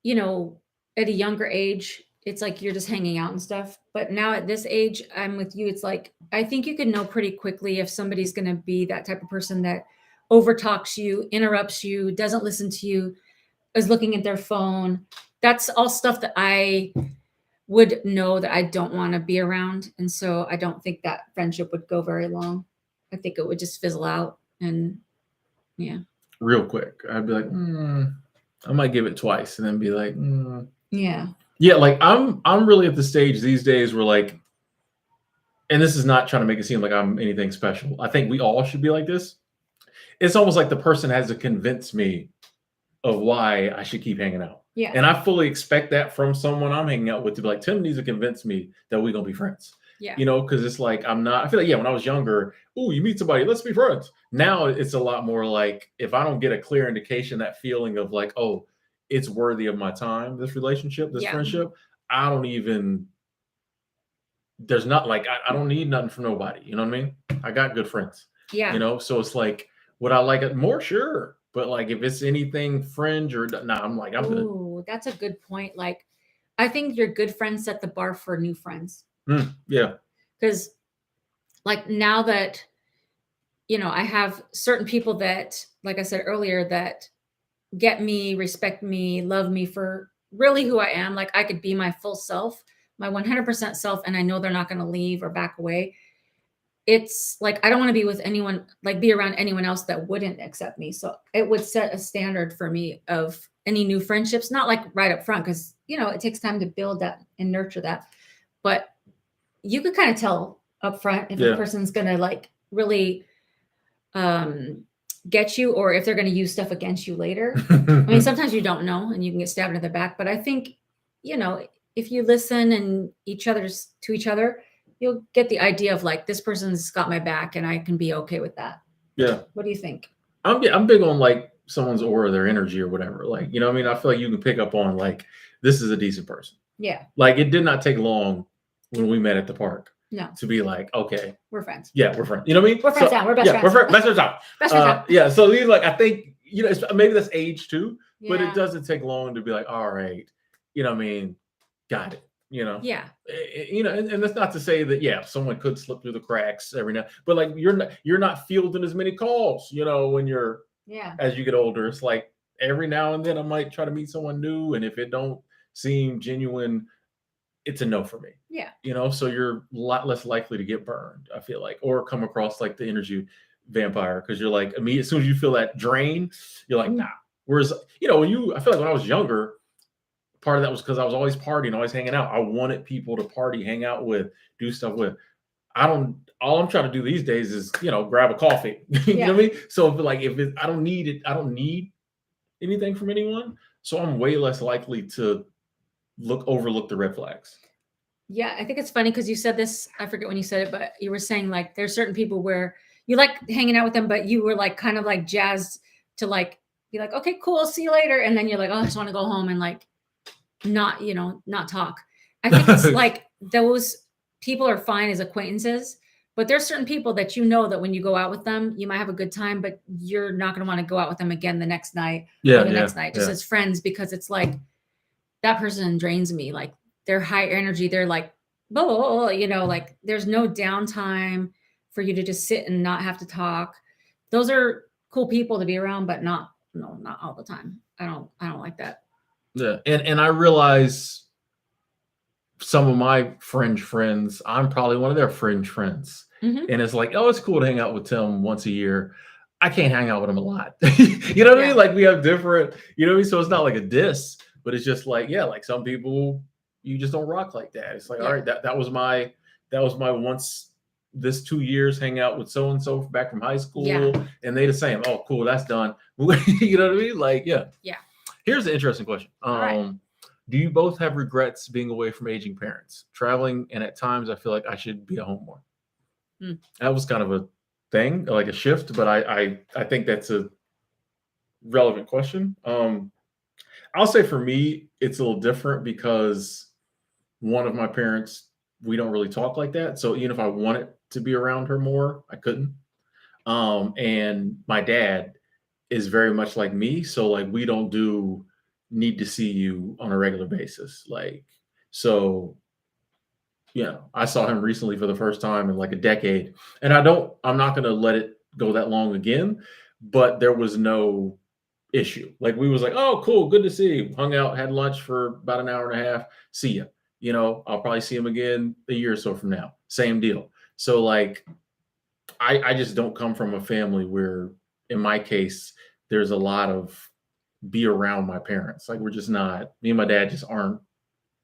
you know, at a younger age, it's like you're just hanging out and stuff. But now at this age, I'm with you. It's like, I think you can know pretty quickly if somebody's going to be that type of person that overtalks you, interrupts you, doesn't listen to you, is looking at their phone. That's all stuff that I would know that I don't want to be around. And so I don't think that friendship would go very long. I think it would just fizzle out. And yeah. real quick, I'd be like, I might give it twice, and then be like, Yeah. yeah. Like I'm really at the stage these days where like, and this is not trying to make it seem like I'm anything special. I think we all should be like this. It's almost like the person has to convince me of why I should keep hanging out. Yeah. And I fully expect that from someone I'm hanging out with to be like, Tim needs to convince me that we're gonna be friends. Yeah. You know, because it's like I'm not. I feel like when I was younger, oh, you meet somebody, let's be friends. Now it's a lot more like if I don't get a clear indication, that feeling of like, oh, it's worthy of my time, this relationship, this friendship, I don't even. There's not like I don't need nothing from nobody. You know what I mean? I got good friends. Yeah. You know, so it's like, would I like it more? Sure. But like if it's anything fringe or I'm like, I'm good. Ooh, that's a good point. Like, I think your good friends set the bar for new friends. Yeah. Because like now that, you know, I have certain people that, like I said earlier, that get me, respect me, love me for really who I am. Like I could be my full self, my 100% self, and I know they're not going to leave or back away. It's like I don't want to be with anyone, like be around anyone else that wouldn't accept me. So it would set a standard for me of any new friendships, not like right up front, because you know it takes time to build that and nurture that. But you could kind of tell up front if a person's gonna like really get you, or if they're gonna use stuff against you later. I mean, sometimes you don't know, and you can get stabbed in the back. But I think, you know, if you listen and to each other, you'll get the idea of like this person's got my back and I can be okay with that. Yeah. What do you think? I'm big on like someone's aura, their energy or whatever. Like, you know what I mean? I feel like you can pick up on like this is a decent person. Yeah. Like it did not take long when we met at the park. No. To be like, okay. We're friends. Yeah, we're friends. You know what I mean? We're friends now. We're best friends. We're best friends out. Best friends out. Yeah. So these like I think, you know, maybe that's age too, but Yeah. it doesn't take long to be like, all right, you know what I mean? Got it. You know, Yeah. You know, and that's not to say that someone could slip through the cracks every now, but like you're not fielding as many calls, you know, when you're as you get older. It's like every now and then I might try to meet someone new, and if it don't seem genuine, it's a no for me. Yeah. You know, so you're a lot less likely to get burned, I feel like, or come across like the energy vampire, because you're like immediately as soon as you feel that drain, you're like, nah. Whereas, you know, I feel like when I was younger, part of that was because I was always partying, always hanging out. I wanted people to party, hang out with, do stuff with. All I'm trying to do these days is, you know, grab a coffee. You know what I mean? So like I don't need anything from anyone. So I'm way less likely to overlook the red flags. Yeah, I think it's funny because you said this, I forget when you said it, but you were saying like there's certain people where you like hanging out with them, but you were like kind of like jazzed to like be like, okay, cool, see you later. And then you're like, oh, I just want to go home and like not talk. I think it's like those people are fine as acquaintances, but there's certain people that you know that when you go out with them, you might have a good time, but you're not going to want to go out with them again the next night or the next night, just as friends, because it's like that person drains me. Like they're high energy. They're like, oh, you know, like there's no downtime for you to just sit and not have to talk. Those are cool people to be around, but not all the time. I don't like that. Yeah. And I realize some of my fringe friends, I'm probably one of their fringe friends. Mm-hmm. And it's like, oh, it's cool to hang out with Tim once a year. I can't hang out with him a lot. You know what I mean? Like we have different, you know what I mean? So it's not like a diss, but it's just like, like some people you just don't rock like that. It's like, all right, that was my once this 2 years hang out with so and so back from high school, and they the same. Oh, cool, that's done. You know what I mean? Like, yeah. Here's the interesting question. Do you both have regrets being away from aging parents, traveling, and at times I feel like I should be at home more? That was kind of a thing, like a shift, but I think that's a relevant question. I'll say for me, it's a little different because one of my parents, we don't really talk like that. So even if I wanted to be around her more, I couldn't. And my dad is very much like me. So like we don't do need to see you on a regular basis. Like, so I saw him recently for the first time in like a decade. And I'm not gonna let it go that long again, but there was no issue. Like we was like, oh, cool, good to see you. Hung out, had lunch for about an hour and a half. See ya. I'll probably see him again a year or so from now. Same deal. So like I just don't come from a family where, in my case, there's a lot of be around my parents. Like we're just not, me and my dad just aren't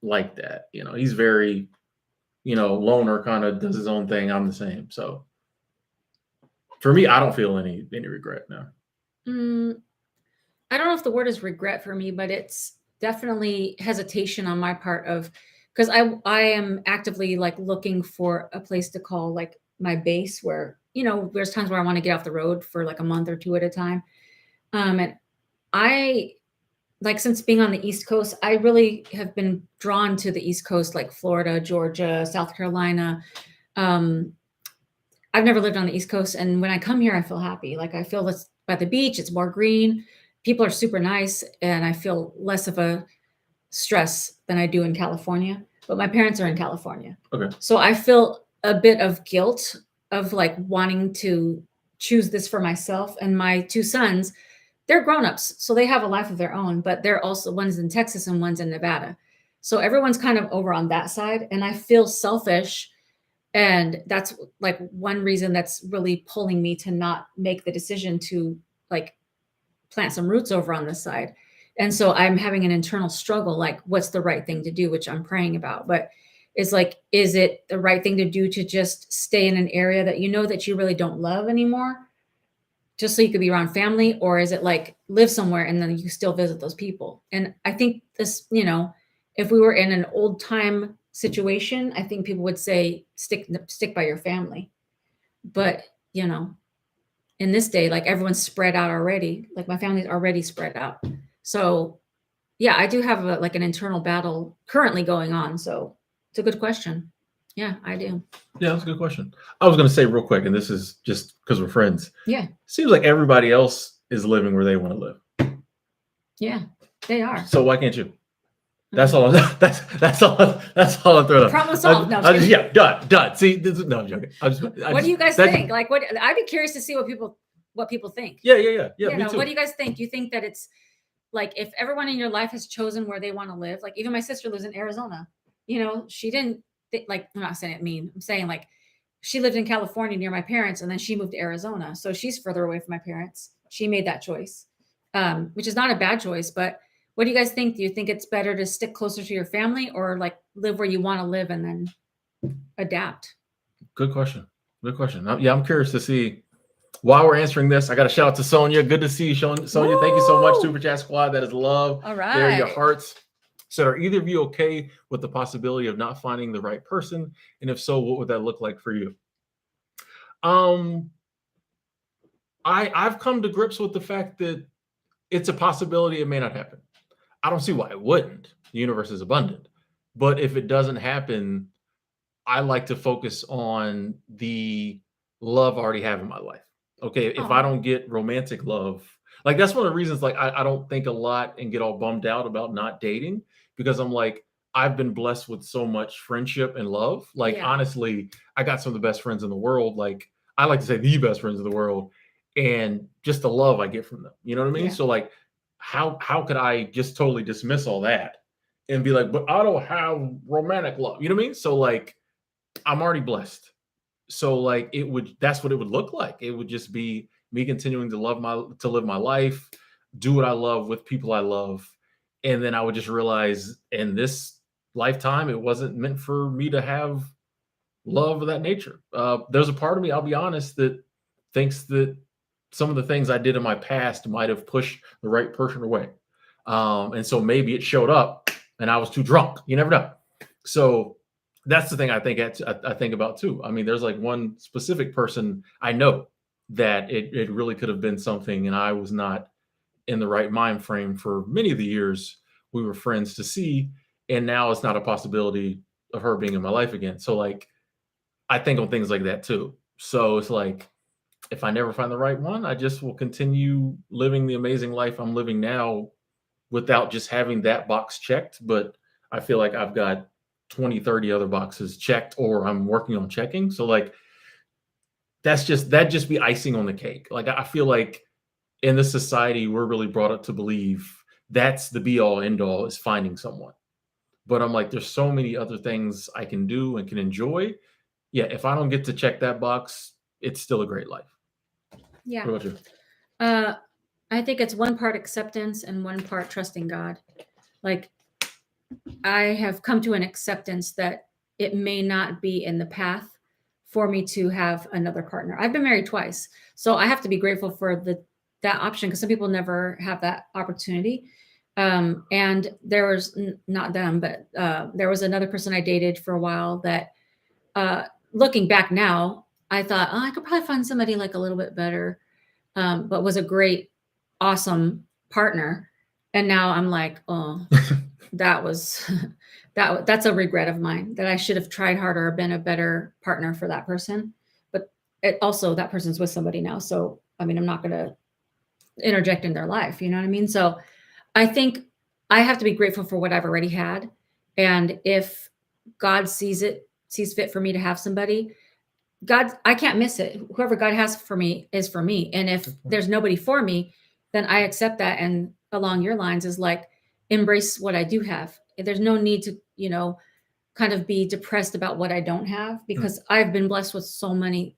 like that. He's very, loner, kind of does his own thing. I'm the same. So for me, I don't feel any regret now. I don't know if the word is regret for me, but it's definitely hesitation on my part because I am actively like looking for a place to call like my base where, there's times where I want to get off the road for like a month or two at a time. And I like, since being on the East Coast, I really have been drawn to the East Coast, like Florida, Georgia, South Carolina. I've never lived on the East Coast. And when I come here, I feel happy. Like I feel this by the beach, it's more green. People are super nice. And I feel less of a stress than I do in California. But my parents are in California. Okay. So I feel a bit of guilt of like wanting to choose this for myself. And my two sons, they're grown-ups. So they have a life of their own, but they're also, one's in Texas and one's in Nevada. So everyone's kind of over on that side. And I feel selfish. And that's like one reason that's really pulling me to not make the decision to like plant some roots over on this side. And so I'm having an internal struggle, like what's the right thing to do, which I'm praying about. But it's like, is it the right thing to do to just stay in an area that that you really don't love anymore, just so you could be around family? Or is it like live somewhere and then you still visit those people? And I think this, if we were in an old time situation, I think people would say stick by your family. But, in this day, like everyone's spread out already. Like my family's already spread out. So yeah, I do have an internal battle currently going on. So it's a good question. Yeah, I do. Yeah, that's a good question. I was going to say real quick, and this is just because we're friends. Yeah. Seems like everybody else is living where they want to live. Yeah, they are. So why can't you? That's all. That's all. That's all I'm throwing out. Problem solved. No, yeah, done. See, no, I'm joking. What do you guys think? Like, what? I'd be curious to see what people think. Yeah. Me too. What do you guys think? Do you think that it's like if everyone in your life has chosen where they want to live? Like even my sister lives in Arizona. She didn't like. I'm not saying it mean. I'm saying like she lived in California near my parents, and then she moved to Arizona, so she's further away from my parents. She made that choice, which is not a bad choice, but. What do you guys think? Do you think it's better to stick closer to your family or like live where you want to live and then adapt? Good question. I'm curious to see. While we're answering this, I got to shout out to Sonia. Good to see you, Sonia. Woo! Thank you so much, Super Chat Squad. That is love. All right. There are your hearts. Said, are either of you okay with the possibility of not finding the right person? And if so, what would that look like for you? I've come to grips with the fact that it's a possibility it may not happen. I don't see why it wouldn't. The universe is abundant. But if it doesn't happen, I like to focus on the love I already have in my life. Okay. If I don't get romantic love, like that's one of the reasons like I don't think a lot and get all bummed out about not dating, because I'm like, I've been blessed with so much friendship and love. Like honestly, I got some of the best friends in the world. Like I like to say the best friends in the world, and just the love I get from them. You know what I mean? Yeah. So like, how could I just totally dismiss all that and be like, but I don't have romantic love. You know what I mean? So like, I'm already blessed. So like that's what it would look like. It would just be me continuing to live my life, do what I love with people I love. And then I would just realize in this lifetime, it wasn't meant for me to have love of that nature. There's a part of me, I'll be honest, that thinks that some of the things I did in my past might have pushed the right person away. And so maybe it showed up and I was too drunk. You never know. So that's the thing I think about too. I mean, there's like one specific person I know that it really could have been something, and I was not in the right mind frame for many of the years we were friends to see. And now it's not a possibility of her being in my life again. So like, I think on things like that too. So it's like, if I never find the right one, I just will continue living the amazing life I'm living now without just having that box checked. But I feel like I've got 20, 30 other boxes checked, or I'm working on checking. So like, that just be icing on the cake. Like, I feel like in this society, we're really brought up to believe that's the be all end all, is finding someone. But I'm like, there's so many other things I can do and can enjoy. Yeah, if I don't get to check that box, it's still a great life. Yeah. What about you? I think it's one part acceptance and one part trusting God. Like, I have come to an acceptance that it may not be in the path for me to have another partner. I've been married twice, so I have to be grateful for that option, because some people never have that opportunity. And there was not them, but there was another person I dated for a while that, looking back now, I thought, oh, I could probably find somebody like a little bit better, but was a great, awesome partner. And now I'm like, oh, that was that's a regret of mine, that I should have tried harder or been a better partner for that person. But it also, that person's with somebody now, so I mean, I'm not going to interject in their life, you know what I mean? So I think I have to be grateful for what I've already had, and if God sees fit for me to have somebody, I can't miss it. Whoever God has for me is for me, and if there's nobody for me, then I accept that. And along your lines is like, embrace what I do have. There's no need to, kind of be depressed about what I don't have, because I've been blessed with so many.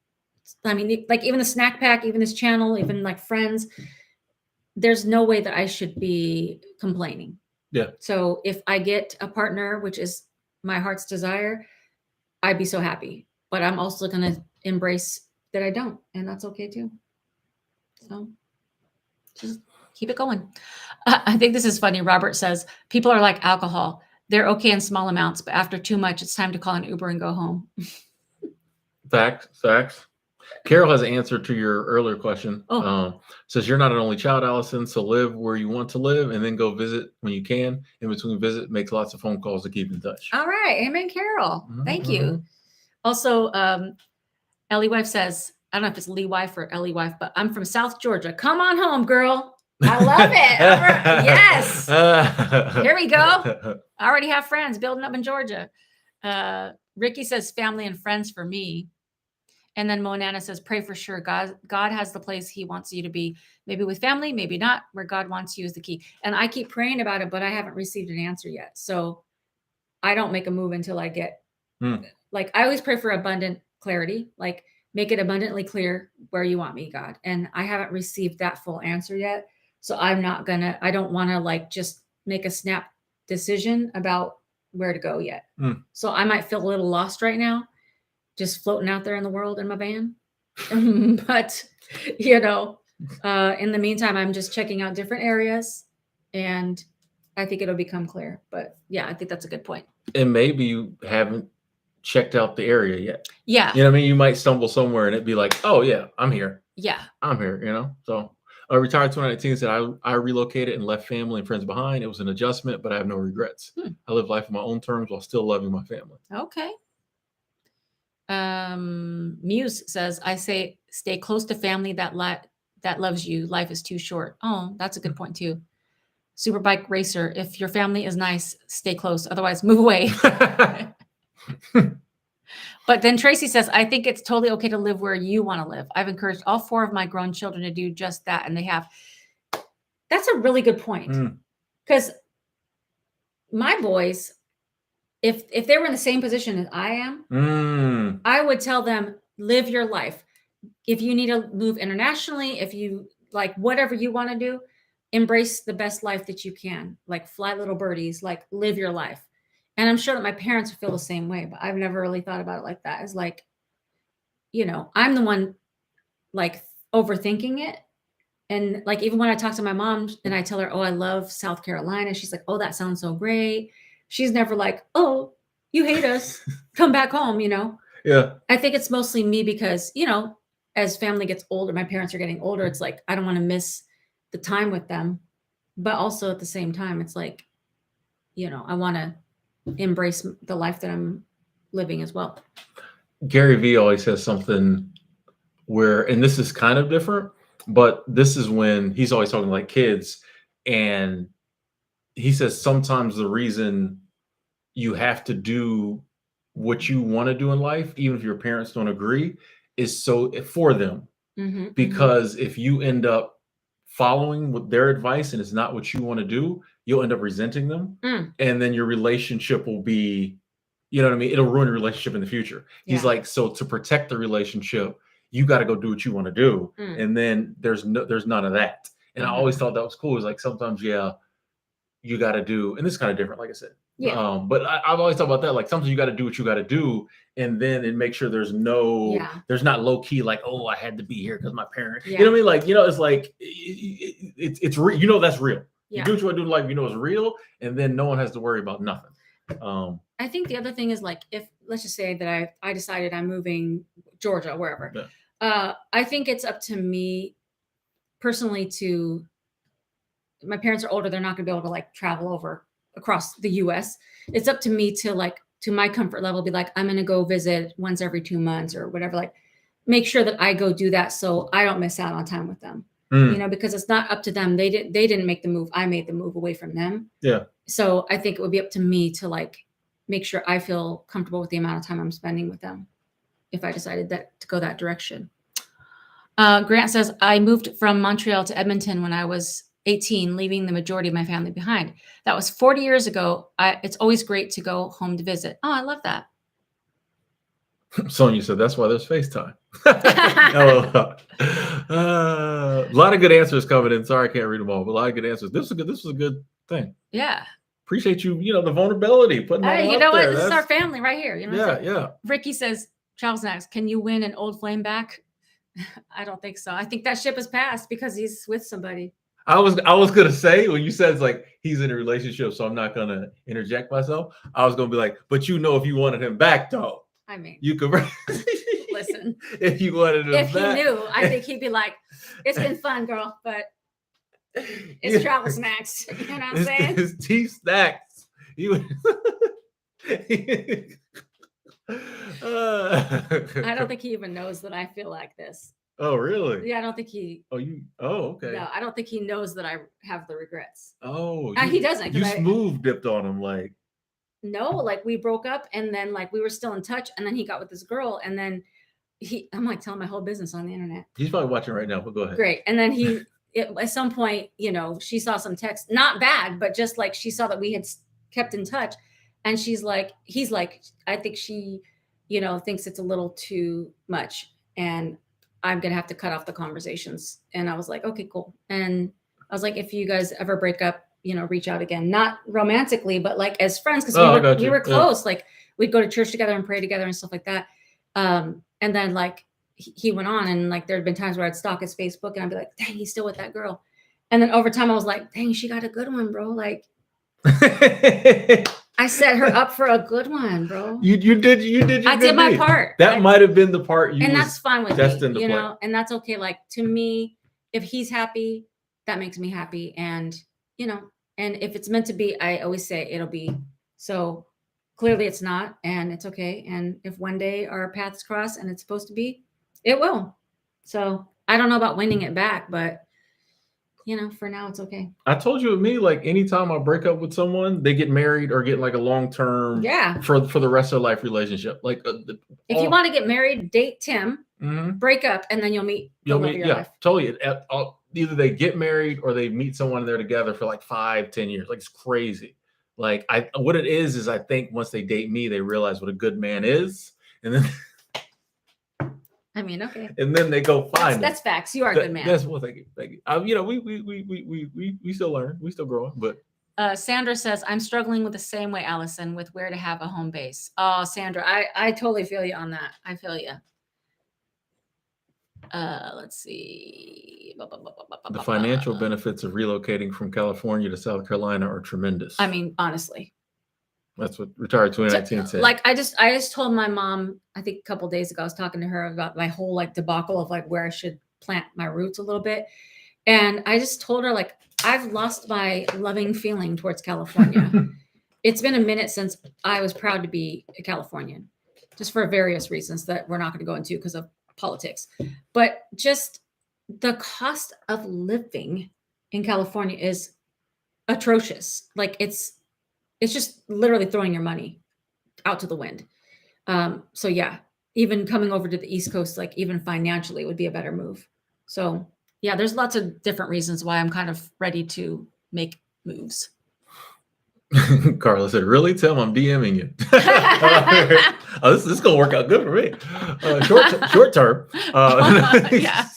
I mean, like even the snack pack, even this channel, even like friends, there's no way that I should be complaining. Yeah. So if I get a partner, which is my heart's desire, I'd be so happy. But I'm also going to embrace that I don't, and that's okay too. So just keep it going. I think this is funny. Robert says, people are like alcohol. They're okay in small amounts, but after too much, it's time to call an Uber and go home. Facts. Carol has an answer to your earlier question. Oh. Says, you're not an only child, Allison, so live where you want to live and then go visit when you can. In between visit, make lots of phone calls to keep in touch. All right. Amen, Carol. Thank you. Also, Ellie Wife says, I don't know if it's Lee Wife or Ellie Wife, but I'm from South Georgia. Come on home, girl. I love it. Yes. Here we go. I already have friends building up in Georgia. Ricky says, family and friends for me. And then Monana says, pray for sure. God has the place he wants you to be. Maybe with family, maybe not. Where God wants you is the key. And I keep praying about it, but I haven't received an answer yet. So I don't make a move until I get, like, I always pray for abundant clarity. Like, make it abundantly clear where you want me, God. And I haven't received that full answer yet. So I don't want to like just make a snap decision about where to go yet. So I might feel a little lost right now, just floating out there in the world in my van. But, in the meantime, I'm just checking out different areas, and I think it'll become clear. But yeah, I think that's a good point. And maybe you haven't checked out the area yet. Yeah. You know what I mean? You might stumble somewhere and it'd be like, oh yeah, I'm here. Yeah. I'm here, So a retired 2019 said, I relocated and left family and friends behind. It was an adjustment, but I have no regrets. I live life on my own terms while still loving my family. Okay. Muse says, I say, stay close to family that loves you. Life is too short. Oh, that's a good point too. Superbike Racer, if your family is nice, stay close. Otherwise, move away. But then Tracy says, I think it's totally okay to live where you want to live. I've encouraged all 4 of my grown children to do just that, and they have. That's a really good point. Because my boys, if they were in the same position as I am, I would tell them, live your life. If you need to move internationally, if you like whatever you want to do, embrace the best life that you can. Like, fly little birdies, like, live your life. And I'm sure that my parents feel the same way, but I've never really thought about it like that. It's like, I'm the one like overthinking it. And like, even when I talk to my mom and I tell her, oh, I love South Carolina, she's like, oh, that sounds so great. She's never like, oh, you hate us, come back home, Yeah. I think it's mostly me because, as family gets older, my parents are getting older. It's like, I don't want to miss the time with them. But also at the same time, it's like, I want to embrace the life that I'm living as well. Gary Vee always says something where, and this is kind of different, but this is when he's always talking like kids, and he says sometimes the reason you have to do what you want to do in life, even if your parents don't agree, is so for them. Because if you end up following with their advice and it's not what you want to do, you'll end up resenting them. And then your relationship will be, you know what I mean? It'll ruin your relationship in the future. He's like, so to protect the relationship, you got to go do what you want to do. And then there's none of that. And I always thought that was cool. It's like sometimes, you got to do, and this is kind of different, like I said. But I've always thought about that. Like sometimes you got to do what you got to do, and then and make sure there's not low key like, oh, I had to be here because my parent. You know what I mean? Like, it's like it's real. That's real. You do what you want to do in life. It's real, and then no one has to worry about nothing. I think the other thing is like, if let's just say that I decided I'm moving Georgia, wherever. I think it's up to me personally to. My parents are older. They're not going to be able to like travel over across the US. It's up to me to like, to my comfort level, be like, I'm going to go visit once every 2 months or whatever, like make sure that I go do that. So I don't miss out on time with them, because it's not up to them. They didn't make the move. I made the move away from them. So I think it would be up to me to like, make sure I feel comfortable with the amount of time I'm spending with them. If I decided to go that direction. Grant says, I moved from Montreal to Edmonton when I was 18, leaving the majority of my family behind. That was 40 years ago. It's always great to go home to visit. Oh, I love that. Sonia said that's why there's FaceTime. A lot of good answers coming in. Sorry I can't read them all, but a lot of good answers. This was a good thing. Yeah. Appreciate you, the vulnerability. Putting hey, you know what? This is our family right here. Yeah. Ricky says, Charles next. Can you win an old flame back? I don't think so. I think that ship has passed because he's with somebody. I was gonna say, when you said it's like he's in a relationship, so I'm not gonna interject myself. I was gonna be like, but if you wanted him back, though, I mean, you could listen. If you wanted him back, if he knew, I think he'd be like, "It's been fun, girl, but it's travel snacks." You know what I'm saying? It's tea snacks. I don't think he even knows that I feel like this. Oh, really? Yeah, I don't think he. Okay. No, I don't think he knows that I have the regrets. Oh, he doesn't. You smooth dipped on him, like. No, like we broke up, and then like we were still in touch, and then he got with this girl, and then I'm like telling my whole business on the internet. He's probably watching right now, but go ahead. Great, and then at some point, she saw some text, not bad, but just like she saw that we had kept in touch, and he's like, I think she, thinks it's a little too much, and I'm going to have to cut off the conversations. And I was like, okay, cool. And I was like, if you guys ever break up, reach out again, not romantically, but like as friends. Cause we were close. Yeah. Like we'd go to church together and pray together and stuff like that. And then like he went on, and like, there'd been times where I'd stalk his Facebook and I'd be like, dang, he's still with that girl. And then over time I was like, dang, she got a good one, bro. Like I set her up for a good one, bro. You did. I did my part. That might have been the part and that's fine with me, and that's okay. Like to me, if he's happy, that makes me happy. And, and if it's meant to be, I always say it'll be. So clearly it's not, and it's okay. And if one day our paths cross and it's supposed to be, it will. So I don't know about winning it back, but for now it's okay. I told you with me, like anytime I break up with someone, they get married or get like a long-term for the rest of their life relationship. Like if you want to get married, date Tim, break up, and then you'll meet your life. Totally. Either they get married or they meet someone and they're together for like 5-10 years. Like it's crazy. Like what it is I think once they date me, they realize what a good man is. And then I mean, okay. And then they go find. That's facts. You are a good man. That's well, thank you. We still learn. We still growing. But Sandra says, I'm struggling with the same way, Allison, with where to have a home base. Oh, Sandra, I totally feel you on that. I feel you. Let's see. The financial benefits of relocating from California to South Carolina are tremendous. I mean, honestly. That's what Retired 2019 said. Like I just told my mom, I think a couple of days ago, I was talking to her about my whole like debacle of like where I should plant my roots a little bit. And I just told her, like, I've lost my loving feeling towards California. It's been a minute since I was proud to be a Californian, just for various reasons that we're not going to go into because of politics, but just the cost of living in California is atrocious. Like it's just literally throwing your money out to the wind. So yeah, even coming over to the East Coast, like even financially would be a better move. So yeah, there's lots of different reasons why I'm kind of ready to make moves. Carla said, really? Tell him I'm DMing you. Oh, this is going to work out good for me. Short term. Yeah.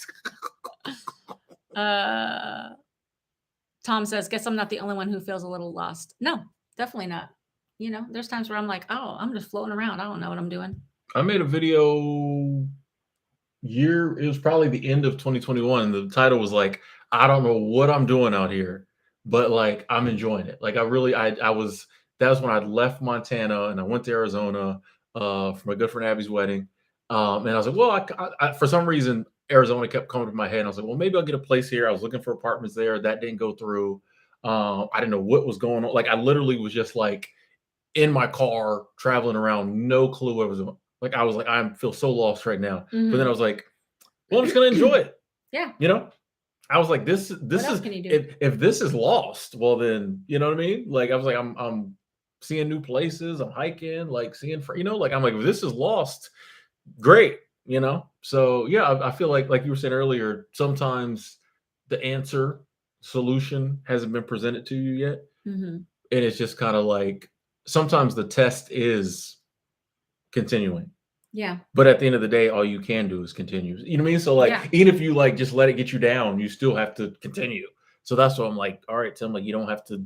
Tom says, guess I'm not the only one who feels a little lost. No, definitely not. You know, there's times where I'm like, oh, I'm just floating around. I don't know what I'm doing. I made a video it was probably the end of 2021. And the title was like, I don't know what I'm doing out here, but like, I'm enjoying it. Like that was when I left Montana and I went to Arizona for my good friend Abby's wedding. And I was like, well, I for some reason, Arizona kept coming to my head. And I was like, well, maybe I'll get a place here. I was looking for apartments there. That didn't go through. I didn't know what was going on. Like I literally was just like in my car traveling around, no clue what was doing. Like I was like, I feel so lost right now. Mhm. But then I was like, well, I'm just gonna enjoy it. Yeah. You know, I was like, this What is else can you do? if this is lost, well then, you know what I mean? Like I was like, I'm seeing new places, I'm hiking, like seeing, you know, like I'm like, if this is lost, great, you know? So yeah, I feel like you were saying earlier, sometimes the solution hasn't been presented to you yet. Mhm. And it's just kind of like, sometimes the test is continuing. Yeah. But at the end of the day, all you can do is continue. You know what I mean? So like, Yeah. even if you like just let it get you down, you still have to continue. So that's what I'm like, all right, Tim, like you don't have to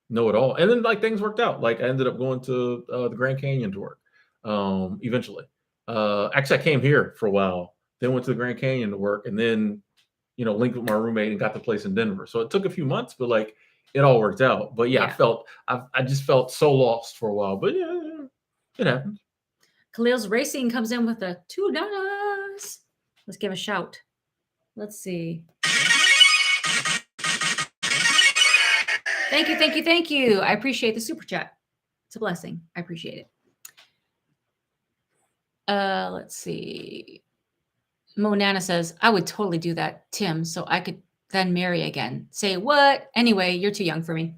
know it all. And then like things worked out. Like I ended up going to the Grand Canyon to work eventually. Actually, I came here for a while, then went to the Grand Canyon to work, and then, you know, linked with my roommate and got the place in Denver. So it took a few months, but like it all worked out. But yeah, Yeah. I just felt so lost for a while. But yeah, it happened. Khalil's Racing comes in with a $2. Let's give a shout. Let's see. Thank you, thank you, thank you. I appreciate the super chat. It's a blessing. I appreciate it. Let's see. Mo Nana says, I would totally do that, Tim, so I could then marry again. Say what? Anyway, you're too young for me.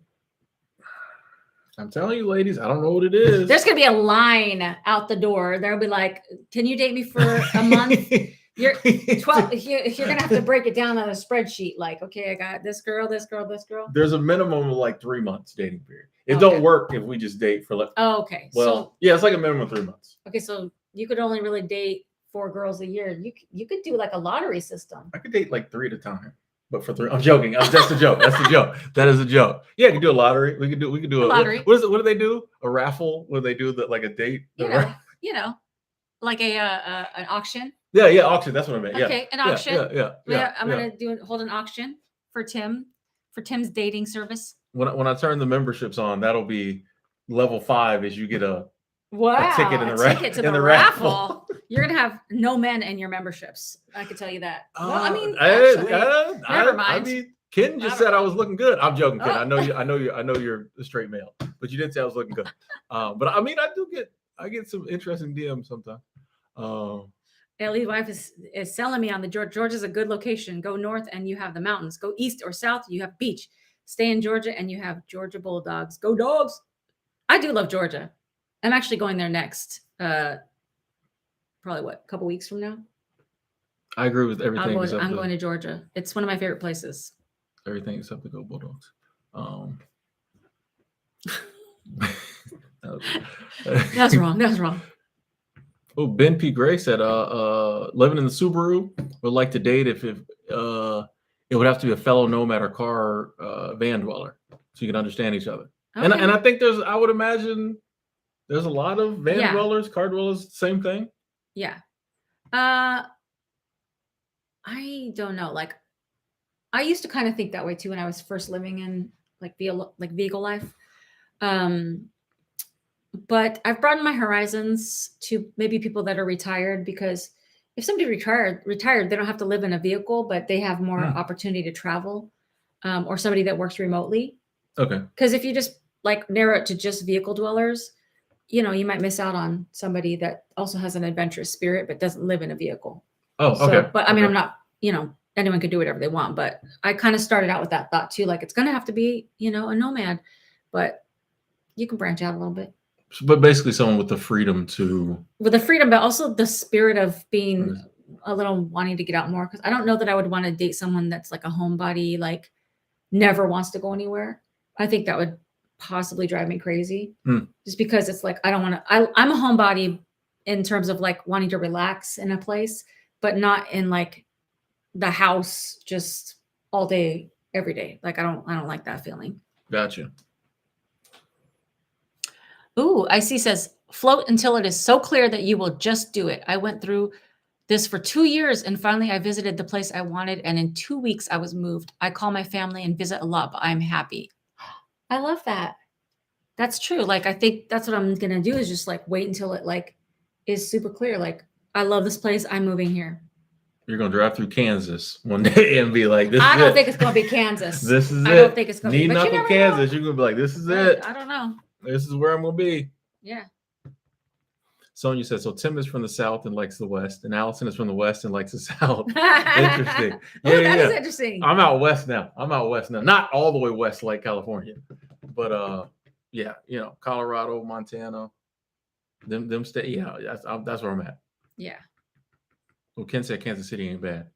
I'm telling you, ladies, I don't know what it is. There's gonna be a line out the door. There'll be like, can you date me for a month? You're 12. You're gonna have to break it down on a spreadsheet. Like, okay, I got this girl, this girl, this girl. There's a minimum of like 3 months dating period. It Okay. don't work if we just date for like. Oh, okay. Well, So yeah, it's like a minimum of 3 months. okay, so you could only really date 4 girls a year. You could do like a lottery system. I could date like 3 at a time, but for 3, I'm joking. That's a joke. That's a joke. That is a joke. Yeah, I could do a lottery. We could do a lottery. What is it? What do they do? A raffle where they do that like a date. You know, like an auction. Yeah, auction. That's what I meant. Yeah. Okay, an auction. Yeah. I'm gonna hold an auction for Tim's dating service. When I turn the memberships on, that'll be level 5 as you get a ticket in the ticket to the raffle. You're gonna have no men in your memberships. I can tell you that. Well, I mean, never mind. I mean, Ken just said I was looking good. I'm joking, Ken. I know you're a straight male, but you didn't say I was looking good. But I mean, I get some interesting DMs sometimes. Ellie's wife is selling me on the Georgia. Georgia's a good location. Go north and you have the mountains. Go east or south, you have beach. Stay in Georgia and you have Georgia Bulldogs. Go Dogs! I do love Georgia. I'm actually going there next. Probably a couple weeks from now. I agree with everything. I'm going to Georgia. It's one of my favorite places. Everything except the Go Bulldogs. That's wrong. Oh, Ben P. Gray said, living in the Subaru, would like to date if it would have to be a fellow nomad or car van dweller, so you can understand each other. Okay. And I think I would imagine there's a lot of van dwellers, car dwellers, same thing. Yeah. I don't know. Like, I used to kind of think that way too when I was first living in vehicle life. But I've broadened my horizons to maybe people that are retired, because if somebody retired, they don't have to live in a vehicle, but they have more opportunity to travel, or somebody that works remotely. Okay. Because if you just like narrow it to just vehicle dwellers, you know, you might miss out on somebody that also has an adventurous spirit but doesn't live in a vehicle. Oh, So, okay. but I mean, Okay. I'm not, you know, anyone can do whatever they want, but I kind of started out with that thought too. Like, it's going to have to be, you know, a nomad, but you can branch out a little bit But basically, someone with the freedom to. with the freedom, but also the spirit of being Mm. a little wanting to get out more. Cause I don't know that I would want to date someone that's like a homebody, like never wants to go anywhere. I think that would possibly drive me crazy just because it's like, I don't want to, I'm a homebody in terms of like wanting to relax in a place, but not in like the house just all day, every day. Like I don't like that feeling. Gotcha. Ooh, IC says, float until it is so clear that you will just do it. I went through this for 2 years and finally I visited the place I wanted. And in 2 weeks I was moved. I call my family and visit a lot, but I'm happy. I love that. That's true. Like, I think that's what I'm going to do is just like wait until it like is super clear. Like, I love this place. I'm moving here. You're gonna drive through Kansas one day and be like, "This I is don't it. think it's going to be Kansas. This is I it. don't think it's going to be. Need But you Knuckle, never know. Kansas. You're gonna be like, "This is it. I don't know. This is where I'm gonna be." Yeah. Sonia says, "So Tim is from the South and likes the West, and Allison is from the West and likes the South." Interesting. Oh, that is interesting. I'm out west now. Not all the way west like California, but yeah, you know, Colorado, Montana, them state. Yeah, that's where I'm at. Yeah. Well, Ken said Kansas City ain't bad.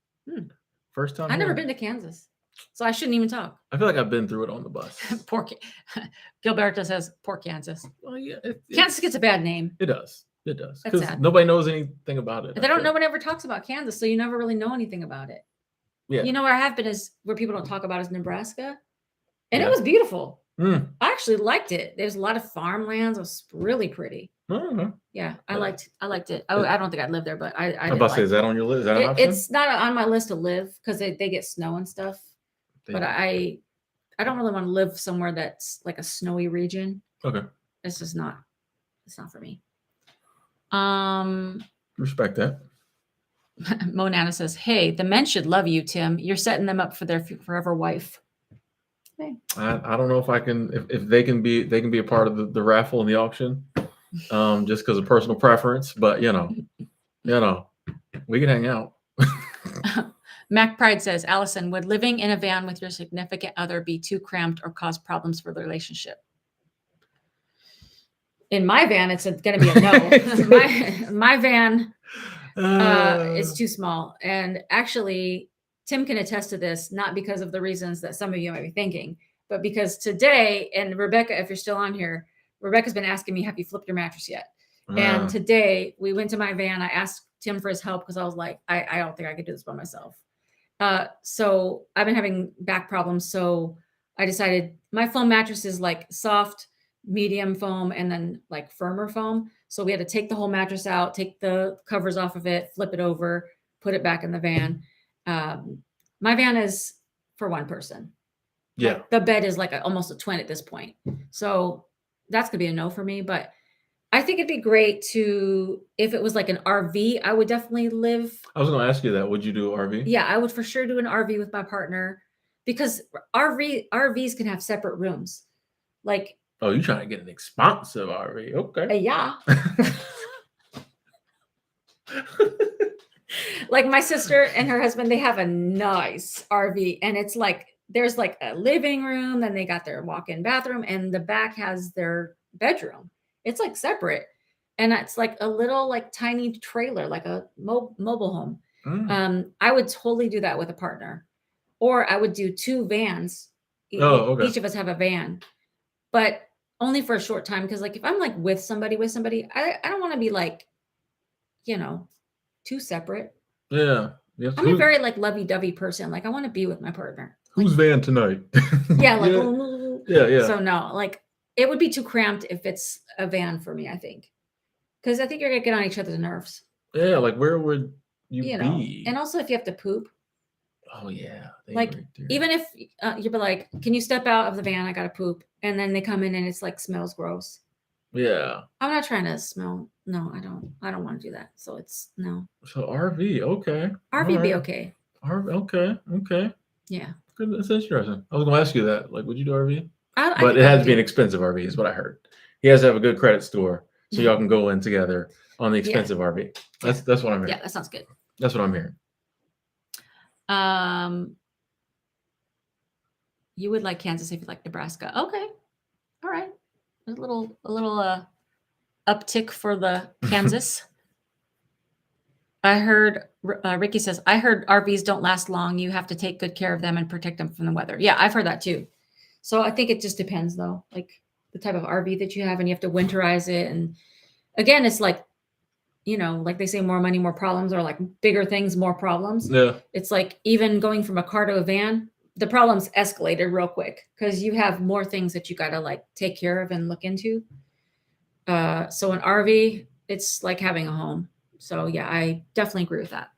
First time. I've never been to Kansas, so I shouldn't even talk. I feel like I've been through it on the bus. Poor Gilberto says poor Kansas. Well, yeah, Kansas gets a bad name. It does. It does. That's Because sad. nobody knows anything about it. They don't. No one ever talks about Kansas, so you never really know anything about it. Yeah. You know where I have been is where people don't talk about is Nebraska, and Yeah. it was beautiful. Mm. I actually liked it. There's a lot of farmlands. It was really pretty. Mhm. Yeah, I Yeah. liked it. Oh, I don't think I'd live there, but I I'm did about to say, like is that on your list? Is that an it. option? It's not on my list to live because they get snow and stuff. But I don't really want to live somewhere that's like a snowy region. Okay. It's just not. It's not for me. Respect that. Monana says, "Hey, the men should love you, Tim. You're setting them up for their forever wife." Hey. I don't know if I can if they can be a part of the raffle and the auction, just because of personal preference. But you know, we can hang out. Mac Pride says, Allison, would living in a van with your significant other be too cramped or cause problems for the relationship? In my van, it's going to be a no. my van is too small. And actually, Tim can attest to this, not because of the reasons that some of you might be thinking, but because today, and Rebecca, if you're still on here, Rebecca's been asking me, have you flipped your mattress yet? And today we went to my van. I asked Tim for his help because I was like, I don't think I could do this by myself. So I've been having back problems. So I decided my foam mattress is like soft, medium foam, and then like firmer foam. So we had to take the whole mattress out, take the covers off of it, flip it over, put it back in the van. My van is for one person. Yeah. Like, the bed is like almost a twin at this point. So that's going to be a no for me. But I think it'd be great to, if it was like an RV, I would definitely live. I was going to ask you that. Would you do RV? Yeah, I would for sure do an RV with my partner because RVs can have separate rooms. Like, oh, you're trying to get an expensive RV. Okay. Yeah. Like my sister and her husband, they have a nice RV and it's like, there's like a living room, then they got their walk-in bathroom and the back has their bedroom. It's like separate. And it's like a little like tiny trailer, like a mobile home. I would totally do that with a partner, or I would do 2 vans. Okay. Each of us have a van, but only for a short time. Cause like, if I'm like with somebody, I don't want to be like, too separate. Yeah. I'm a very like lovey-dovey person. Like I want to be with my partner. Whose van tonight? Yeah. Like, yeah. So no, like it would be too cramped if it's a van for me, I think. Cause I think you're going to get on each other's nerves. Yeah. Like where would you be? And also if you have to poop. Oh yeah. Like even if you'd be like, can you step out of the van? I got to poop. And then they come in and it's like smells gross. Yeah. I'm not trying to smell. No, I don't want to do that. So it's no. So RV. Okay. RV be okay. RV. Okay. Yeah. That's interesting. I was going to ask you that. Like, would you do RV? I but it has to be an expensive RV is what I heard. He has to have a good credit score so y'all can go in together on the expensive RV. That's what I'm hearing. Yeah, that sounds good. That's what I'm hearing. You would like Kansas if you like Nebraska. Okay. All right. A little uptick for the Kansas. I heard Ricky says, I heard RVs don't last long. You have to take good care of them and protect them from the weather. Yeah, I've heard that too. So I think it just depends though, like the type of RV that you have, and you have to winterize it. And again, it's like, like they say, more money, more problems, or like bigger things, more problems. Yeah. It's like even going from a car to a van, the problems escalated real quick because you have more things that you got to like take care of and look into. So an RV, it's like having a home. So yeah, I definitely agree with that.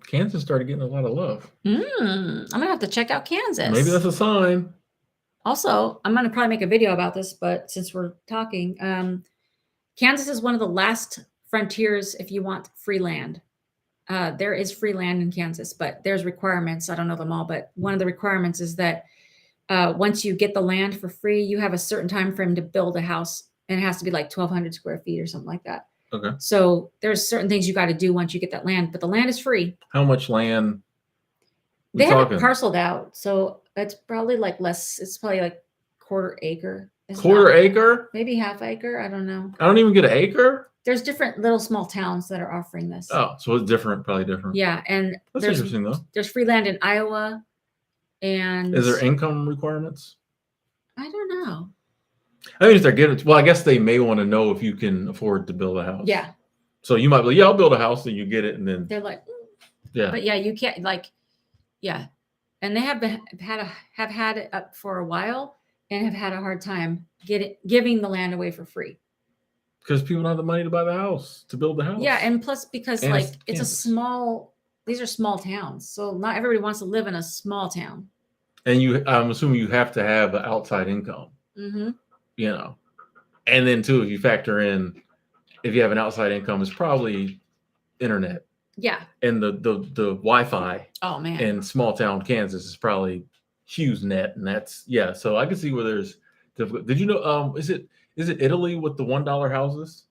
Kansas started getting a lot of love. I'm gonna have to check out Kansas. Maybe that's a sign. Also, I'm gonna probably make a video about this, but since we're talking, Kansas is one of the last frontiers if you want free land. There is free land in Kansas, but there's requirements. I don't know them all, but one of the requirements is that once you get the land for free, you have a certain time frame to build a house, and it has to be like 1,200 square feet or something like that. Okay. So there's certain things you got to do once you get that land, but the land is free. How much land? They have it parceled out, so it's probably like less. It's probably like quarter acre. Quarter acre? Maybe half acre. I don't know. I don't even get an acre? There's different little small towns that are offering this. Oh, so it's different, probably different. Yeah, and That's interesting though. There's free land in Iowa, and is there income requirements? I don't know. I mean, if they're getting, well, I guess they may want to know if you can afford to build a house. Yeah. So you might be like, yeah, I'll build a house, and you get it, and then they're like, yeah. But yeah, you can't yeah, and they have had it up for a while and have had a hard time giving the land away for free. Because people don't have the money to buy the house, to build the house. Yeah, and plus because it's these are small towns, so not everybody wants to live in a small town. And I'm assuming you have to have an outside income. Mm-hmm. And then too, if you factor in, if you have an outside income, it's probably internet. Yeah. And the Wi-Fi. Oh man. In small town Kansas is probably HughesNet, and that's So I can see where there's difficult. Did you know? Is it Italy with the $1 houses?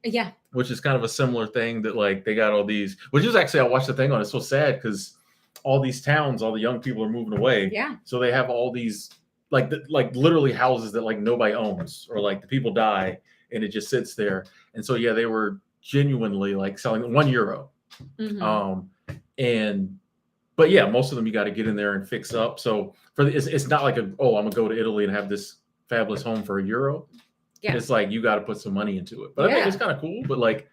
Yeah. Which is kind of a similar thing that like they got all these. Which is actually I watched the thing on. It's so sad because all these towns, all the young people are moving away. Yeah. So they have all these like literally houses that like nobody owns, or like the people die and it just sits there. And so yeah, they were genuinely like selling €1. Mm-hmm. But yeah, most of them you got to get in there and fix up. So it's not like I'm gonna go to Italy and have this fabulous home for €1. Yeah. It's like you got to put some money into it. But I think it's kind of cool. But like,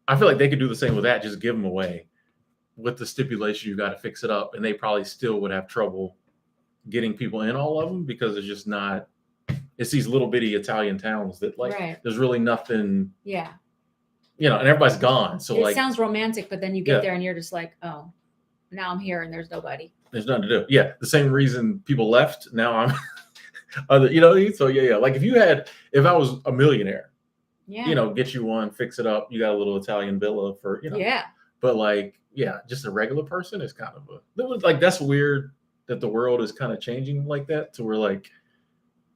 I feel like they could do the same with that. Just give them away with the stipulation you got to fix it up, and they probably still would have trouble getting people in all of them because it's just not. It's these little bitty Italian towns that like there's really nothing. Yeah. And everybody's gone. So it sounds romantic, but then you get there and you're just like, oh, now I'm here and there's nobody. There's nothing to do. Yeah, the same reason people left. Now I'm. So yeah. Like if I was a millionaire, get you one, fix it up. You got a little Italian villa for Yeah. But like, yeah, just a regular person is kind of that's weird that the world is kind of changing like that to where like,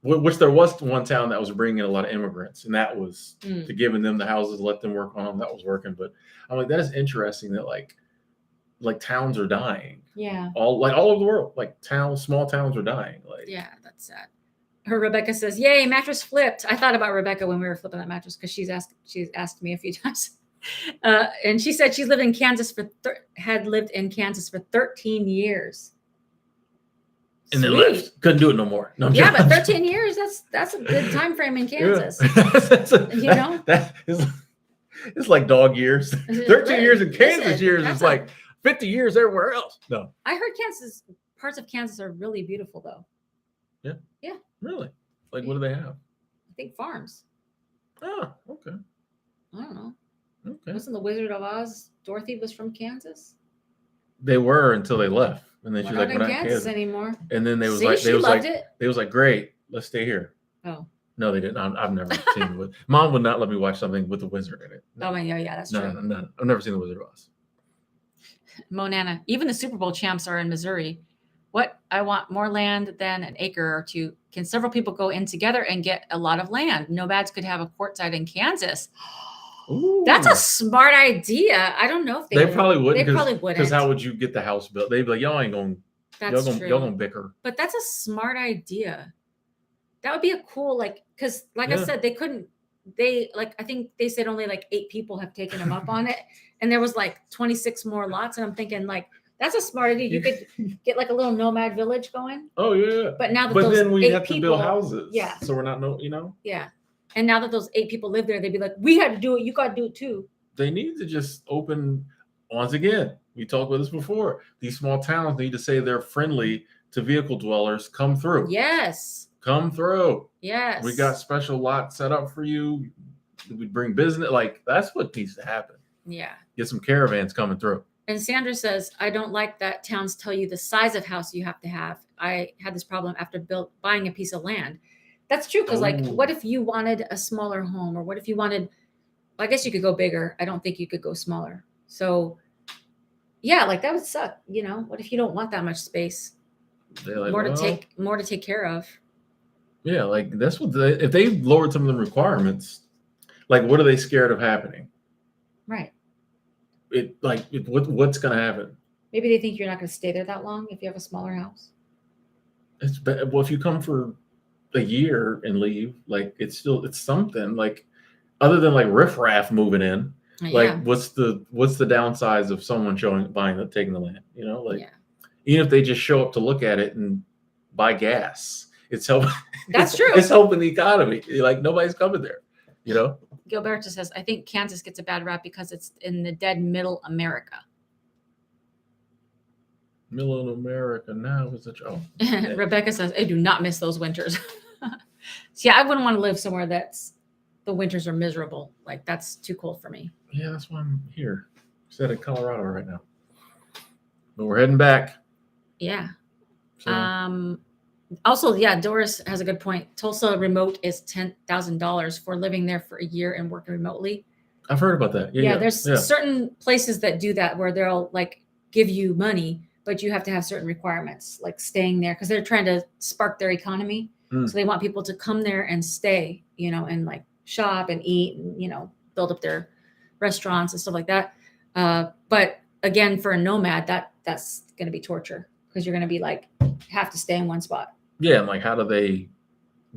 which there was one town that was bringing in a lot of immigrants, and that was to giving them the houses, let them work on them. That was working. But I'm like, that is interesting that like towns are dying. Yeah. All over the world, like small towns are dying. Like, yeah, that's sad. Rebecca says, "Yay, mattress flipped." I thought about Rebecca when we were flipping that mattress because she's asked me a few times, and she said she's lived in Kansas had lived in Kansas for 13 years, and then left. Couldn't do it no more. No, yeah, but 13 years that's a good time frame in Kansas. That is, it's like dog years. 13 years in Kansas years is like 50 years everywhere else. No, I heard parts of Kansas are really beautiful though. Yeah. Yeah. Really? Like, what do they have? I think farms. Oh, okay. I don't know. Okay. Wasn't the Wizard of Oz? Dorothy was from Kansas. They were until they left, and then she's like, "We're not in Kansas anymore." And then they was like, "Great, let's stay here." Oh. No, they didn't. I've never seen the Wizard. Mom would not let me watch something with the wizard in it. No. Oh, yeah, that's true. No. I've never seen the Wizard of Oz. Monana, even the Super Bowl champs are in Missouri. What? I want more land than an acre or two. Can several people go in together and get a lot of land? Nomads could have a courtside in Kansas. That's a Ooh. smart idea. I don't know if They probably wouldn't. They probably Because wouldn't. how would you get the house built? They'd be like, y'all ain't gonna. That's Y'all gonna bicker. But that's a smart idea. That would be a cool, like, because like I Yeah. said, they couldn't. They like I think they said only like 8 people have taken them up on it, and there was like 26 more lots. And I'm thinking like that's a smart idea. You could get like a little nomad village going. Oh yeah. But now that But those then we 8 have to people, build houses. Yeah. So we're not you know. Yeah. And now that those 8 people live there, they'd be like, we had to do it. You got to do it too. They need to just open. Once again, we talked about this before. These small towns need to say they're friendly to vehicle dwellers. Come through. Yes. Come through. Yes. We got special lots set up for you. We bring business. Like that's what needs to happen. Yeah. Get some caravans coming through. And Sandra says, I don't like that towns tell you the size of house you have to have. I had this problem after buying a piece of land. That's true. Because like, what if you wanted a smaller home, or what if you wanted, I guess you could go bigger. I don't think you could go smaller. So yeah, like that would suck. You know, what if you don't want that much space? Like, more to take care of. Yeah, like that's what if they lowered some of the requirements, like what are they scared of happening? Right. What's gonna happen? Maybe they think you're not gonna stay there that long if you have a smaller house. Well, if you come for a year and leave, like it's something like other than like riffraff moving in. Like Yeah. what's the downsides of someone taking the land? You know, like Yeah. even if they just show up to look at it and buy gas, it's helping. That's true. It's helping the economy. Like nobody's coming there. You know. Gilberto says, I think Kansas gets a bad rap because it's in the dead middle America. Middle America now is a joke. Rebecca says, I do not miss those winters. Yeah, I wouldn't want to live somewhere that's the winters are miserable. Like that's too cold for me. Yeah, that's why I'm here. Instead of Colorado right now. But we're heading back. Yeah. So. Also, yeah, Doris has a good point. Tulsa remote is $10,000 for living there for a year and working remotely. I've heard about that. Yeah, there's certain places that do that where they'll like give you money, but you have to have certain requirements, like staying there because they're trying to spark their economy. So they want people to come there and stay, you know, and like shop and eat and, you know, build up their restaurants and stuff like that. But again, for a nomad, that's going to be torture because you're going to be like, have to stay in one spot. Yeah. And like, how do they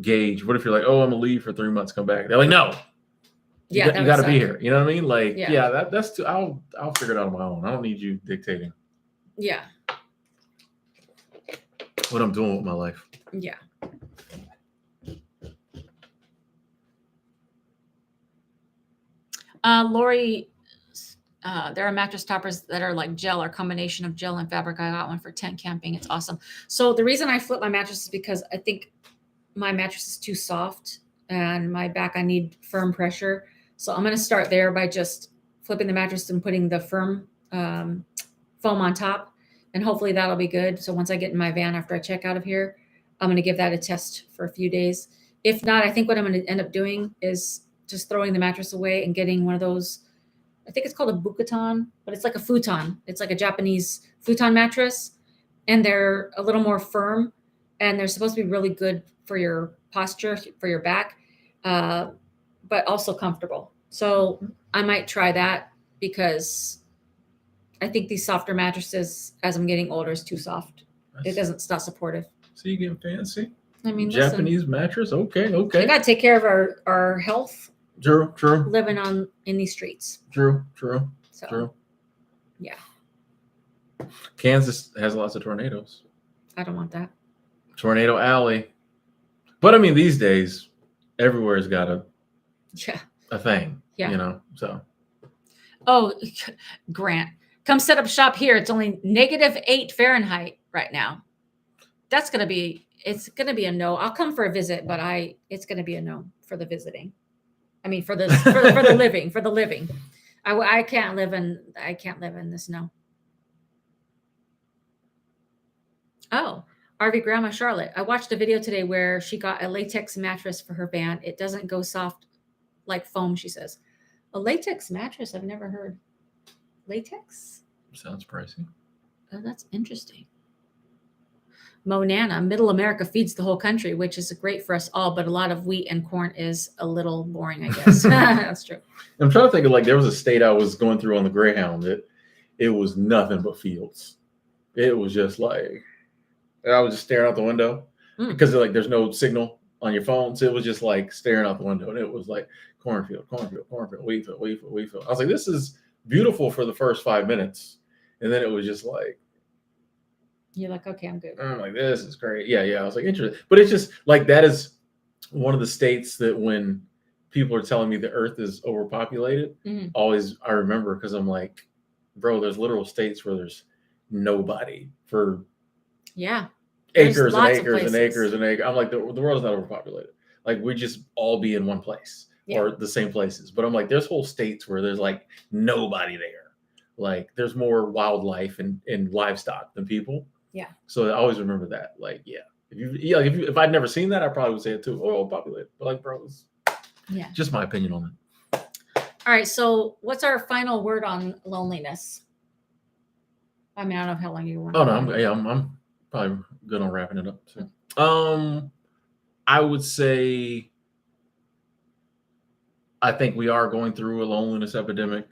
gauge? What if you're like, oh, I'm gonna leave for 3 months, come back? They're like, no. You got to be here. You know what I mean? Like, that's too, I'll figure it out on my own. I don't need you dictating. Yeah. What I'm doing with my life. Yeah. Lori, there are mattress toppers that are like gel or combination of gel and fabric. I got one for tent camping. It's awesome. So the reason I flip my mattress is because I think my mattress is too soft and my back, I need firm pressure. So I'm going to start there by just flipping the mattress and putting the firm foam on top. And hopefully that'll be good. So once I get in my van after I check out of here, I'm going to give that a test for a few days. If not, I think what I'm going to end up doing is just throwing the mattress away and getting one of those, I think it's called a bukaton, but it's like a futon. It's like a Japanese futon mattress. And they're a little more firm. And they're supposed to be really good for your posture, for your back, but also comfortable. So I might try that because I think these softer mattresses, as I'm getting older, is too soft. It's not supportive. So you getting fancy? I mean, Japanese mattress? Okay. We got to take care of our health. True. Living in these streets. True. So, True. Yeah. Kansas has lots of tornadoes. I don't want that. Tornado Alley. But I mean, these days, everywhere's got a thing. Yeah. You know, so. Oh, Grant, come set up shop here. It's only -8 Fahrenheit right now. It's going to be a no. I'll come for a visit, but it's going to be a no for the visiting. I mean, for the living, I can't live in this. No. Oh, RV Grandma Charlotte. I watched a video today where she got a latex mattress for her van. It doesn't go soft like foam, she says. A latex mattress? I've never heard. Latex? Sounds pricey. Oh, that's interesting. Monana, middle America feeds the whole country, which is great for us all, but a lot of wheat and corn is a little boring, I guess. That's true. I'm trying to think of like there was a state I was going through on the Greyhound that it was nothing but fields. It was just like I was just staring out the window because like there's no signal on your phone, so it was just like staring out the window, and it was like cornfield, wheat field. I was like, this is beautiful for the first 5 minutes, and then it was just like. You're like, okay, I'm good. I'm like, this is great. Yeah. I was like, interesting. But it's just like that is one of the states that when people are telling me the earth is overpopulated, always I remember because I'm like, bro, there's literal states where there's nobody for acres and acres and acres and acres. I'm like, the world is not overpopulated. Like we just all be in one place or the same places. But I'm like, there's whole states where there's like nobody there. Like there's more wildlife and livestock than people. Yeah. So I always remember that. Like, if I'd never seen that, I probably would say it too. Oh, populated. But like, bro, it's just my opinion on it. All right. So what's our final word on loneliness? I mean, I don't know how long you want. Oh no, I'm probably good on wrapping it up. So. I would say I think we are going through a loneliness epidemic.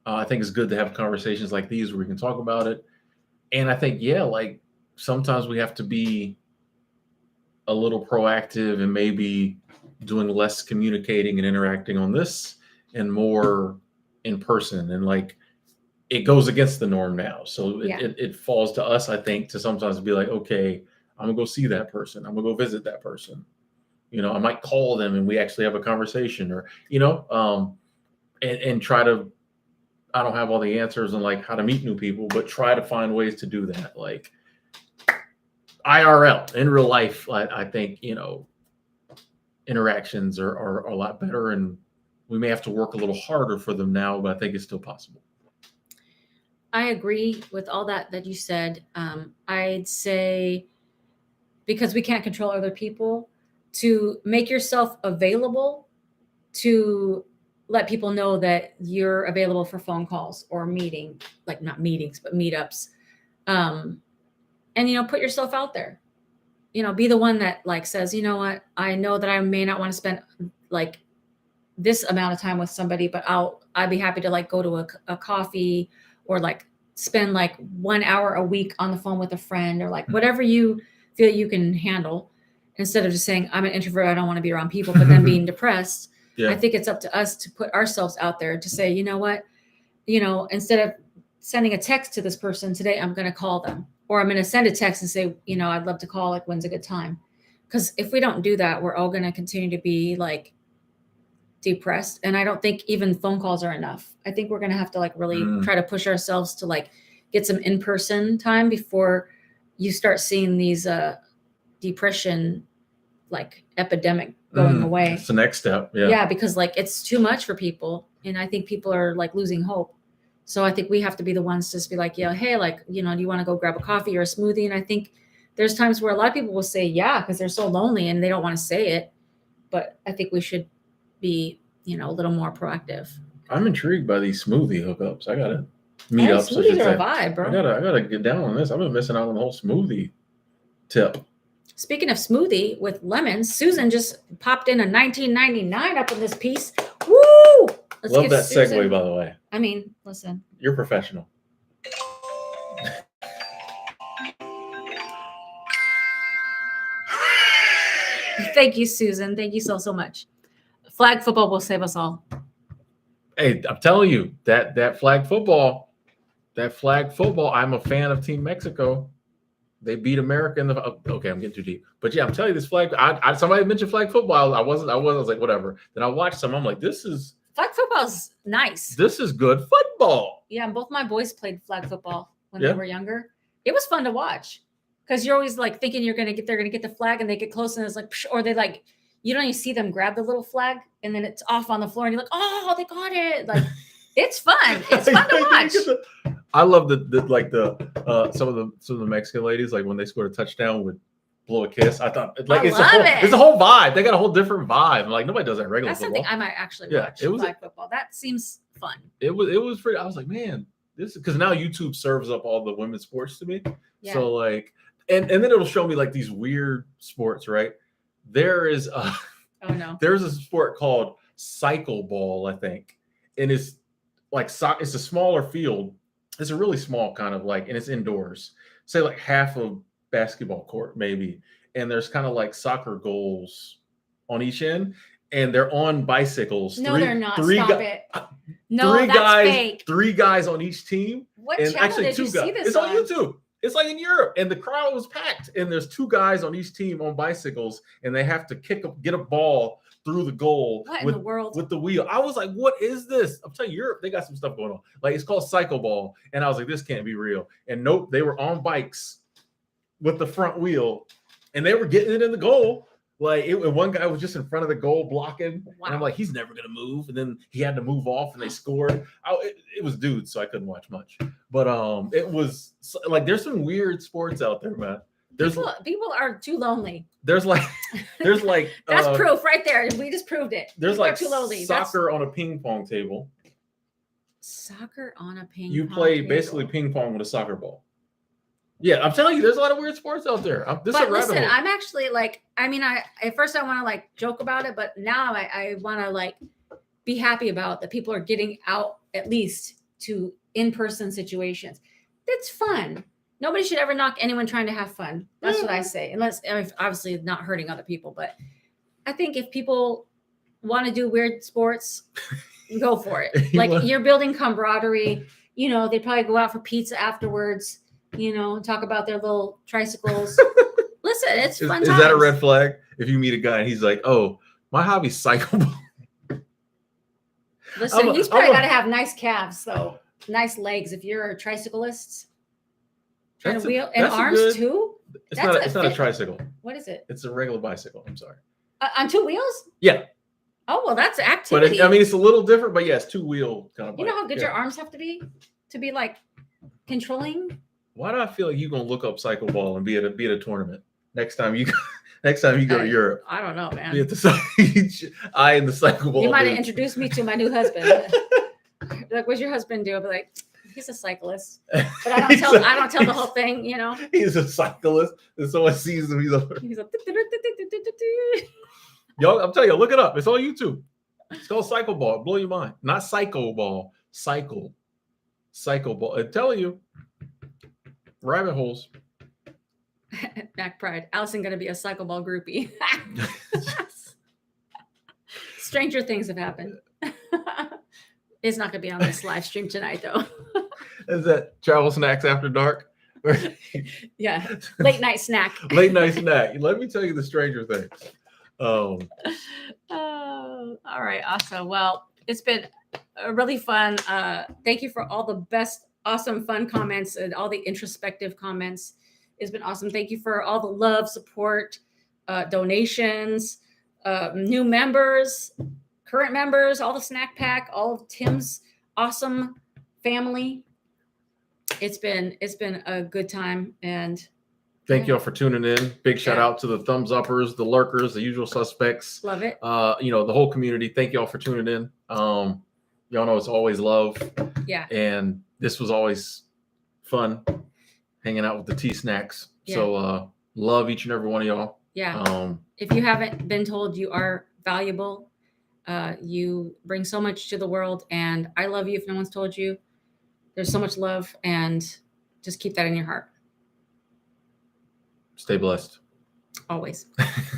I think it's good to have conversations like these where we can talk about it. And I think, like sometimes we have to be a little proactive and maybe doing less communicating and interacting on this and more in person. And like, it goes against the norm now. So it falls to us, I think, to sometimes be like, okay, I'm gonna go see that person. I'm gonna go visit that person. I might call them and we actually have a conversation or, and try to, I don't have all the answers on like how to meet new people, but try to find ways to do that. Like IRL in real life, I think, interactions are a lot better and we may have to work a little harder for them now, but I think it's still possible. I agree with all that you said. I'd say because we can't control other people, to make yourself available to let people know that you're available for phone calls or meeting, like not meetings, but meetups. And, put yourself out there, be the one that like says, you know what, I know that I may not want to spend like this amount of time with somebody, but I'd be happy to like go to a coffee or like spend like 1 hour a week on the phone with a friend or like whatever you feel you can handle, instead of just saying, I'm an introvert, I don't want to be around people, but then being depressed. I think it's up to us to put ourselves out there to say, you know what, instead of sending a text to this person today, I'm going to call them, or I'm going to send a text and say, I'd love to call, like, when's a good time? Because if we don't do that, we're all going to continue to be like depressed. And I don't think even phone calls are enough. I think we're going to have to like really try to push ourselves to like get some in-person time before you start seeing these depression like epidemic going away. It's the next step. Yeah, because like it's too much for people. And I think people are like losing hope. So I think we have to be the ones to just be like, hey, like, do you want to go grab a coffee or a smoothie? And I think there's times where a lot of people will say, because they're so lonely and they don't want to say it. But I think we should be, a little more proactive. I'm intrigued by these smoothie hookups. I gotta meet up. Smoothies are a vibe, bro. I gotta get down on this. I've been missing out on the whole smoothie tip. Speaking of smoothie with lemons, Susan just popped in a $19.99 up in this piece. Woo! Love that segue, by the way. I mean, listen. You're professional. Thank you, Susan. Thank you so much. Flag football will save us all. Hey, I'm telling you, that flag football, I'm a fan of Team Mexico. They beat America in the. Okay, I'm getting too deep, but yeah, I'm telling you, this flag. Somebody mentioned flag football. I was like, whatever. Then I watched some. I'm like, this is flag football's nice. This is good football. Yeah, and both my boys played flag football when they were younger. It was fun to watch because you're always like thinking they're gonna get the flag, and they get close, and it's like, or they like, you don't even see them grab the little flag, and then it's off on the floor, and you're like, oh, they got it. Like, it's fun. It's fun to watch. I love some of the Mexican ladies, like when they scored a touchdown, would blow a kiss. I thought like it's a whole vibe. They got a whole different vibe. Like nobody does that in regular football. That's something I might actually watch. Flag football. That seems fun. It was pretty. I was like, man, this is because now YouTube serves up all the women's sports to me. Yeah. So like, and then it'll show me like these weird sports, right? There is Oh no. there's a sport called cycle ball, I think, and it's like it's a smaller field. It's a really small kind of like, and it's indoors. Say like half a basketball court maybe, and there's kind of like soccer goals on each end, and they're on bicycles. No, they're not. Three Stop it. No, three that's guys, fake. 3 guys on each team. What And channel actually did you 2 guys. see this It's on YouTube. It's like in Europe, and the crowd was packed, and there's 2 guys on each team on bicycles, and they have to get a ball through the goal What in the world? with the wheel. I was like, what is this? I'm telling you, Europe, they got some stuff going on. Like, it's called cycle ball. And I was like, this can't be real. And nope, they were on bikes with the front wheel, and they were getting it in the goal. Like, one guy was just in front of the goal blocking. Wow. And I'm like, he's never going to move. And then he had to move off, and they scored. It was dudes, so I couldn't watch much. But it was like, there's some weird sports out there, man. People are too lonely. There's like That's proof right there. We just proved it. There's People are like too lonely. soccer on a ping pong table. Soccer on a ping You pong play table. basically ping pong with a soccer ball. Yeah, I'm telling you, there's a lot of weird sports out there. This is a But rabbit listen, hole. I'm actually like, I mean, at first I want to like joke about it, but now I want to like be happy about that people are getting out at least to in-person situations. It's fun. Nobody should ever knock anyone trying to have fun. That's what I say. Unless, obviously, not hurting other people. But I think if people want to do weird sports, go for it. Like, you're building camaraderie. You know, they probably go out for pizza afterwards. You know, talk about their little tricycles. Listen, it's fun. Is that a red flag? If you meet a guy and he's like, "Oh, my hobby's cycle ball." Listen, he's probably got to have nice calves, though. Nice legs. If you're a tricyclist, trying to wheel and arms too. It's not a tricycle. What is it? It's a regular bicycle. I'm sorry. On 2 wheels? Yeah. Oh well, that's activity. But it's a little different. But yes, 2-wheel kind of. You know how good your arms have to be like controlling. Why do I feel like you're gonna look up cycle ball and be at a tournament next time you go to Europe? I don't know, man. Be at the I and the cycle ball. You might have introduced me to my new husband. Like, what's your husband do? I'll be like, he's a cyclist, but I don't tell the whole thing. You know, he's a cyclist, and someone sees him. He's a. Yo, I'm telling you, look it up. It's on YouTube. It's called cycle ball. Blow your mind. Not psycho ball. Cycle ball. I'm telling you. Rabbit holes. Back pride. Allison gonna be a cycle ball groupie. Stranger things have happened. It's not gonna be on this live stream tonight, though. Is that travel snacks after dark? Yeah, late night snack. Late night snack. Let me tell you the stranger things. Oh, all right, awesome. Well, it's been really fun. Thank you for all the best, awesome, fun comments and all the introspective comments. It's been awesome. Thank you for all the love, support, donations, new members, current members, all the snack pack, all of Tim's awesome family. It's been a good time, and thank you all for tuning in. Big shout out to the thumbs uppers, the lurkers, the usual suspects. Love it. The whole community. Thank you all for tuning in. Y'all know it's always love. Yeah. And this was always fun hanging out with the tea snacks. Yeah. So love each and every one of y'all. Yeah. If you haven't been told, you are valuable. You bring so much to the world, and I love you if no one's told you. There's so much love, and just keep that in your heart. Stay blessed. Always.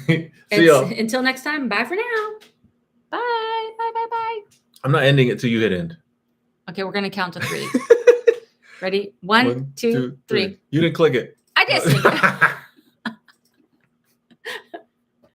See y'all. Until next time. Bye for now. Bye. Bye. Bye. Bye. I'm not ending it till you hit end. Okay, we're gonna count to 3. Ready? 1, 2, 3. You didn't click it. I did.